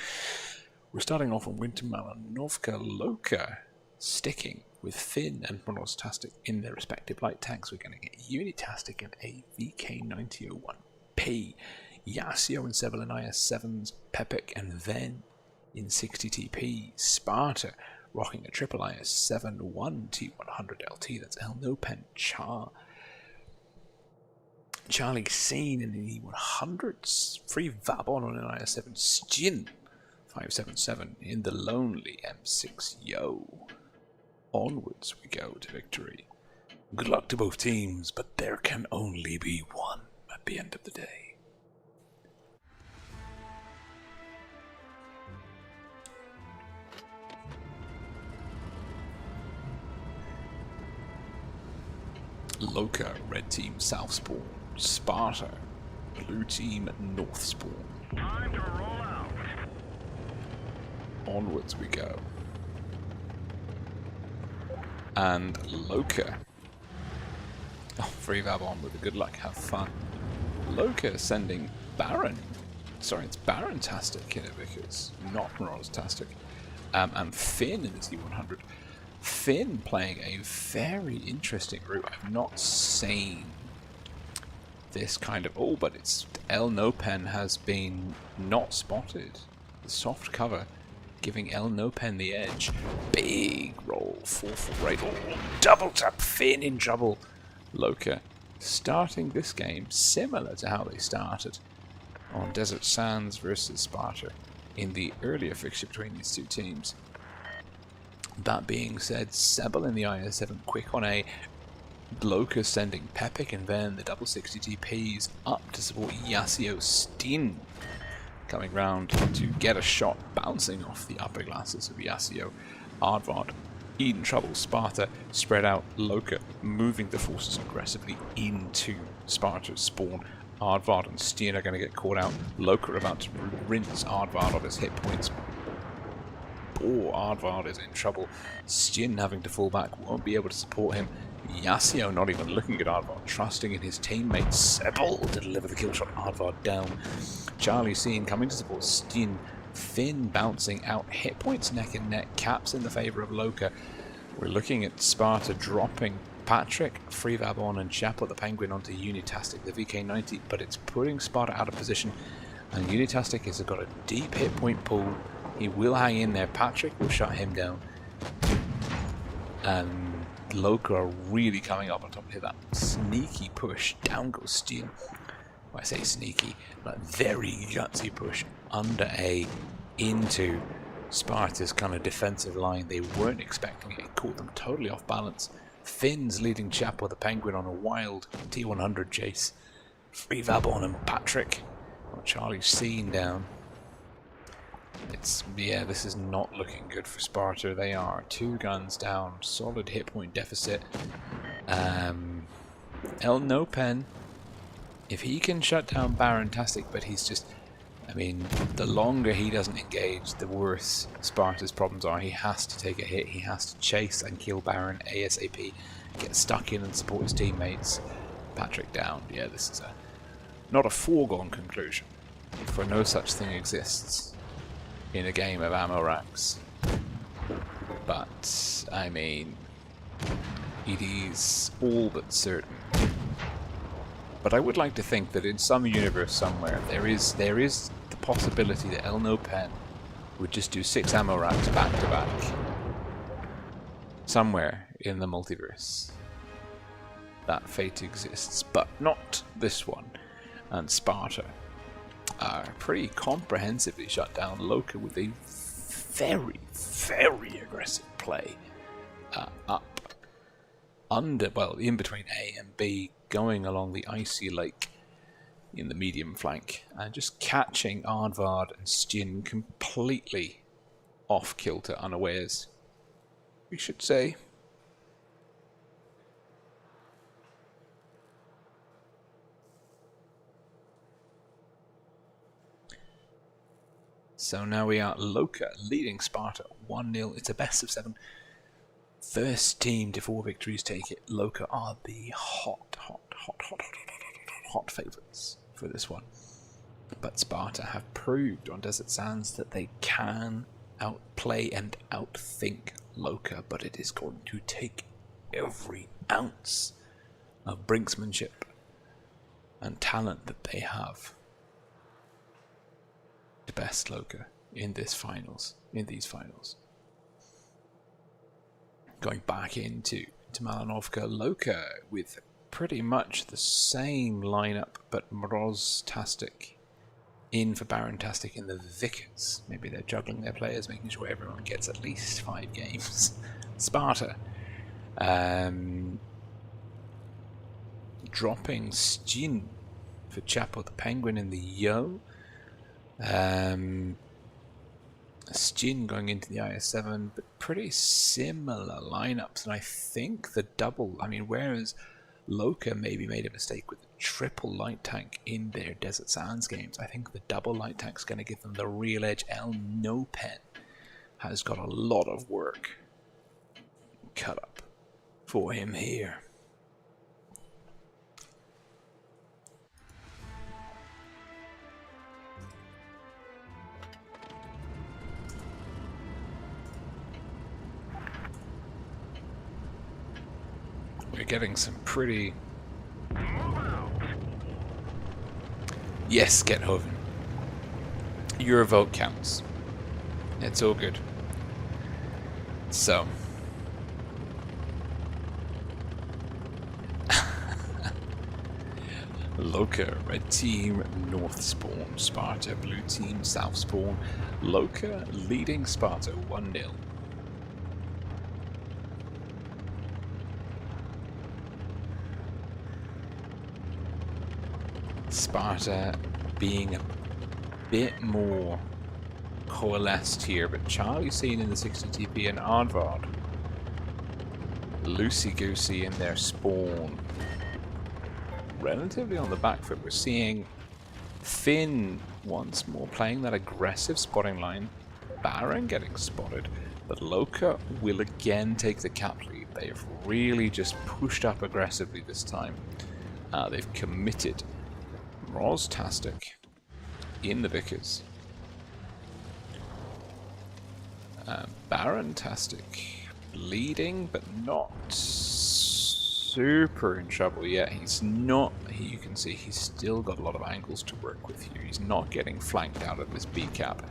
We're starting off on Winter Malanovka. Loka sticking with Finn and Monostastic in their respective light tanks. We're going to get Unitastic and a VK9001P. Yasuo and Sebel and IS7s, Pepic and Ven in 60TP. Sparta rocking a triple IS7 1 T100 LT. That's El Nopen Charlie Scene in the E100s. Free Vabon on an IS7 Stjin 577 in the lonely M6 Yo. Onwards we go to victory. Good luck to both teams, but there can only be one at the end of the day. Loka, red team south spawn. Sparta, blue team north spawn. Time to roll out. Onwards we go. And Loka. Oh, free Vab on with a good luck, have fun. Loka sending Baron. Sorry, it's Baron-tastic in it because not Moroz-tastic. And Finn in the Z100. Finn playing a very interesting route. I've not seen this kind of... Oh, but it's... El Nopen has been not spotted. The soft cover giving El Nopen the edge. Big roll. 4 right. Oh, double tap. Finn in trouble. Loka starting this game similar to how they started on Desert Sands versus Sparta in the earlier fixture between these 2 teams. That being said, Sebel in the IS7 quick on A. Loka sending Pepic and then the double 60 TPs up to support Yasuo. Steen coming round to get a shot bouncing off the upper glasses of Yasuo. Aardvark in trouble. Sparta spread out. Loka moving the forces aggressively into Sparta's spawn. Aardvark and Steen are going to get caught out. Loka about to rinse Aardvark of his hit points. Oh, Aardvark is in trouble. Stjin having to fall back, won't be able to support him. Yasuo not even looking at Aardvark, trusting in his teammates. Sebel to deliver the kill shot. Aardvark down. Charlie Scene coming to support Stjin. Finn bouncing out. Hit points neck and neck. Caps in the favour of Loka. We're looking at Sparta dropping Patrick, Free Vabon and Chapel the Penguin onto Unitastic, the VK90, but it's putting Sparta out of position. And Unitastic has got a deep hit point pool. He will hang in there. Patrick will shut him down. And Loka are really coming up on top of that sneaky push. Down goes Steel. Well, I say sneaky, but very gutsy push under A into Sparta's kind of defensive line. They weren't expecting it. It caught them totally off balance. Finn's leading Chapo the Penguin on a wild T100 chase. Free Vabon and Patrick. Oh, Charlie's Scene down. Yeah, this is not looking good for Sparta. They are 2 guns down, solid hit point deficit. El Nopen, if he can shut down Baron-tastic, but he's just, I mean, the longer he doesn't engage, the worse Sparta's problems are. He has to take a hit, he has to chase and kill Baron ASAP, get stuck in and support his teammates. Patrick down. Yeah, this is not a foregone conclusion, for no such thing exists in a game of ammo racks. But, I mean, it is all but certain But I would like to think that in some universe somewhere there is the possibility that El No Pen would just do 6 ammo racks back to back. Somewhere in the multiverse. That fate exists, but not this one. And Sparta pretty comprehensively shut down Loka with a very, very aggressive play up under, well, in between A and B, going along the icy lake in the medium flank and just catching Aardvark and Stjin completely off kilter, unawares, we should say. So now we are Loka leading Sparta 1-0. It's a best of 7. First team to 4 victories take it. Loka are the hot favourites for this one. But Sparta have proved on Desert Sands that they can outplay and outthink Loka, but it is going to take every ounce of brinksmanship and talent that they have to best Loka in these finals. Going back into Malinovka, Loka with pretty much the same lineup, but Mroz-tastic in for Baron-tastic in the Vickers. Maybe they're juggling their players, making sure everyone gets at least 5 games. Sparta dropping Stjin for Chapo the Penguin in the Yo. Stjin going into the IS-7, but pretty similar lineups, and I think the double, whereas Loka maybe made a mistake with the triple light tank in their Desert Sands games, I think the double light tank's going to give them the real edge. El No Pen has got a lot of work cut up for him here. We're getting some pretty... Yes, get Hoven. Your vote counts. It's all good. So... Loka, red team, north spawn. Sparta, blue team, south spawn. Loka leading Sparta 1-0. Sparta being a bit more coalesced here, but Charlie seen in the 60 TP and Aardvark loosey-goosey in their spawn. Relatively on the back foot. We're seeing Finn once more playing that aggressive spotting line. Baron getting spotted, but Loka will again take the cap lead. They've really just pushed up aggressively this time. They've committed. Mroz-tastic in the Vickers. Baron-tastic leading, but not super in trouble yet. He's not, you can see he's still got a lot of angles to work with here. He's not getting flanked out of this B cap.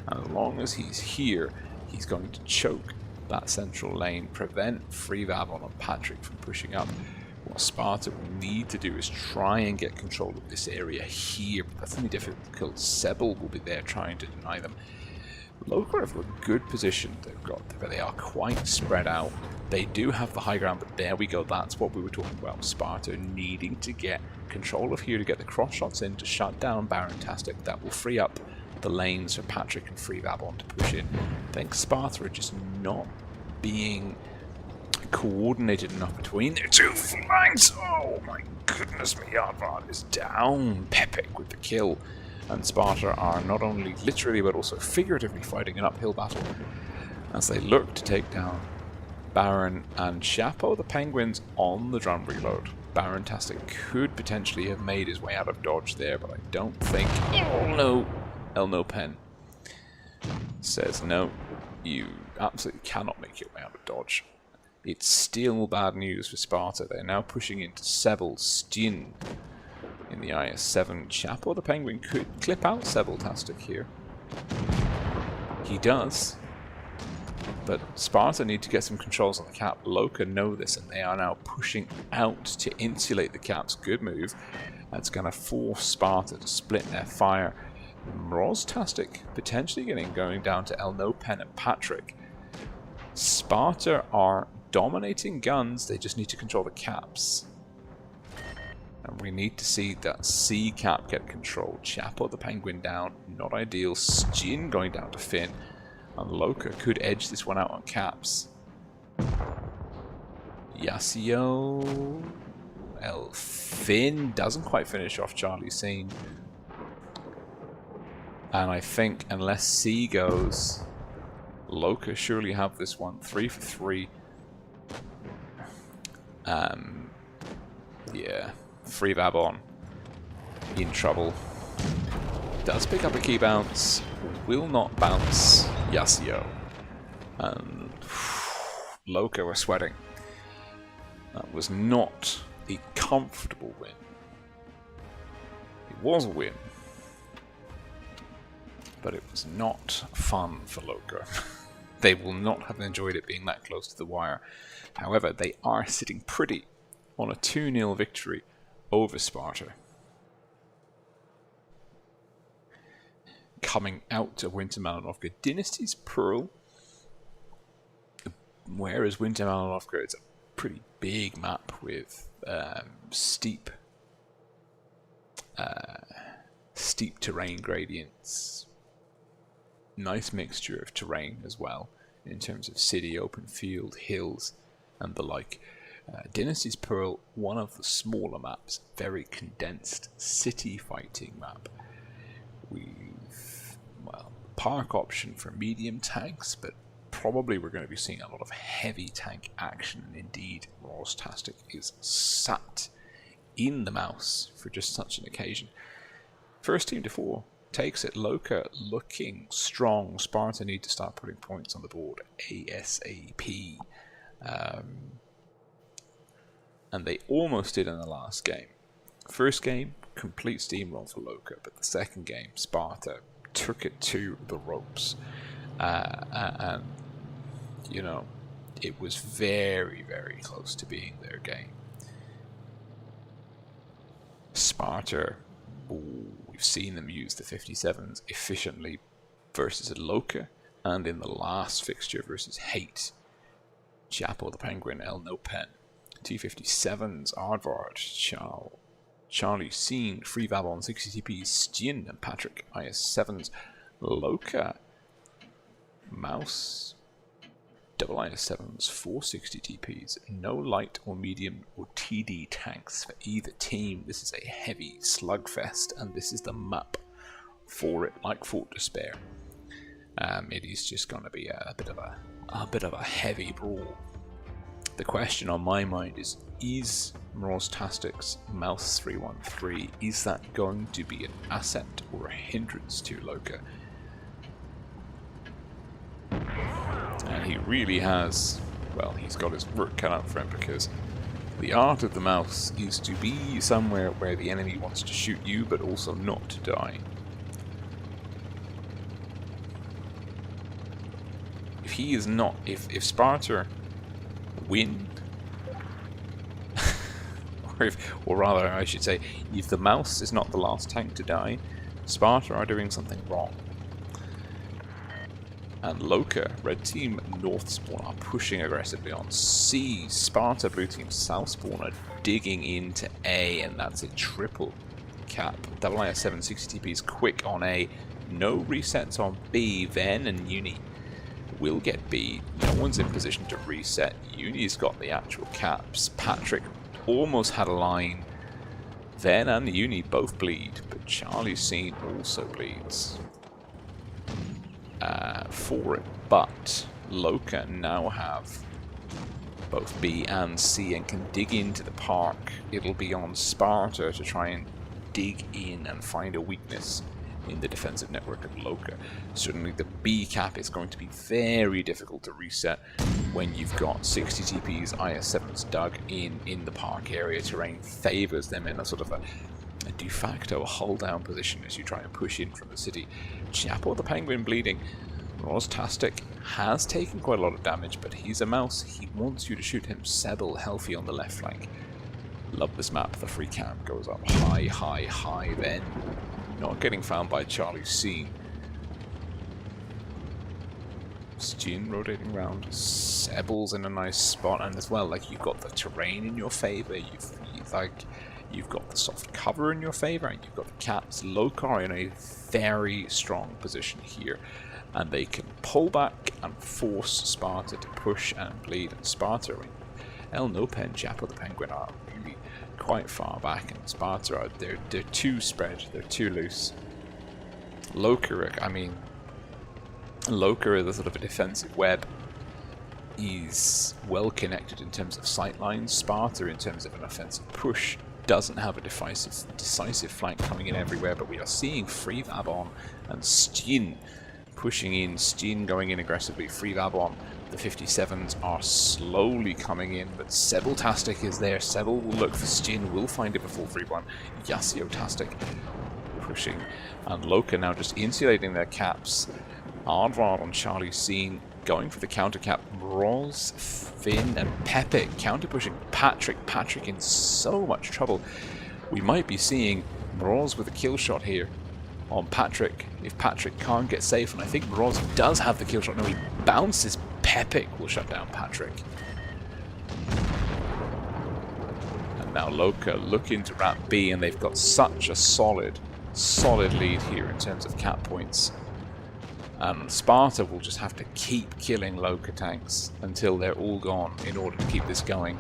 And as long as he's here, he's going to choke that central lane, prevent Free Vabon and Patrick from pushing up. What Sparta will need to do is try and get control of this area here, but that's going to be difficult. Sebel will be there trying to deny them. Loka have a good position. They are quite spread out. They do have the high ground, but there we go. That's what we were talking about. Sparta needing to get control of here to get the cross shots in to shut down Baron-tastic. That will free up the lanes for Patrick and Free Vabon to push in. I think Sparta are just not being coordinated enough between their two flanks. Oh my goodness me, Aardvark is down. Pepic with the kill. And Sparta are not only literally but also figuratively fighting an uphill battle as they look to take down Baron and Chapo, the Penguins, on the drum reload. Baron-tastic could potentially have made his way out of dodge there, but I don't think... Oh no! El No Pen says no, you absolutely cannot make your way out of dodge. It's still bad news for Sparta. They're now pushing into Sebel, Stjin, in the IS-7. Chapo the Penguin could clip out Sebeltastic here. He does. But Sparta need to get some controls on the cap. Loka know this, and they are now pushing out to insulate the caps. Good move. That's going to force Sparta to split their fire. Roztastic potentially going down to Elnopen and Patrick. Sparta are dominating guns. They just need to control the caps. And we need to see that C cap get controlled. Chapo the Penguin down. Not ideal. Stjin going down to Finn. And Loka could edge this one out on caps. Yasuo. Finn doesn't quite finish off Charlie Scene. And I think unless C goes, Loka surely have this one. 3 for 3. Yeah. Free Vabon. In trouble. Does pick up a key bounce. Will not bounce Yasuo. And Loka were sweating. That was not a comfortable win. It was a win. But it was not fun for Loka. They will not have enjoyed it being that close to the wire. However, they are sitting pretty on a 2-0 victory over Sparta. Coming out of Winter Malanovka, Dynasty's Pearl. Whereas Winter Malanovka is a pretty big map with steep terrain gradients. Nice mixture of terrain as well, in terms of city, open field, hills, and the like. Dynasty's Pearl, one of the smaller maps, very condensed city fighting map. We've, well, park option for medium tanks, but probably we're going to be seeing a lot of heavy tank action. Indeed, Roztastic is sat in the mouse for just such an occasion. First team to 4 takes it. Loka looking strong. Sparta need to start putting points on the board ASAP. And they almost did in the last game. First game, complete steamroll for Loka, but the second game, Sparta took it to the ropes. And, you know, it was very, very close to being their game. Sparta, we've seen them use the 57s efficiently versus Loka, and in the last fixture versus Hate. Chapo the Penguin, Elnopen. T57s, Aardvark, Charlie Scene, Free Vabon, 60 TPs, Stjin and Patrick, IS7s, Loka, Mouse, double IS7s, 460 TPs, no light or medium or TD tanks for either team. This is a heavy slugfest, and this is the map for it, like Fort Despair. It is just going to be a bit of a heavy brawl. The question on my mind is Roztastic's Mouse 313, is that going to be an asset or a hindrance to Loka? And he really has, well, he's got his work cut out for him, because the art of the mouse is to be somewhere where the enemy wants to shoot you, but also not to die. If he is not, if Sparta win, or rather I should say, if the mouse is not the last tank to die, Sparta are doing something wrong. And Loka, red team, north spawn are pushing aggressively on C. Sparta, blue team, south spawn are digging into A, and that's a triple cap. Double IS7, 60 TPs quick on A. No resets on B. Ven and Uni will get B. No one's in position to reset. Uni's got the actual caps. Patrick almost had a line. Ven and Uni both bleed, but Charlie Scene also bleeds for it. But Loka now have both B and C and can dig into the park. It'll be on Sparta to try and dig in and find a weakness in the defensive network of Loka. Certainly the B cap is going to be very difficult to reset when you've got 60 TPs, IS7s dug in the park area. Terrain favors them in a sort of a de facto hold down position as you try and push in from the city. Chapo the Penguin bleeding. Rostastic has taken quite a lot of damage, but he's a mouse. He wants you to shoot him. Sebel healthy on the left flank. Love this map. The free camp goes up high, high, high then. Not getting found by Charlie C. Stin rotating around. Sebel's in a nice spot, and as well, like, you've got the terrain in your favor. You've got the soft cover in your favor, and you've got the caps. Loka are in a very strong position here, and they can pull back and force Sparta to push and bleed. And Sparta, I mean, El Nopen, Chapo the Penguin are really quite far back, and Sparta are they're too spread, they're too loose. Loka, I mean, Loka is a sort of a defensive web. He's well connected in terms of sight lines. Sparta, in terms of an offensive push, doesn't have a decisive flank coming in everywhere, but we are seeing Free Vabon and Stin pushing in. Stin going in aggressively. Free Vabon, the 57s are slowly coming in, but Sebeltastic is there. Sebel will look for Stin, will find it before Free One. Yasio-tastic pushing, and Loka now just insulating their caps. Ardvar on Charlie Scene going for the counter cap. Roz, Finn, and Pepe counter pushing Patrick. Patrick in so much trouble. We might be seeing Roz with a kill shot here on Patrick if Patrick can't get safe, and I think Roz does have the kill shot. No, he bounces. Pepe will shut down Patrick. And now Loka looking to wrap B, and they've got such a solid lead here in terms of cap points. Sparta will just have to keep killing Loka tanks until they're all gone in order to keep this going.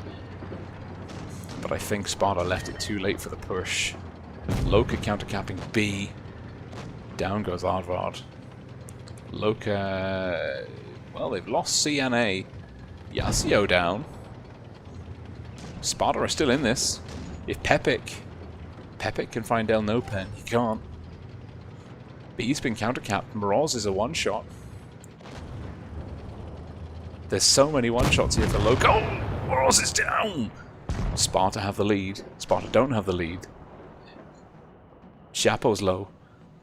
But I think Sparta left it too late for the push. Loka countercapping B. Down goes Ardvard. Loka, well, they've lost C and A. Yasio down. Sparta are still in this. If Pepe can find El Nopen, he can't. B's been countercapped. Moroz is a one-shot. There's so many one-shots here for Loka. Oh! Moroz is down! Sparta have the lead. Sparta don't have the lead. Chapo's low.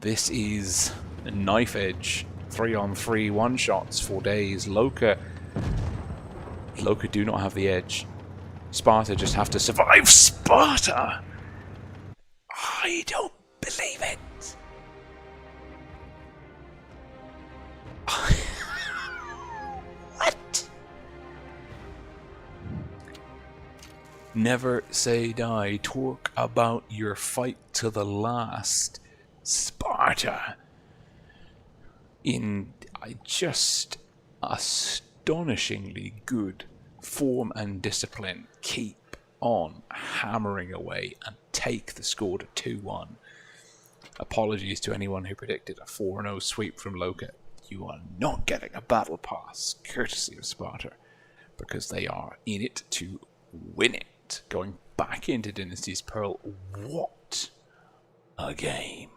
This is a knife edge. 3-on-3 one-shots for days. Loka do not have the edge. Sparta just have to survive. Sparta! I don't believe it. What? Never say die. Talk about your fight to the last. Sparta in just astonishingly good form and discipline. Keep on hammering away and take the score to 2-1. Apologies to anyone who predicted a 4-0 sweep from Loka. You are not getting a battle pass, courtesy of Sparta, because they are in it to win it. Going back into Dynasty's Pearl, what a game.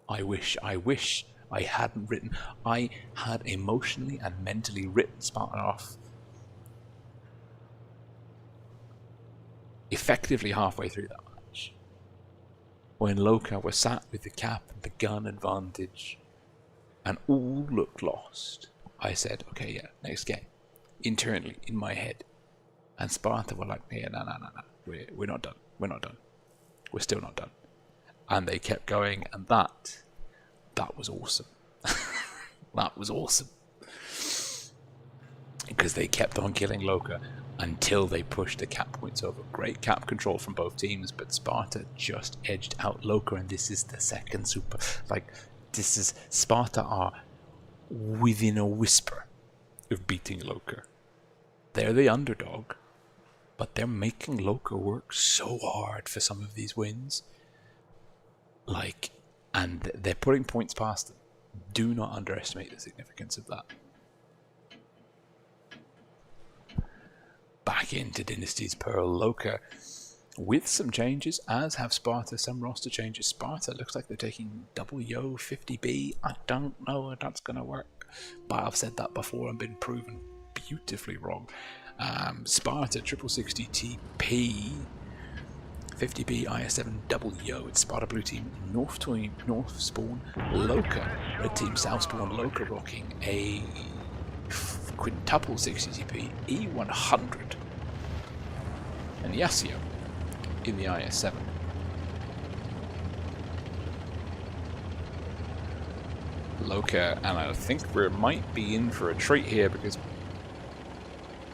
I wish I hadn't written. I had emotionally and mentally written Sparta off effectively halfway through that match. When Loka was sat with the cap and the gun advantage, and all looked lost, I said, okay, yeah, next game. Internally, in my head. And Sparta were like, yeah, no. We're not done. We're not done. We're still not done. And they kept going, and that was awesome. That was awesome. Because they kept on killing Loka until they pushed the cap points over. Great cap control from both teams, but Sparta just edged out Loka, and this is the second super. Like, this is Sparta are within a whisper of beating Loka. They're the underdog, but they're making Loka work so hard for some of these wins. Like, and they're putting points past them. Do not underestimate the significance of that. Back into Dynasty's Pearl. Loka with some changes, as have Sparta, some roster changes. Sparta looks like they're taking double yo 50B. I don't know if that's going to work, but I've said that before and been proven beautifully wrong. Sparta triple 60 TP. 50B, IS7, double yo. It's Sparta blue team, north spawn, Loka. Red team, south spawn, Loka rocking a quintuple 60TP, E100. And Yasuo in the IS7. Loka, and I think we might be in for a treat here because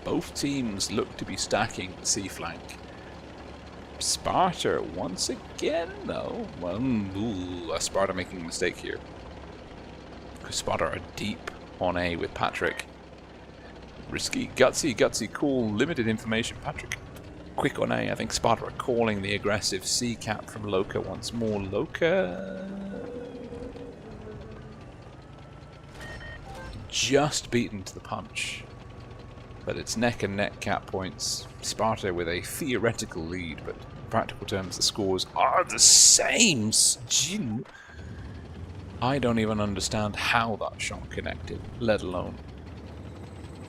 both teams look to be stacking the C flank. Sparta once again, though. Well, Sparta making a mistake here. Because Sparta are deep on A with Patrick. Risky, gutsy, cool, limited information. Patrick quick on A. I think Sparta are calling the aggressive C cap from Loka once more. Loka just beaten to the punch. But it's neck and neck cap points. Sparta with a theoretical lead, but in practical terms the scores are the same. Jin. I don't even understand how that shot connected, let alone.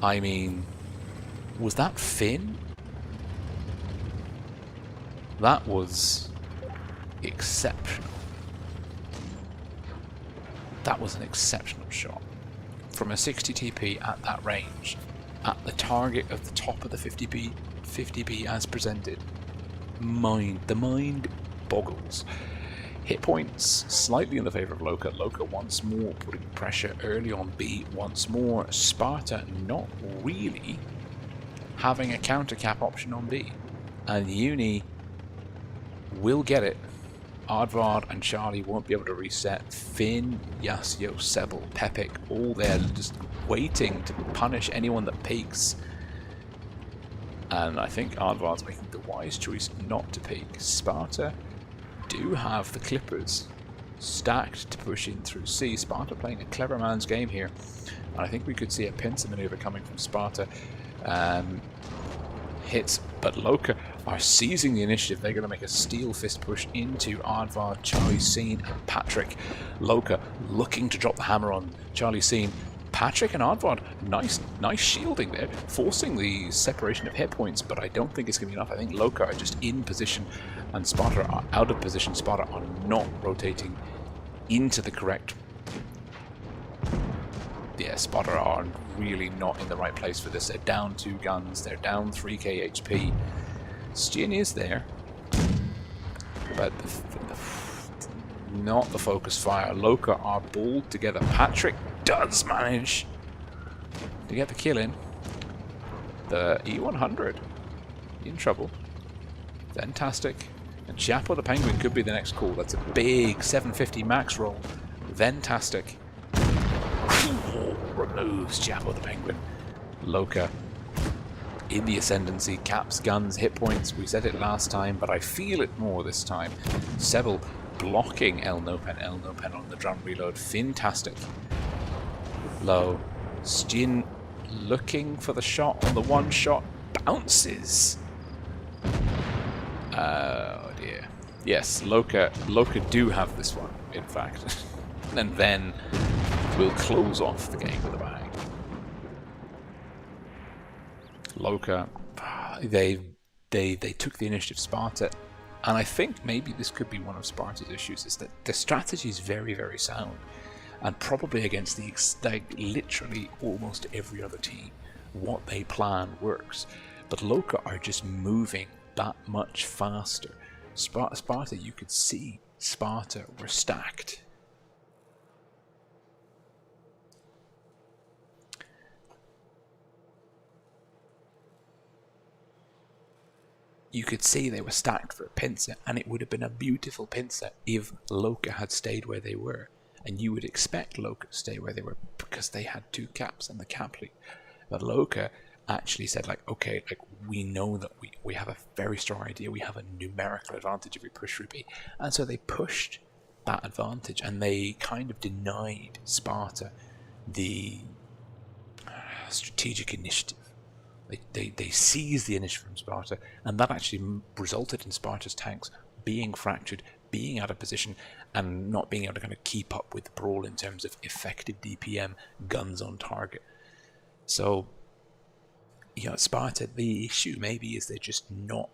I mean, was that Finn? That was exceptional. That was an exceptional shot. From a 60 TP at that range, at the target of the top of the 50B as presented. The mind boggles. Hit points slightly in the favour of Loka. Loka once more putting pressure early on B. Once more Sparta not really having a counter cap option on B. And Uni will get it. Aardvark and Charlie won't be able to reset. Finn, Yasuo, Sebel, Pepik, all there just waiting to punish anyone that peeks. And I think Aardvark's making the wise choice not to peek. Sparta do have the Clippers stacked to push in through C. Sparta playing a clever man's game here. And I think we could see a pincer maneuver coming from Sparta. Hits, but Loka are seizing the initiative. They're going to make a steel fist push into Aardvark, Charlie Scene, and Patrick. Loka looking to drop the hammer on Charlie Scene. Patrick and Aardvark, nice shielding there, forcing the separation of hit points, but I don't think it's going to be enough. I think Loka are just in position and Sparta are out of position. Sparta are not rotating into the correct. Yeah, Sparta are really not in the right place for this. They're down 2 guns, they're down 3k HP. Stjin is there, but not the focus fire. Loka are balled together. Patrick does manage to get the kill in. The E100 in trouble. Fantastic. And Chapo the Penguin could be the next call. That's a big 750 max roll. Fantastic. Removes Chapo the Penguin. Loka in the ascendancy, caps, guns, hit points. We said it last time, but I feel it more this time. Sebel blocking El Nopen on the drum reload. Fantastic. Low. Stjin looking for the shot on the one shot. Bounces. Oh dear. Yes, Loka do have this one, in fact. And then we'll close off the game with a bang. Loka, they took the initiative, Sparta, and I think maybe this could be one of Sparta's issues, is that the strategy is very, very sound, and probably against literally almost every other team, what they plan works. But Loka are just moving that much faster. Sparta, you could see Sparta were stacked. You could see they were stacked for a pincer, and it would have been a beautiful pincer if Loka had stayed where they were. And you would expect Loka to stay where they were because they had 2 caps and the cap lead. But Loka actually said, like, okay, like, we know that we have a very strong idea, we have a numerical advantage if we push through B. And so they pushed that advantage, and they kind of denied Sparta the strategic initiative. They seized the initiative from Sparta, and that actually resulted in Sparta's tanks being fractured, being out of position, and not being able to kind of keep up with the brawl in terms of effective DPM, guns on target. So, you know, Sparta, the issue maybe is they're just not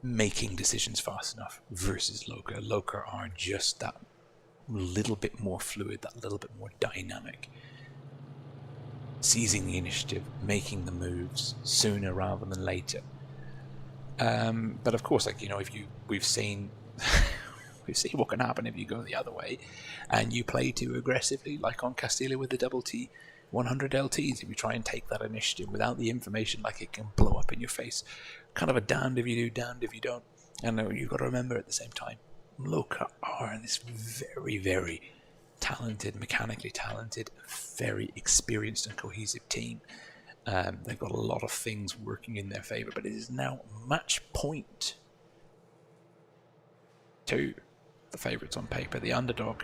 making decisions fast enough versus Loka. Loka are just that little bit more fluid, that little bit more dynamic. Seizing the initiative, making the moves sooner rather than later. But of course, like, you know, we've seen what can happen if you go the other way and you play too aggressively, like on Castilla with the double T 100 LTs. If you try and take that initiative without the information, like, it can blow up in your face. Kind of a damned if you do, damned if you don't. And you've got to remember at the same time, Loka are this very, very talented, mechanically talented, very experienced and cohesive team. They've got a lot of things working in their favor, but it is now match point to the favorites on paper, the underdog.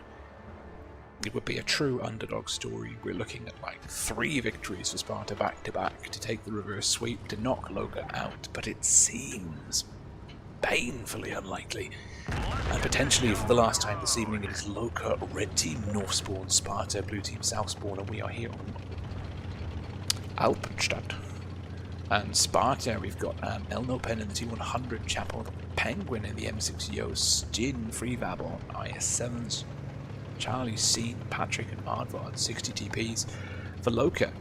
It would be a true underdog story. We're looking at like 3 victories for Sparta back to back to take the reverse sweep to knock Loka out, but it seems painfully unlikely. And potentially for the last time this evening, it is Loka, red team, north spawn, Sparta, blue team, south spawn, and we are here on Alpenstadt. And Sparta, we've got Elnopen in the T100, Chapel, the Penguin in the M6Yo, Stin, Freevab on IS7s, Charlie, Scene, Patrick, and Aardvard, 60 TPs for Loka.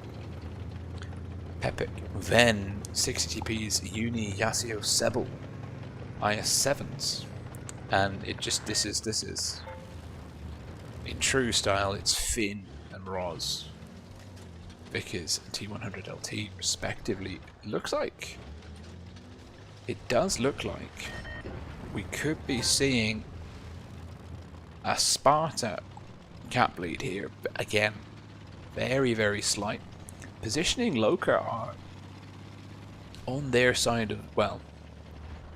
Pepic, Ven, 60 TPs, Uni, Yasio, Sebel, IS7s. And it just, this is in true style, it's Finn and Roz, Vickers and T100 LT respectively. It does look like we could be seeing a Sparta cap lead here, but again, very, very slight. Positioning Loka are on their side of, well,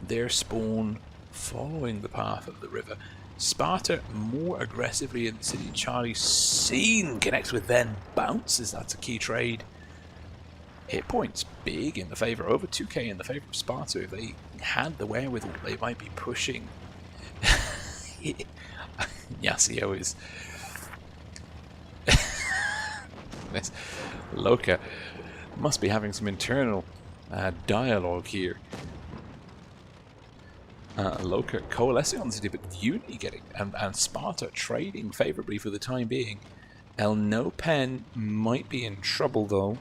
their spawn following the path of the river. Sparta more aggressively in the city. Charlie Scene connects with then bounces. That's a key trade. Hit points big in the favor, over 2k in the favor of Sparta. If they had the wherewithal, they might be pushing. Yasio is this Loka must be having some internal dialogue here. Loka coalescing on the city, but Uni getting and Sparta trading favorably for the time being. Elnopen might be in trouble though.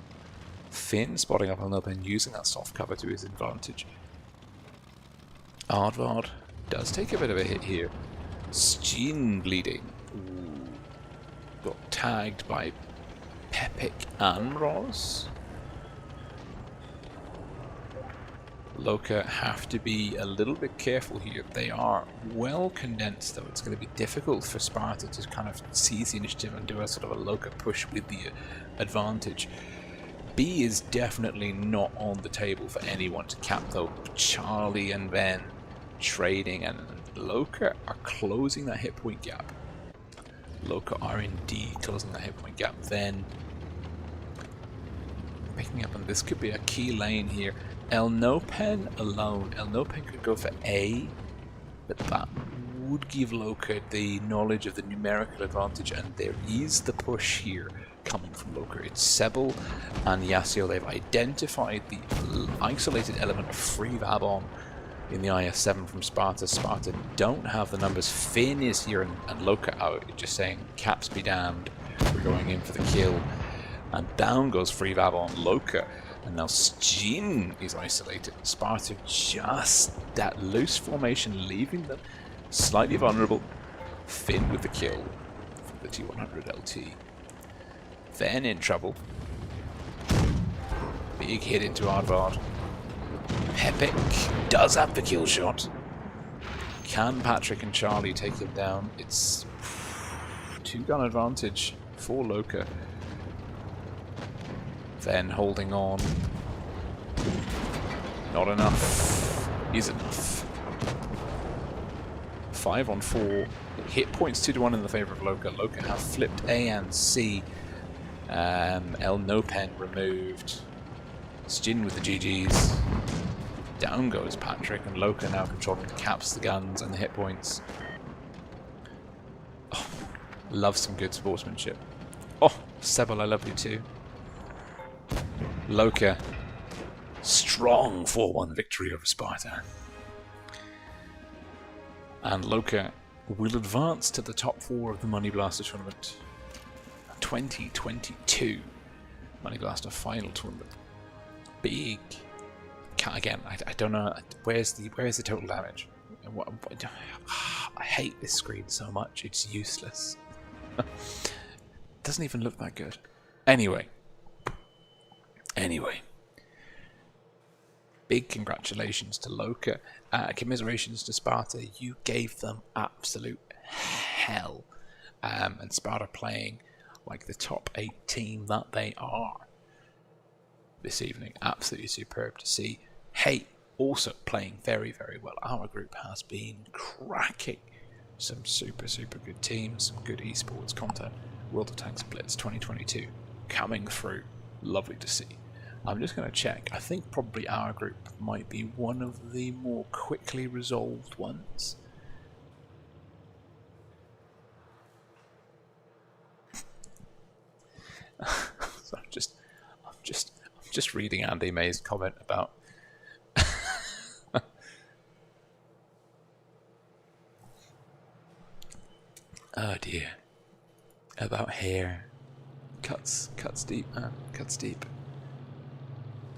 Finn spotting up Elnopen, using that soft cover to his advantage. Aardvard does take a bit of a hit here. Steen bleeding. Ooh. Got tagged by Pepic and Roz. Loka have to be a little bit careful here. They are well condensed though. It's going to be difficult for Sparta to kind of seize the initiative and do a sort of a Loka push with the advantage. B is definitely not on the table for anyone to cap though. Charlie and Ven trading, and Loka are closing that hit point gap. Loka are indeed closing that hit point gap. Then picking up, and this could be a key lane here. Elnopen alone. Elnopen could go for A, but that would give Loka the knowledge of the numerical advantage, and there is the push here coming from Loka. It's Sebel and Yasio. They've identified the isolated element of free Vabon in the IS-7 from Sparta. Sparta don't have the numbers. Finn is here and Loka out, just saying, caps be damned, we're going in for the kill. And down goes free Vabon, Loka. And now Steen is isolated. Sparta just that loose formation, leaving them slightly vulnerable. Finn with the kill from the T100 LT. Then in trouble. Big hit into Aardvard. Pepic does have the kill shot. Can Patrick and Charlie take him down? It's 2-gun advantage for Loka. Then holding on. Not enough. Is enough. 5 on 4. Hit points 2-1 in the favor of Loka. Loka have flipped A and C. Elnopen removed. Stin with the GGs. Down goes Patrick, and Loka now controlling the caps, the guns, and the hit points. Oh, love some good sportsmanship. Oh, Sebel, I love you too. Loka, strong 4-1 victory over Sparta. And Loka will advance to the top 4 of the Money Blaster tournament. 2022 Money Blaster final tournament. Big. Again, I don't know. Where's the total damage? I hate this screen so much. It's useless. Doesn't even look that good. Anyway. Big congratulations to Loka. Commiserations to Sparta. You gave them absolute hell. And Sparta playing like the top 8 team that they are this evening. Absolutely superb to see. Hey, also playing very, very well. Our group has been cracking some super good teams, some good esports content. World of Tanks Blitz 2022 coming through. Lovely to see. I'm just going to check. I think probably our group might be one of the more quickly resolved ones. So I'm just reading Andy May's comment about oh dear. About hair. Cuts deep, man. Cuts deep.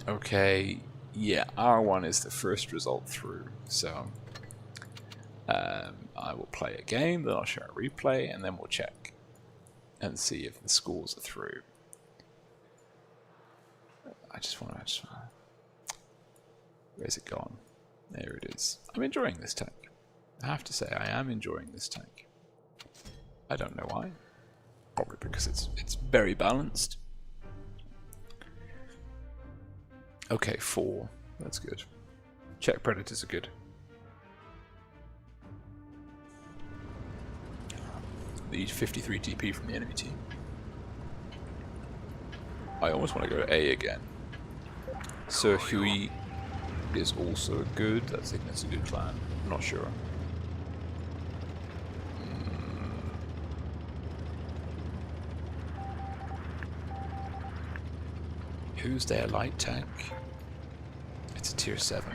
Okay, yeah, R1 is the first result through, so I will play a game, then I'll share a replay, and then we'll check and see if the scores are through. I just want to... Where's it gone? There it is. I'm enjoying this tank. I have to say, I am enjoying this tank. I don't know why. Probably because it's very balanced. Okay, 4. That's good. Check predators are good. Need 53 TP from the enemy team. I almost want to go A again. Sir Huey is also good. I think that's a good plan. I'm not sure. Who's their light tank? It's a tier 7.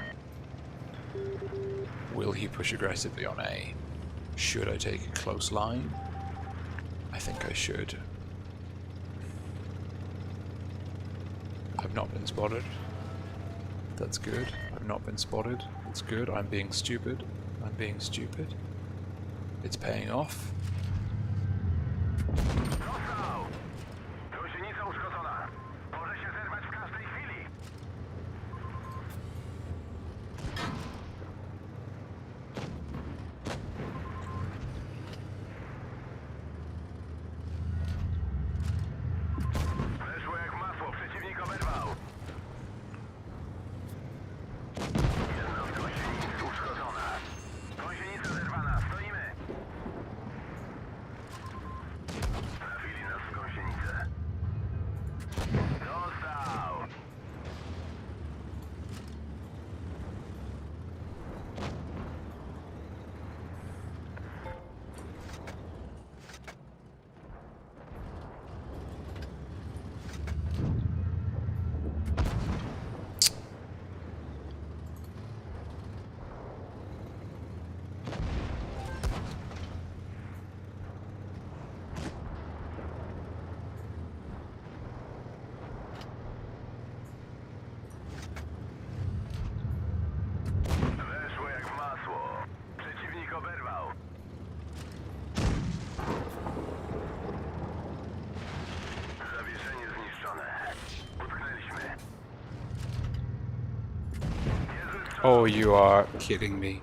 Will he push aggressively on A? Should I take a close line? I think I should. I've not been spotted. That's good. I've not been spotted. That's good. I'm being stupid. I'm being stupid. It's paying off. Oh, you are kidding me.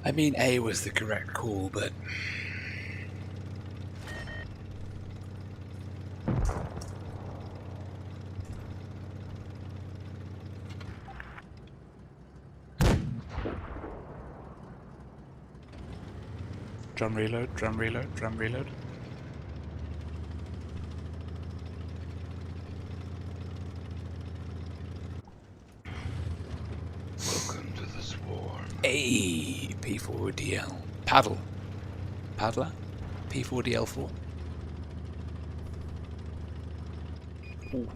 I mean, A was the correct call, but... Drum reload, drum reload, drum reload. A P4DL. Paddle. Paddler? P4DL4. Ooh.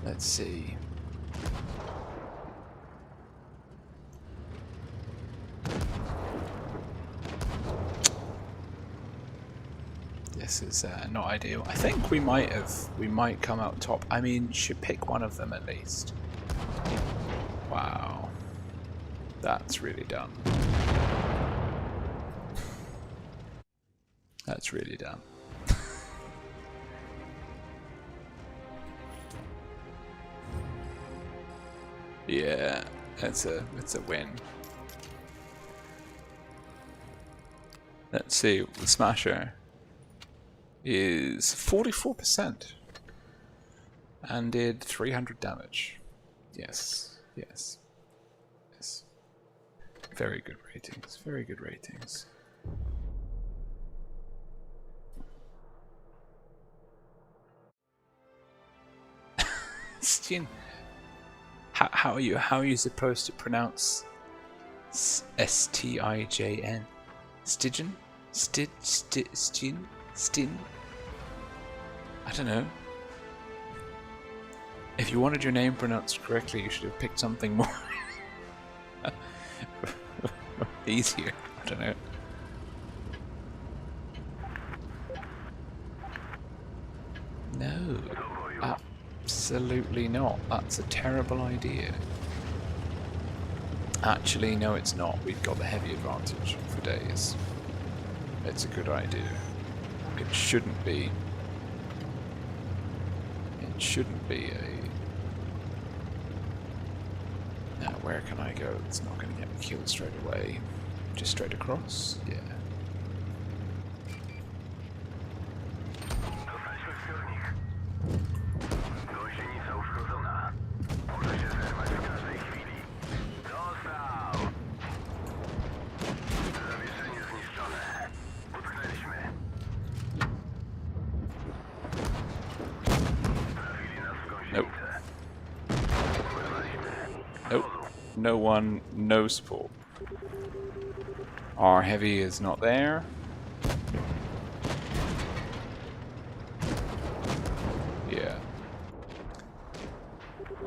Let's see. This is not ideal. I think we might come out top. I mean, should pick one of them at least. Wow. That's really dumb. That's really dumb. Yeah, it's a win. Let's see, the Smasher is 44% and did 300 damage. Yes, yes, yes. Very good ratings, very good ratings. Stin, how are you supposed to pronounce S-T-I-J-N? Stygian? Stin? I don't know. If you wanted your name pronounced correctly, you should have picked something more easier. I don't know. No, absolutely not. That's a terrible idea. Actually, no, it's not. We've got the heavy advantage for days. It's a good idea. It shouldn't be. It shouldn't be a. Now, where can I go? It's not going to get me killed straight away. Just straight across? Yeah. No one, no support. Our heavy is not there. Yeah.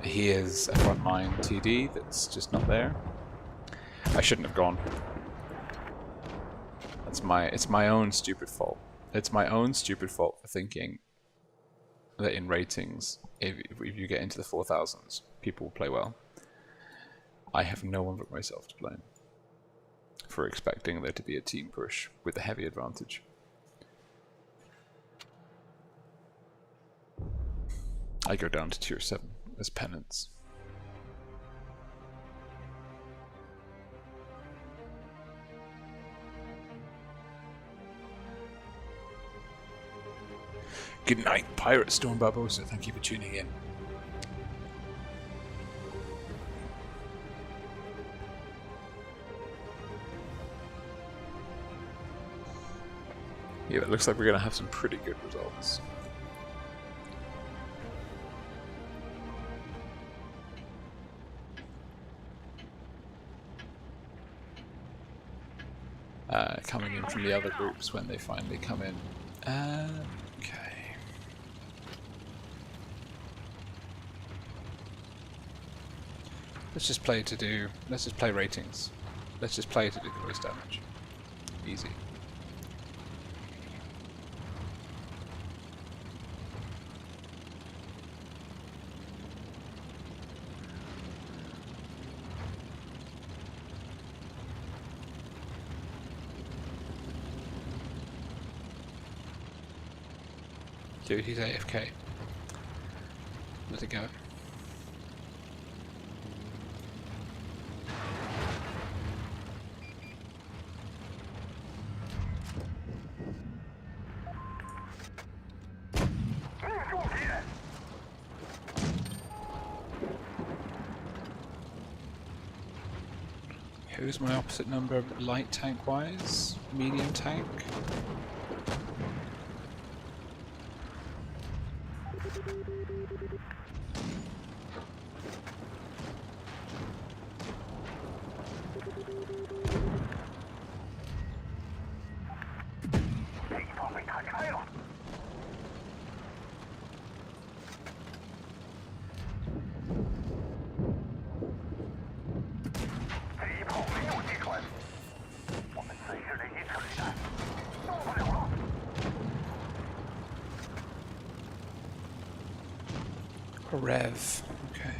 He is a frontline TD that's just not there. I shouldn't have gone. It's my own stupid fault. It's my own stupid fault for thinking that in ratings, if you get into the 4000s, people will play well. I have no one but myself to blame for expecting there to be a team push with a heavy advantage. I go down to tier 7 as penance. Good night, Pirate Storm Barbosa. Thank you for tuning in. Yeah, it looks like we're going to have some pretty good results. Coming in from the other groups when they finally come in. Okay. Let's just play ratings. Let's just play to do the most damage. Easy. Dude, he's AFK. Let it go. Who's my opposite number light tank wise? Medium tank? 这一方被弹开了。这一炮没有击穿，我们损失了一次履带，动不了了。 A rev. Okay.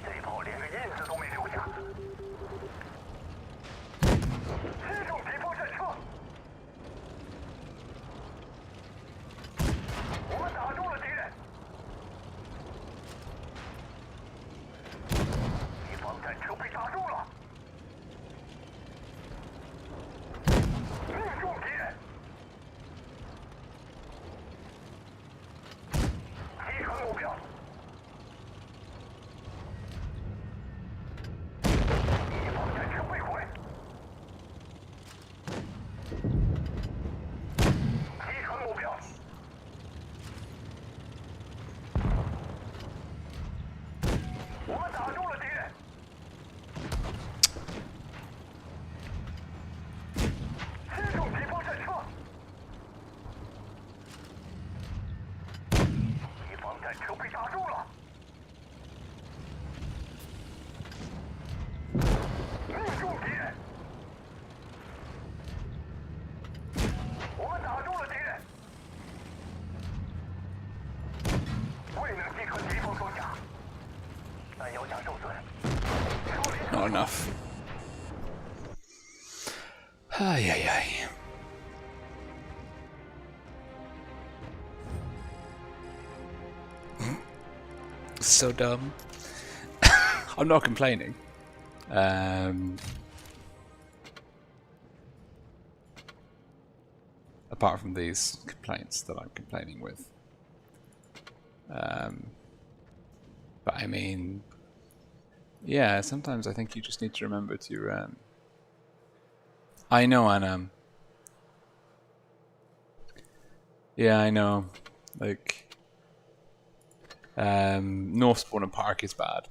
这炮连个印子都没留下，击中敌方战车。我们打中了敌人，敌方战车被打中了。 命中敌人，击穿目标。敌方战车被毁，击穿目标。我们打中了敌人。 击中敌方战车，敌方战车被打中了，命中敌人，我们打中了敌人，未能击穿敌方装甲，弹药架受损，处理 Not enough. Ay, ay, ay. So dumb. I'm not complaining. Apart from these complaints that I'm complaining with. But I mean, yeah, sometimes I think you just need to remember to I know, Anna. Yeah, I know. Like, North Spawn and Park is bad.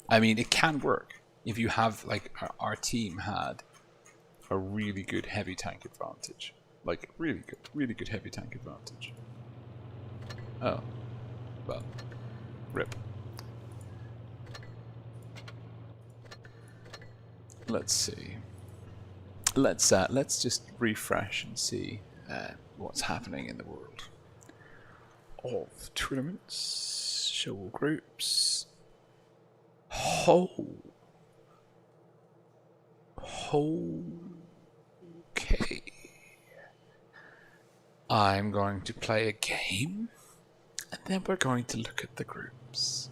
I mean, it can work if you have, like, our team had a really good heavy tank advantage. Like, really good heavy tank advantage. Oh, well, rip. Let's see. Let's just refresh and see what's happening in the world of tournaments, show all groups. Okay. I'm going to play a game, and then we're going to look at the groups.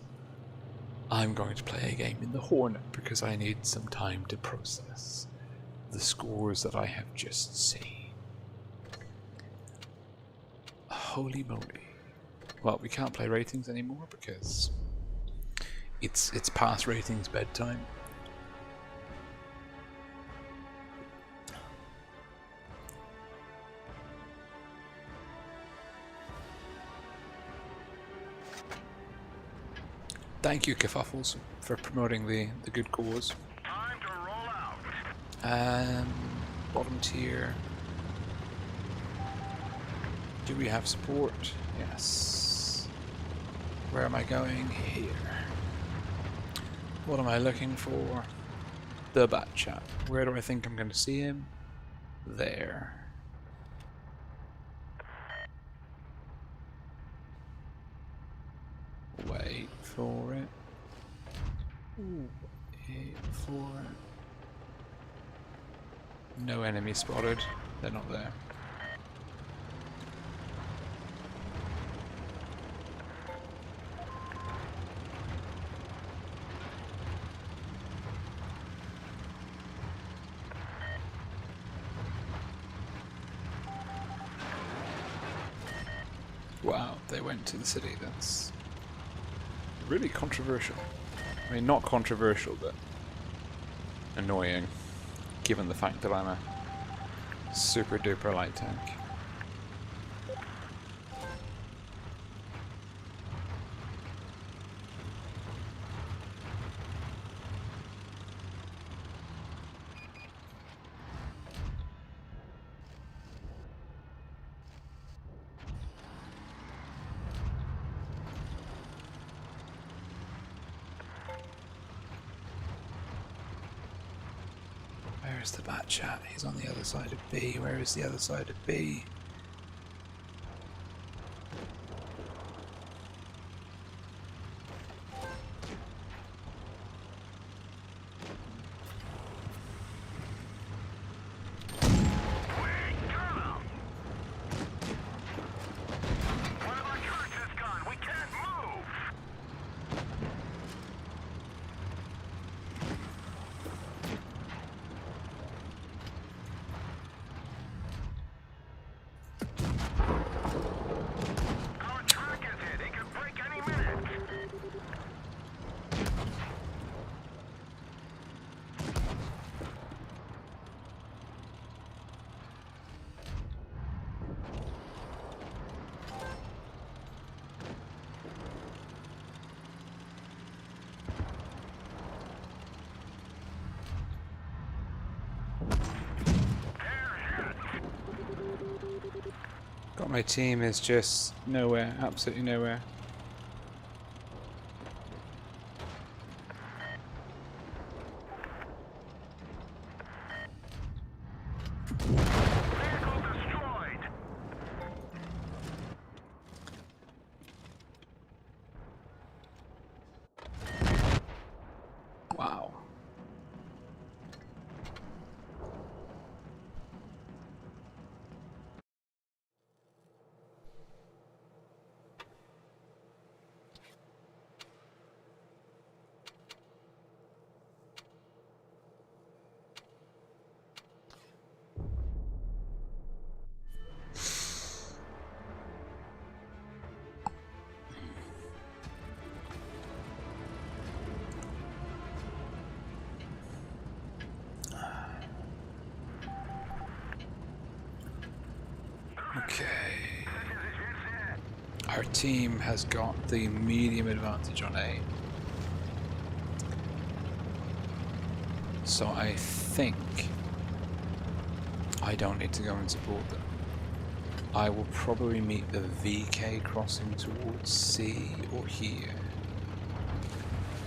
I'm going to play a game in the Hornet because I need some time to process the scores that I have just seen. Holy moly. Well, we can't play ratings anymore because it's past ratings bedtime. Thank you, Kerfuffles, for promoting the good cause. Time to roll out. Bottom tier. Do we have support? Yes. Where am I going? Here. What am I looking for? The Bat Chat. Where do I think I'm going to see him? There. Wait for it. Wait for it. No enemy spotted. They're not there. Wow, they went to the city. That's really controversial. I mean, not controversial, but annoying, given the fact that I'm a Super duper light tank. Where's the bat chat? He's on the other side of B. Where is the other side of B? Got my team is just nowhere, absolutely nowhere. Wow. Okay. Our team has got the medium advantage on A. So I think I don't need to go and support them. I will probably meet the VK crossing towards C or here.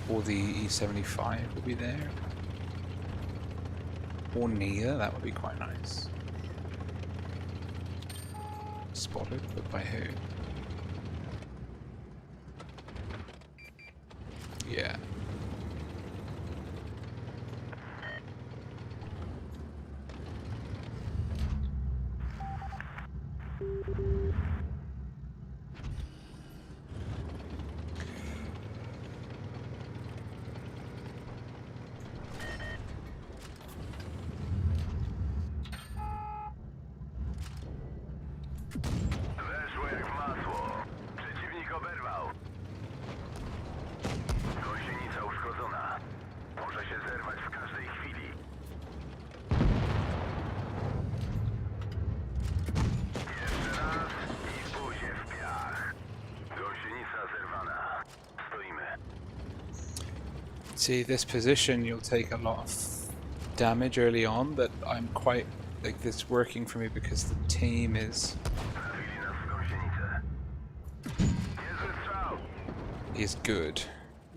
Or the E75 will be there. Or neither, that would be quite nice. Spotted, but by who? Yeah. Weszło jak w masło. Przeciwnik oberwał. Gąsienica uszkodzona. Może się zerwać w każdej chwili. Jeszcze raz i w buzie w piach. Gąsienica zerwana. Stoimy. See, this position you'll take a lot of damage early on, but I'm quite like this working for me because the team is Trafili nas w gąsienicę. Niezły strzał. good,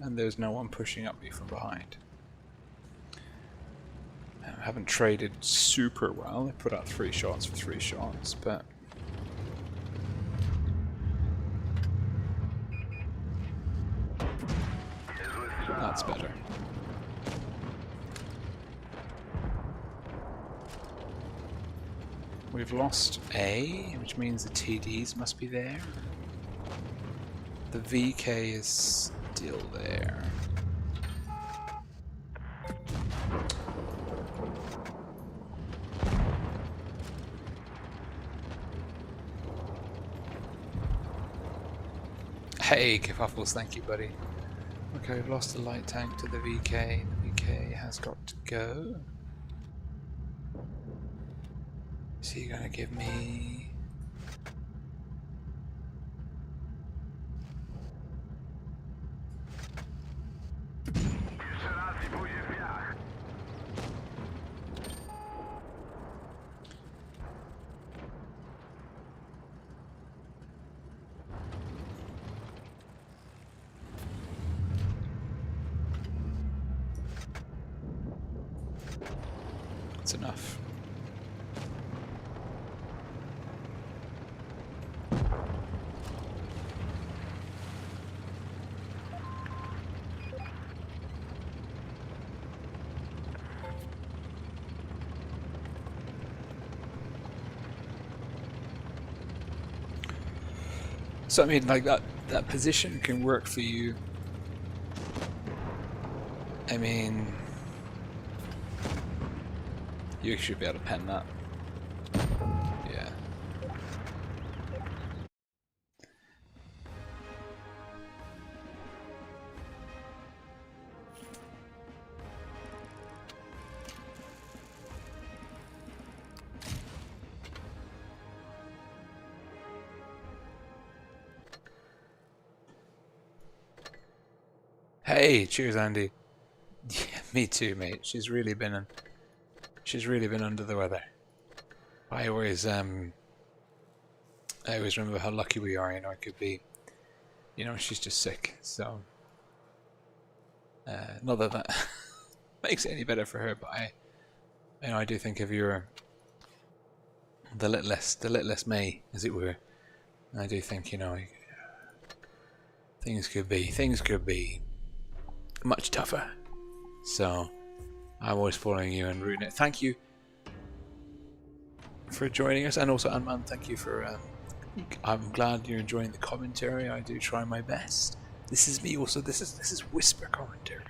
and there's no one pushing up me from behind. I haven't traded super well. I put out 3 shots for 3 shots, but Niezły strzał. that's better. We've lost A, which means the TDs must be there. The VK is still there. Hey, Kifuffles, thank you, buddy. Okay, we've lost the light tank to the VK. The VK has got to go. Is he gonna give me? That's enough. So I mean, like that position can work for you. I mean, you should be able to pen that. Yeah. Hey, cheers, Andy. Yeah, me too, mate. She's really been under the weather. I always remember how lucky we are. You know, it could be, you know, she's just sick. So, not that that makes it any better for her, but I do think if you're the littlest May, as it were, I do think, you know, things could be much tougher. So I'm always following you and rooting it. Thank you for joining us, and also Ant-Man, thank you for I'm glad you're enjoying the commentary. I do try my best. This is me also. This is whisper commentary.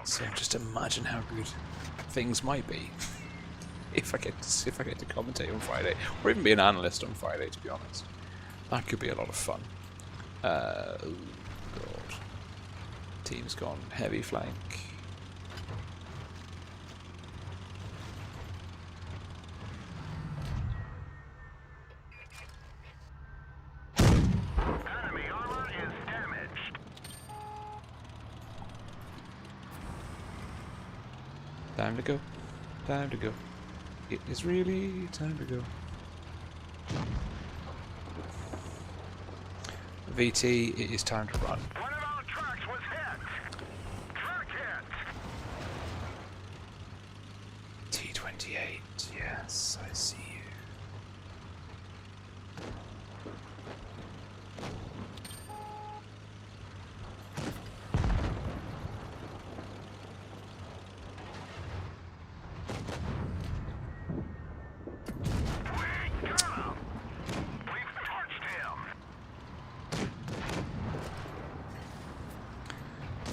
So just imagine how good things might be if I get to commentate on Friday, or even be an analyst on Friday, to be honest. That could be a lot of fun. Oh god. Team's gone heavy flank. Enemy armor is damaged. Time to go. Time to go. It is really time to go. VT, it is time to run. One of our trucks was hit. Truck hit. T28, yes, I see you. We got him. We've torched him.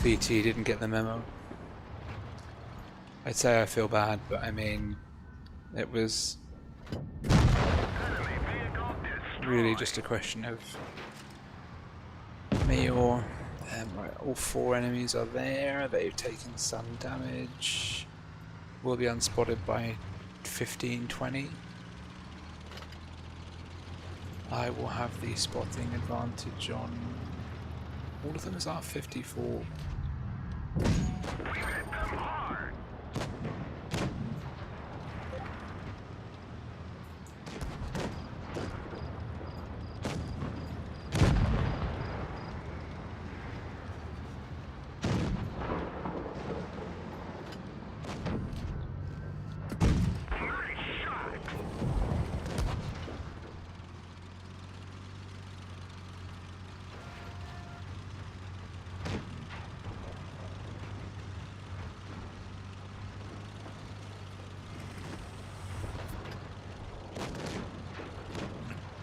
VT didn't get the memo. I'd say I feel bad, but I mean, it was Enemy vehicle destroyed. really just a question of me or all four enemies are there. They've taken some damage. Will be unspotted by 15-20. I will have the spotting advantage on all of them. Is R54. We hit them hard. Nice shot.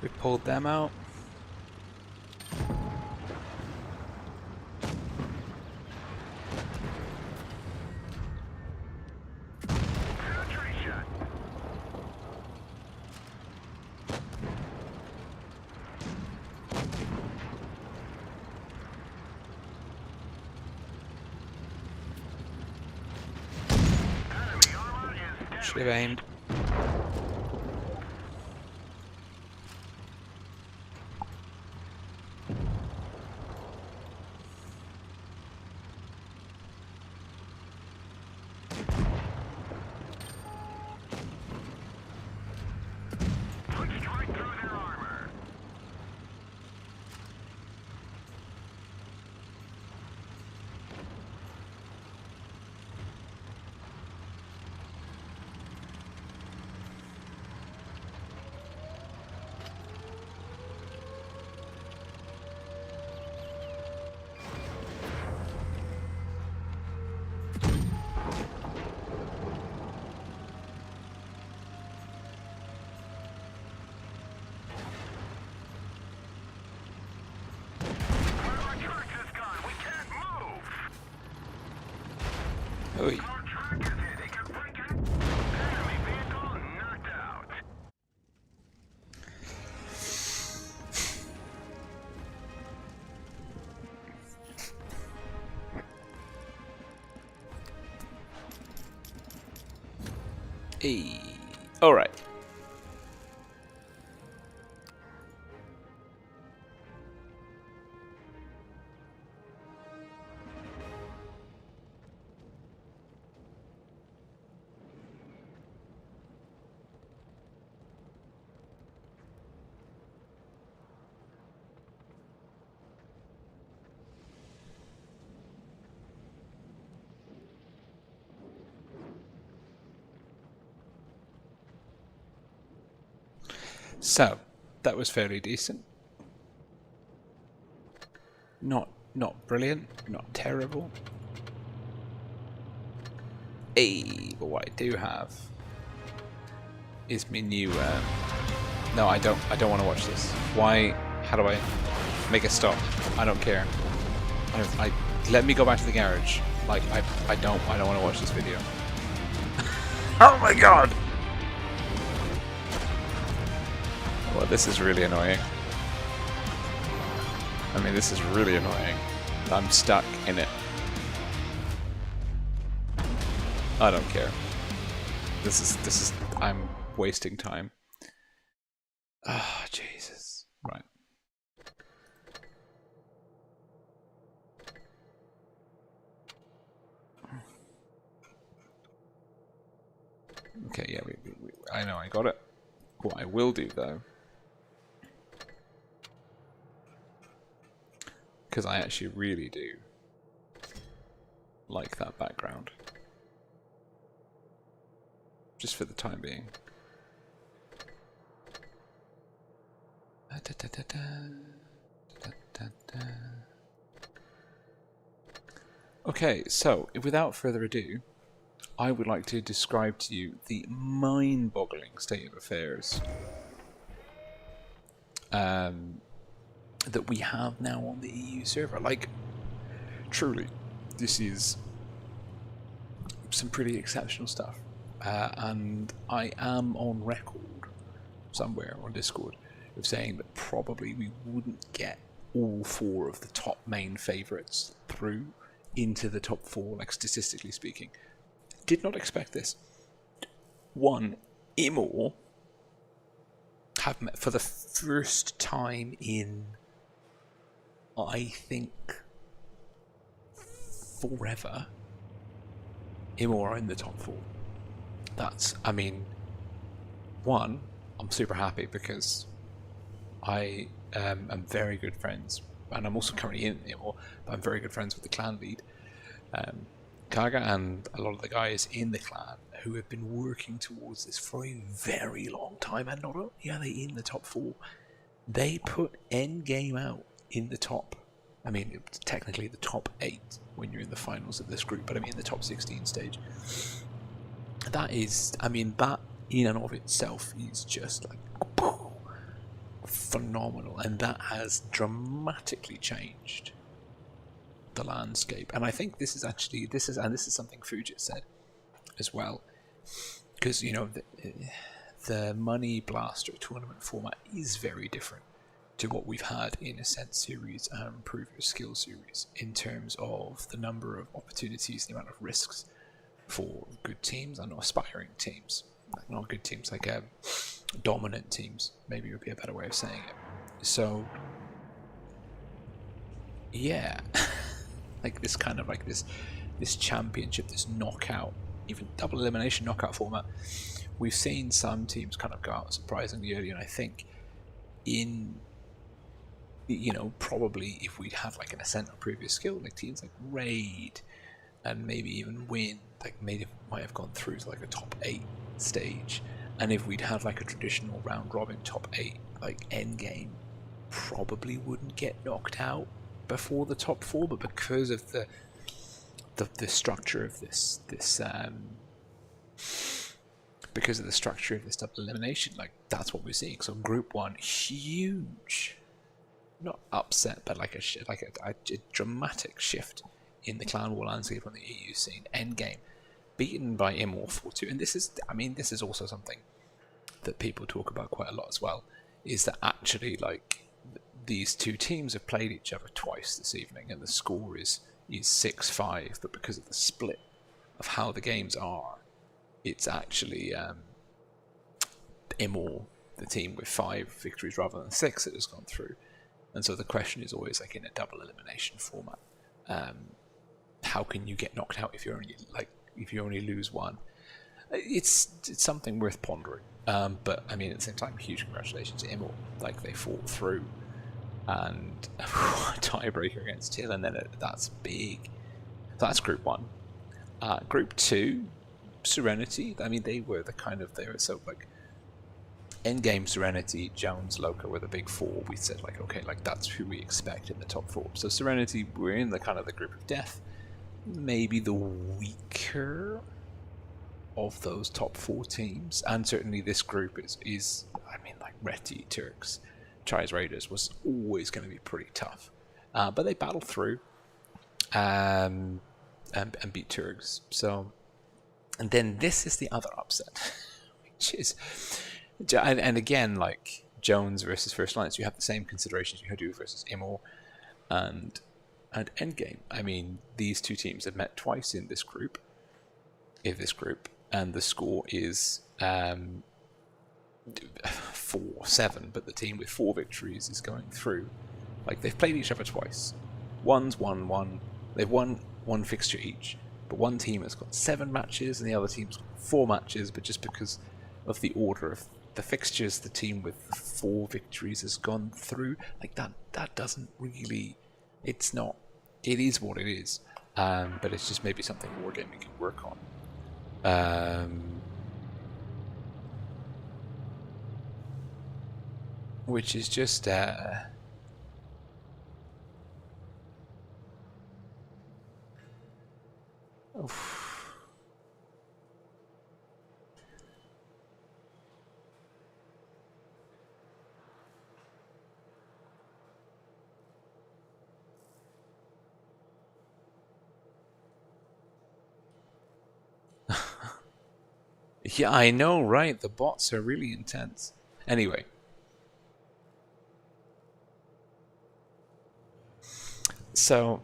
We pulled them out. Penetration. Enemy armor is Should have aimed. All right. So, that was fairly decent. Not brilliant, not terrible. But what I do have is my new. No, I don't want to watch this. Why? How do I make it stop? I don't care. Let me go back to the garage. Like I don't want to watch this video. Oh my god! Well, this is really annoying. I mean, this is really annoying. I'm stuck in it. I don't care. This is. I'm wasting time. Ah, Jesus. Right. Okay, yeah, I know I got it. What I will do, though, because I actually really do like that background, just for the time being. Okay, so without further ado, I would like to describe to you the mind-boggling state of affairs that we have now on the EU server. Like, truly, this is some pretty exceptional stuff. And I am on record somewhere on Discord of saying that probably we wouldn't get all 4 of the top main favourites through into the top 4, like statistically speaking. Did not expect this. One, Imor have met for the first time in, I think, forever. Imor are in the top 4. That's, I mean, one, I'm super happy because I am very good friends, and I'm also currently in Imor, but I'm very good friends with the clan lead, Kaga, and a lot of the guys in the clan who have been working towards this for a very long time. And not only are they in the top 4, they put Endgame out in the top, I mean, it's technically the top 8 when you're in the finals of this group, but I mean the top 16 stage. That is, I mean, that in and of itself is just like phenomenal, and that has dramatically changed the landscape. And I think this is actually, this is something Fujit said as well, because, you know, the Money Blaster tournament format is very different to what we've had in Ascent series and previous skill series in terms of the number of opportunities, the amount of risks for good teams and aspiring teams. Like, not good teams, like dominant teams, maybe would be a better way of saying it. So yeah, like this kind of like this championship, this knockout, even double elimination knockout format, we've seen some teams kind of go out surprisingly early. And I think in, you know, probably if we'd had like an Ascent or previous skill, like teams like Raid and maybe even Win, like might have gone through to like a top 8 stage. And if we'd had like a traditional round robin top 8, like Endgame probably wouldn't get knocked out before the top 4, but because of the structure of this because of the structure of this double elimination, like that's what we're seeing. So group 1, huge, not upset, but like a dramatic shift in the clan war landscape on the EU scene. Endgame beaten by Imor 4-2, and this is, I mean, this is also something that people talk about quite a lot as well, is that actually like these two teams have played each other twice this evening, and the score is 6-5, but because of the split of how the games are, it's actually Imor, the team with 5 victories rather than 6, that has gone through. And so the question is always, like, in a double elimination format, how can you get knocked out if you only lose 1? It's something worth pondering. But I mean, at the same time, huge congratulations to Imor. Like, they fought through, and a tiebreaker against Till, and then that's big. So that's Group 1. Group 2, Serenity. I mean, they were so like endgame Serenity, Jones, Loka were the big 4. We said, like, okay, like, that's who we expect in the top 4. So Serenity were in the kind of the group of death, maybe the weaker of those top 4 teams, and certainly this group is I mean, like, Reti, Turks, Chai's Raiders was always going to be pretty tough, but they battled through and beat Turks. So, and then this is the other upset, which is, and again, like, Jones versus First Alliance, you have the same considerations you do versus Imor and Endgame. I mean, these 2 teams have met twice in this group, and the score is 4-7, but the team with 4 victories is going through. Like, they've played each other twice. One's won 1. They've won 1 fixture each, but one team has got 7 matches and the other team's got 4 matches, but just because of the order of the fixtures, the team with 4 victories has gone through. Like, that doesn't really, it's not, it is what it is, but it's just maybe something Wargaming can work on. Which is just yeah, I know, right? The bots are really intense. Anyway. So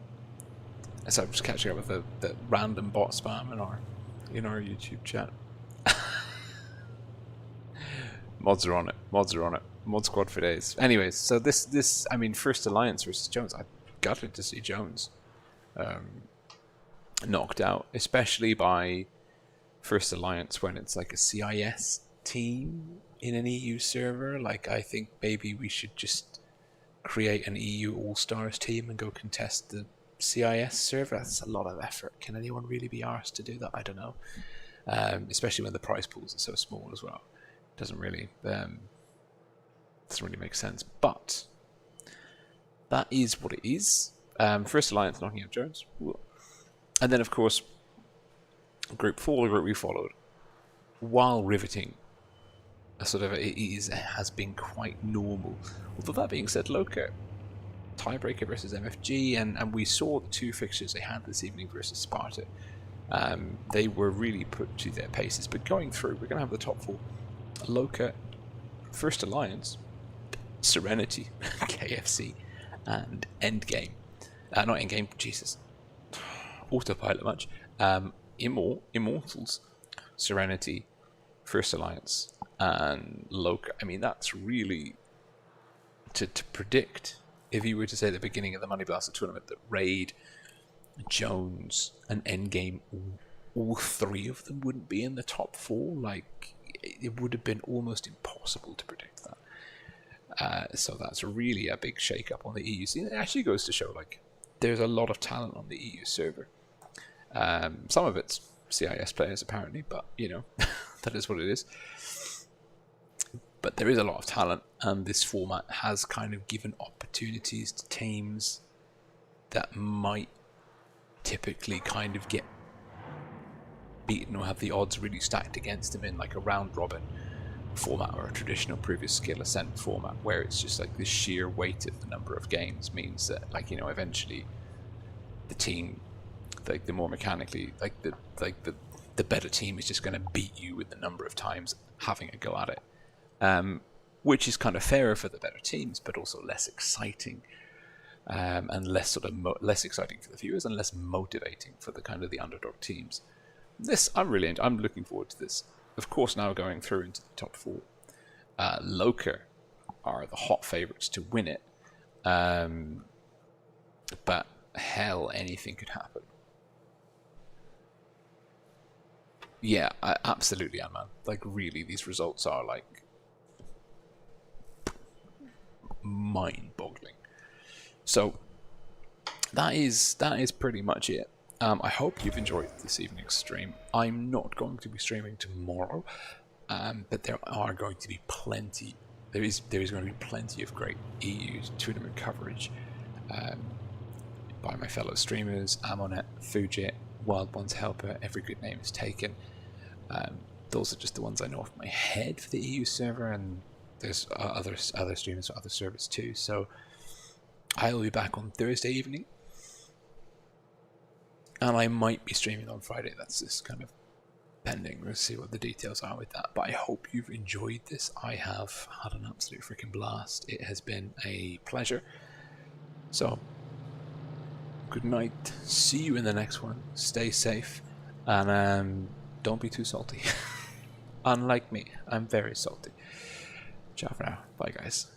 I'm just catching up with the random bot spam in our YouTube chat. Mods are on it. Mod squad for days. Anyways, so this I mean, First Alliance versus Jones. I'm gutted to see Jones knocked out, especially by First Alliance when it's like a CIS team in an EU server. Like, I think maybe we should just create an EU All-Stars team and go contest the CIS server. That's a lot of effort. Can anyone really be arsed to do that? I don't know. Especially when the prize pools are so small as well. Doesn't really make sense. But that is what it is. First Alliance knocking out Jones. And then, of course, Group 4, the group we followed, while riveting, it has been quite normal. Although that being said, Loka, tiebreaker versus MFG, and we saw the 2 fixtures they had this evening versus Sparta. They were really put to their paces. But going through, we're going to have the top 4. Loka, First Alliance, Serenity, KFC, and Endgame. Not Endgame, Jesus. Autopilot much. Immortals, Serenity, First Alliance, and Loka. I mean, that's really to predict. If you were to say at the beginning of the Money Blaster tournament that Raid, Jones, and Endgame, all 3 of them wouldn't be in the top 4, like, it would have been almost impossible to predict that. So that's really a big shake-up on the EU scene. It actually goes to show, like, there's a lot of talent on the EU server. Some of it's CIS players apparently, but that is what it is. But there is a lot of talent, and this format has kind of given opportunities to teams that might typically kind of get beaten or have the odds really stacked against them in like a round robin format or a traditional previous skill ascent format, where it's just like the sheer weight of the number of games means that, like, eventually the team, like, the more mechanically, the better team is just going to beat you with the number of times having a go at it, which is kind of fairer for the better teams, but also less exciting, and less exciting for the viewers and less motivating for the kind of the underdog teams. I'm looking forward to this. Of course, now going through into the top 4. Loka are the hot favourites to win it. But hell, anything could happen. Yeah, absolutely, man. Like, really, these results are, like, mind-boggling. So, that is pretty much it. I hope you've enjoyed this evening's stream. I'm not going to be streaming tomorrow, but there are going to be plenty. There is going to be plenty of great EU tournament coverage by my fellow streamers. Amonet, Fujit, Wild Ones Helper. Every good name is taken. Those are just the ones I know off my head for the EU server, and there's other streamers for other servers too. So I will be back on Thursday evening. And I might be streaming on Friday. That's just kind of pending. We'll see what the details are with that. But I hope you've enjoyed this. I have had an absolute freaking blast. It has been a pleasure. So, good night. See you in the next one. Stay safe. And don't be too salty. Unlike me, I'm very salty. Ciao for now. Bye, guys.